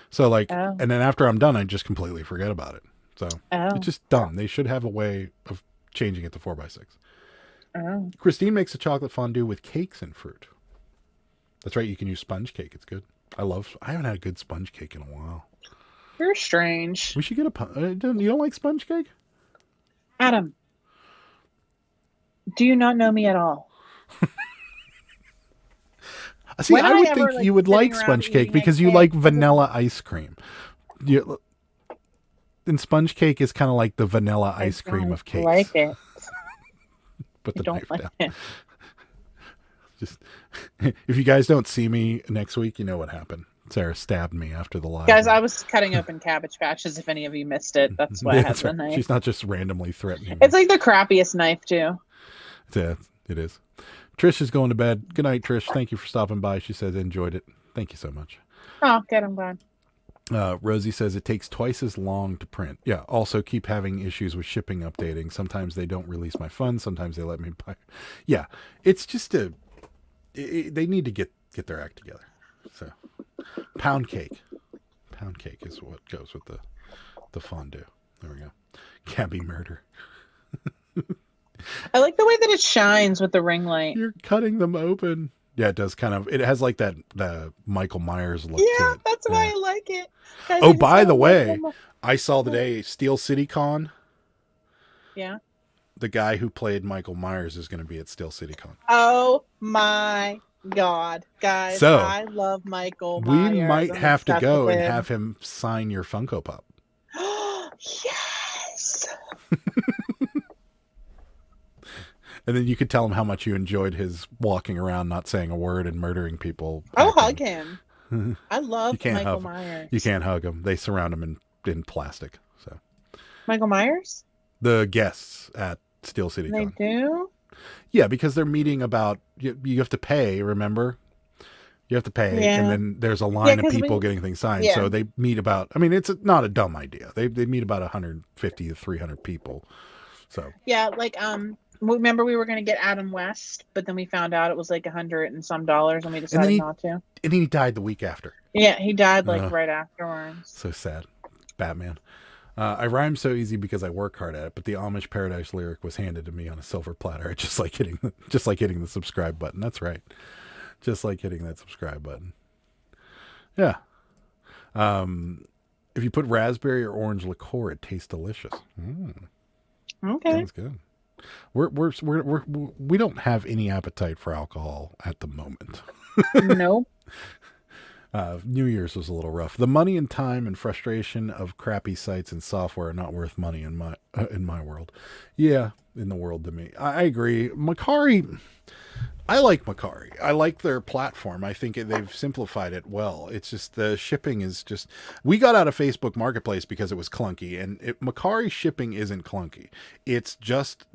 So like, Oh. and then after I'm done, I just completely forget about it. So Oh. it's just dumb. They should have a way of changing it to 4x6. Oh. Christine makes a chocolate fondue with cakes and fruit. That's right. You can use sponge cake. It's good. I haven't had a good sponge cake in a while. You're strange. We should get you don't like sponge cake? Adam, do you not know me at all? See, When I am I would ever, think like, you would sitting like around sponge eating cake a because you cake like with vanilla ice cream. And sponge cake is kind of like the vanilla I ice cream don't of cakes. like it. Put I the don't knife like down. it. Just if you guys don't see me next week, you know what happened. Sarah stabbed me after the live. Guys, I was cutting open Cabbage Patches. If any of you missed it, that's why I had That's the right. knife. She's not just randomly threatening me. It's like the crappiest knife too. Yeah, it is. Trish is going to bed. Good night, Trish. Thank you for stopping by. She says enjoyed it. Thank you so much. Oh, good. I'm glad. Rosie says it takes twice as long to print. Yeah. Also, keep having issues with shipping updating. Sometimes they don't release my funds. Sometimes they let me buy. Yeah, it's just they need to get their act together. So, pound cake is what goes with the fondue. There we go. Cabby murder. I like the way that it shines with the ring light. You're cutting them open. Yeah, it does kind of. It has like the Michael Myers look to Yeah, it. that's why I like it. Guys, Oh, I just by the don't like way, them. I saw today Steel City Con. Yeah. The guy who played Michael Myers is going to be at Steel City Con. Oh my God, guys! So, I love Michael We Myers. might I'm have to obsessed go with and him. have him sign your Funko Pop. Yes. And then you could tell him how much you enjoyed his walking around, not saying a word, and murdering people. I'll back hug then. him. I love You can't Michael hug. Myers. You can't hug him. They surround him in plastic. So Michael Myers? the guests at Steel City They Con. do? Yeah, because they're meeting about you have to pay, remember? You have to pay, Yeah. and then there's a line of 'cause people getting things signed. yeah. So they meet about. I mean, it's not a dumb idea. They meet about 150 to 300 people. So Yeah, like remember we were gonna get Adam West, but then we found out it was like $100 and some, and we decided not to. and then he died the week after. Yeah, he died like Ugh. right afterwards. So sad, Batman. I rhyme so easy because I work hard at it. But the Amish Paradise lyric was handed to me on a silver platter. Just like hitting the subscribe button. That's right. Just like hitting that subscribe button. Yeah. If you put raspberry or orange liqueur, it tastes delicious. Okay. Sounds good. We don't have any appetite for alcohol at the moment. Nope. New Year's was a little rough. The money and time and frustration of crappy sites and software are not worth money in my world. Yeah, in the world to me. I agree. Macari, I like Macari. I like their platform. I think they've simplified it well. It's just the shipping is just. We got out of Facebook Marketplace because it was clunky, and Macari shipping isn't clunky. It's just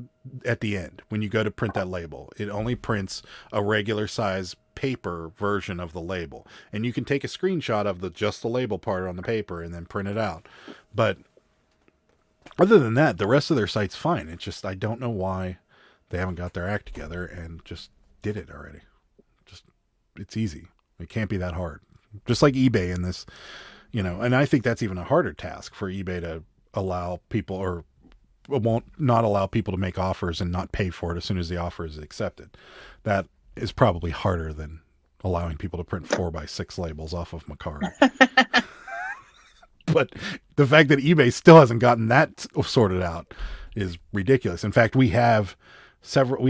at the end when you go to print that label, it only prints a regular size paper version of the label, and you can take a screenshot of just the label part on the paper and then print it out. But other than that, the rest of their site's fine. It's just I don't know why they haven't got their act together and just did it already. Just it's easy. It can't be that hard. Just like eBay in this, and I think that's even a harder task for eBay to allow people or won't not allow people to make offers and not pay for it as soon as the offer is accepted. That is probably harder than allowing people to print 4x6 labels off of Macari. But the fact that eBay still hasn't gotten that sorted out is ridiculous. In fact, we have several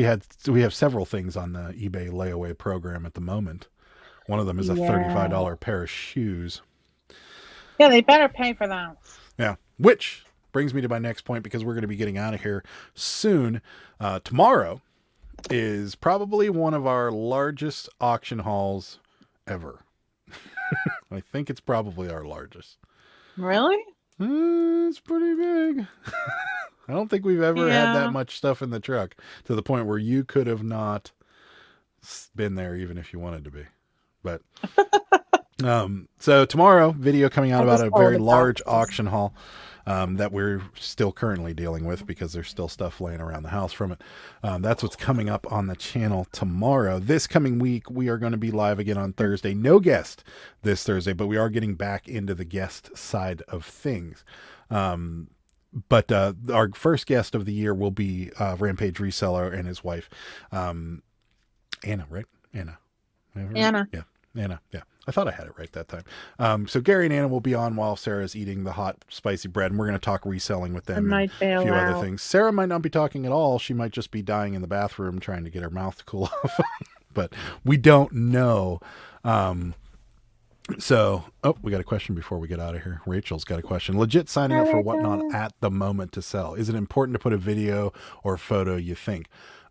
things on the eBay layaway program at the moment. One of them is a $35 pair of shoes. Yeah, they better pay for that. Yeah, which brings me to my next point because we're going to be getting out of here soon. Tomorrow is probably one of our largest auction hauls ever. I think it's probably our largest. Really? It's pretty big. I don't think we've ever had Yeah. that much stuff in the truck to the point where you could have not been there even if you wanted to be. But so tomorrow, video coming out about a very large auction haul that we're still currently dealing with because there's still stuff laying around the house from it. That's what's coming up on the channel tomorrow. This coming week, we are going to be live again on Thursday. No guest this Thursday, but we are getting back into the guest side of things. But our first guest of the year will be Rampage Reseller and his wife, Anna, right? Anna. Anna. Yeah. Anna. Yeah. I thought I had it right that time. So Gary and Anna will be on while Sarah's eating the hot, spicy bread, and we're going to talk reselling with them and a few other things. Sarah might not be talking at all. She might just be dying in the bathroom trying to get her mouth to cool off. But we don't know. So, we got a question before we get out of here. Rachel's got a question. Legit signing up for Whatnot at the moment to sell. Is it important to put a video or photo, you think?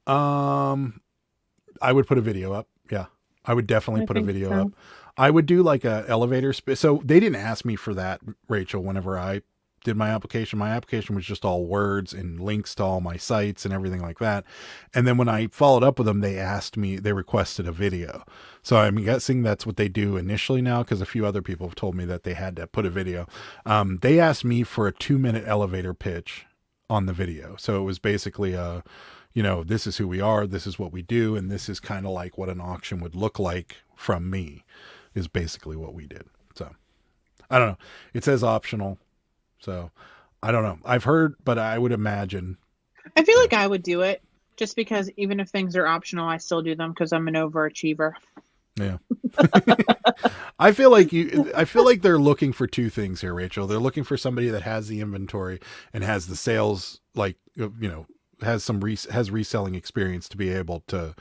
I would put a video up. Yeah. I would definitely put a video up. I would do like a elevator. So they didn't ask me for that, Rachel, whenever I did my application. My application was just all words and links to all my sites and everything like that. And then when I followed up with them, they requested a video. So I'm guessing that's what they do initially now, because a few other people have told me that they had to put a video. They asked me for a 2-minute elevator pitch on the video. So it was basically this is who we are, this is what we do, and this is kind of like what an auction would look like from me, is basically what we did. So I don't know. It says optional. So I don't know. I've heard, but I would imagine. I feel like I would do it just because even if things are optional, I still do them because I'm an overachiever. Yeah. I feel like they're looking for two things here, Rachel. They're looking for somebody that has the inventory and has the sales, has reselling experience to be able to,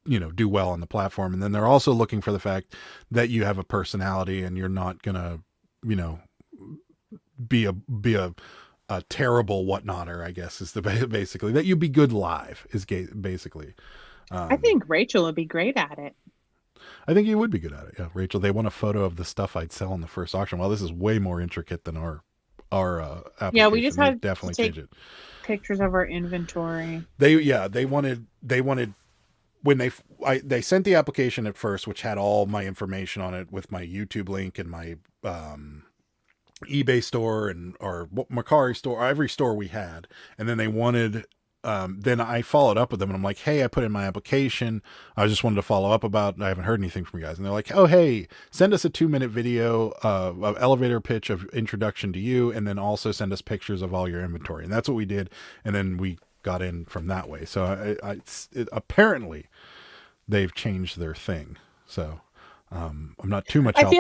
do well on the platform. And then they're also looking for the fact that you have a personality and you're not going to, be a terrible whatnotter, I guess, is basically that you'd be good live is basically. I think Rachel would be great at it. I think you would be good at it. Yeah. Rachel, they want a photo of the stuff I'd sell in the first auction. Well, this is way more intricate than our application. Yeah, we just had definitely to take change it. Pictures of our inventory. They wanted when they sent the application at first, which had all my information on it with my YouTube link and my eBay store and or Mercari store, every store we had. And then they wanted, then I followed up with them and I'm like, hey, I put in my application. I just wanted to follow up about, I haven't heard anything from you guys. And they're like, oh, hey, send us a 2-minute video of elevator pitch of introduction to you. And then also send us pictures of all your inventory. And that's what we did. And then we got in from that way. So apparently they've changed their thing. So I'm not too much help.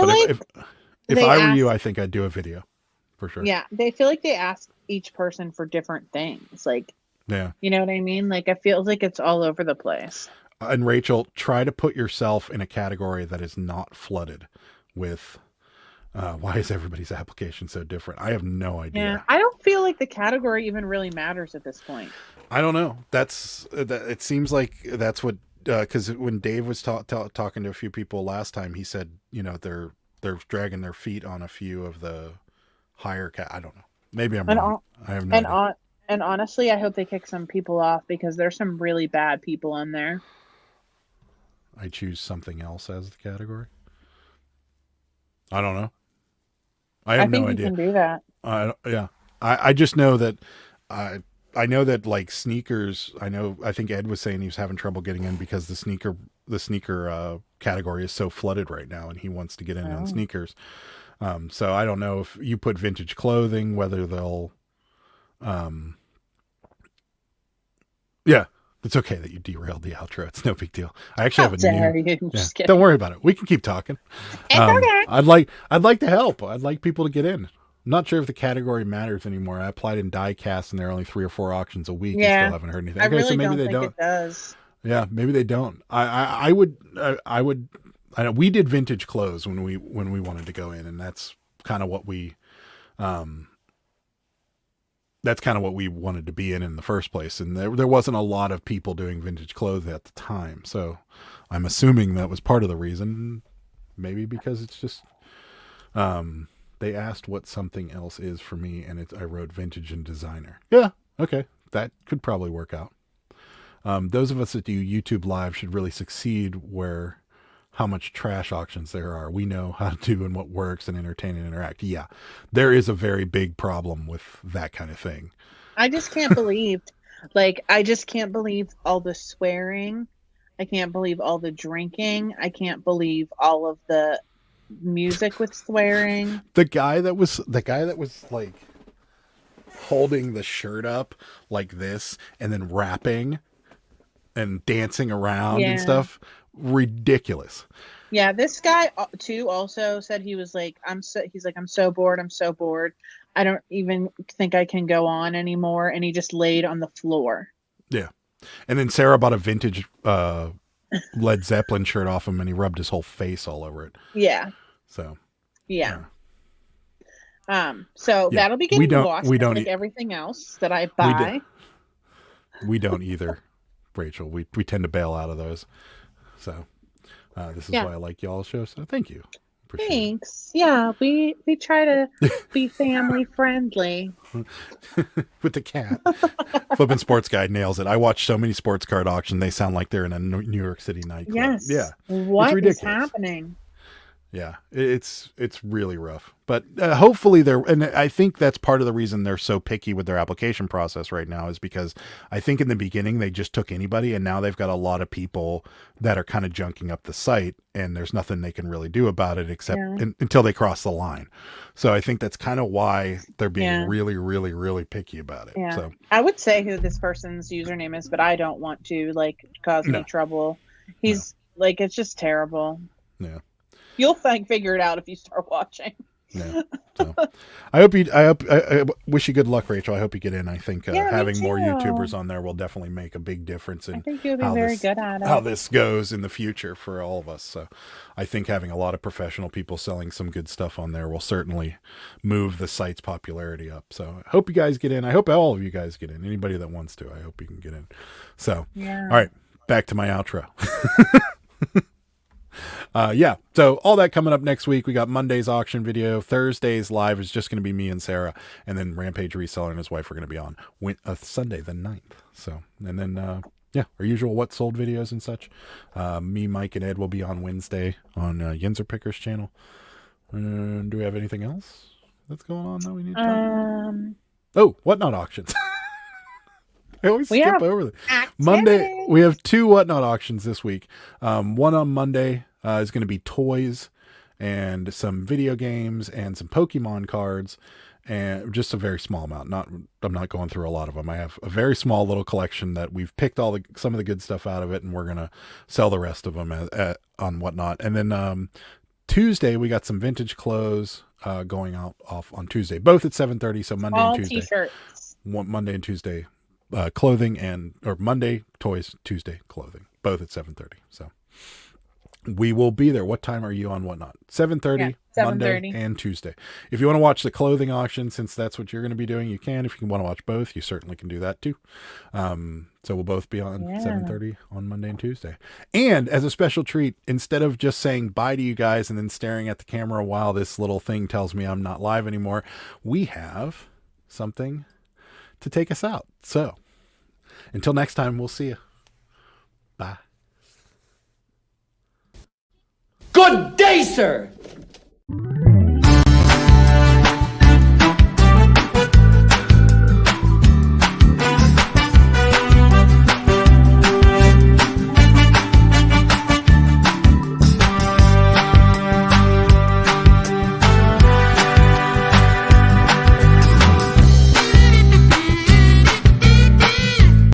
If I were you, I think I'd do a video for sure. Yeah, they feel like they ask each person for different things. Like, yeah, you know what I mean? Like, I feel like it's all over the place. And Rachel, try to put yourself in a category that is not flooded with. Why is everybody's application so different? I have no idea. Yeah, I don't feel like the category even really matters at this point. I don't know. It seems like that's what. Because when Dave was talking to a few people last time, he said, they're dragging their feet on a few of the higher I don't know. Maybe I'm wrong. I have no idea. And honestly, I hope they kick some people off because there's some really bad people on there. I choose something else as the category. I don't know. I have no idea. You can do that. Yeah. I just know that I know that like sneakers, I think Ed was saying he was having trouble getting in because the sneaker category is so flooded right now and he wants to get in on sneakers. So I don't know if you put vintage clothing, whether they'll, yeah, it's okay that you derailed the outro. It's no big deal. I actually have a don't worry about it. We can keep talking. It's okay. I'd like to help. I'd like people to get in. I'm not sure if the category matters anymore. I applied in diecast and there are only 3 or 4 auctions a week. Yeah. And still haven't heard anything. I Okay, really so maybe don't they think don't. it does. Yeah, maybe they don't. I would. I know we did vintage clothes when we wanted to go in, and that's kind of what we, wanted to be in the first place. And there wasn't a lot of people doing vintage clothes at the time, so I'm assuming that was part of the reason. Maybe because it's just, they asked what something else is for me, and I wrote vintage and designer. Yeah, okay, that could probably work out. those of us that do YouTube Live should really succeed where how much trash auctions there are. We know how to do and what works and entertain and interact. Yeah, there is a very big problem with that kind of thing. I just can't believe, I just can't believe all the swearing. I can't believe all the drinking. I can't believe all of the music with swearing. The guy that was like holding the shirt up like this and then rapping and dancing around and stuff. Ridiculous. Yeah, this guy too also said he was like, I'm so bored. I don't even think I can go on anymore. And he just laid on the floor. Yeah. And then Sarah bought a vintage Led Zeppelin shirt off him and he rubbed his whole face all over it. Yeah. So yeah. So that'll be getting lost. We don't like everything else that I buy. We don't either, Rachel. We tend to bail out of those. So this is why I like y'all's show. So thank you. Appreciate Thanks. It. Yeah, we try to be family friendly. With the cat. Flippin' Sports Guy nails it. I watch so many sports card auctions. They sound like they're in a New York City nightclub. Yes. Yeah. What is happening? Yeah, it's really rough, but hopefully and I think that's part of the reason they're so picky with their application process right now is because I think in the beginning they just took anybody and now they've got a lot of people that are kind of junking up the site and there's nothing they can really do about it except until they cross the line. So I think that's kind of why they're being really, really, really picky about it. Yeah. So I would say who this person's username is, but I don't want to cause me trouble. He's it's just terrible. Yeah. You'll figure it out if you start watching. Yeah. So I wish you good luck, Rachel. I hope you get in. I think having more YouTubers on there will definitely make a big difference in I think you'll be very good at it. How this goes in the future for all of us. So I think having a lot of professional people selling some good stuff on there will certainly move the site's popularity up. So I hope you guys get in. I hope all of you guys get in. Anybody that wants to, I hope you can get in. So all right, back to my outro. So all that coming up next week. We got Monday's auction video. Thursday's live is just going to be me and Sarah, and then Rampage Reseller and his wife are going to be on Sunday the 9th. So, and then our usual what sold videos and such. Me, Mike, and Ed will be on Wednesday on Yinzer Picker's channel. Do we have anything else that's going on that we need to talk about? Whatnot auctions. I always skip over them. Monday, we have 2 Whatnot auctions this week. One on Monday is going to be toys and some video games and some Pokemon cards and just a very small amount. I'm not going through a lot of them. I have a very small little collection that we've picked some of the good stuff out of it, and we're going to sell the rest of them on Whatnot. And then Tuesday, we got some vintage clothes going off on Tuesday, both at 7:30. So Monday and Tuesday. T-shirts. Monday and Tuesday. Clothing or Monday toys, Tuesday clothing, both at 7:30. So we will be there. What time are you on Whatnot? 7:30, Monday and Tuesday. If you want to watch the clothing auction, since that's what you're going to be doing, you can. If you want to watch both, you certainly can do that too. So we'll both be on 7:30 on Monday and Tuesday. And as a special treat, instead of just saying bye to you guys and then staring at the camera while this little thing tells me I'm not live anymore, we have something to take us out. So until next time, we'll see you. Bye. Good day, sir.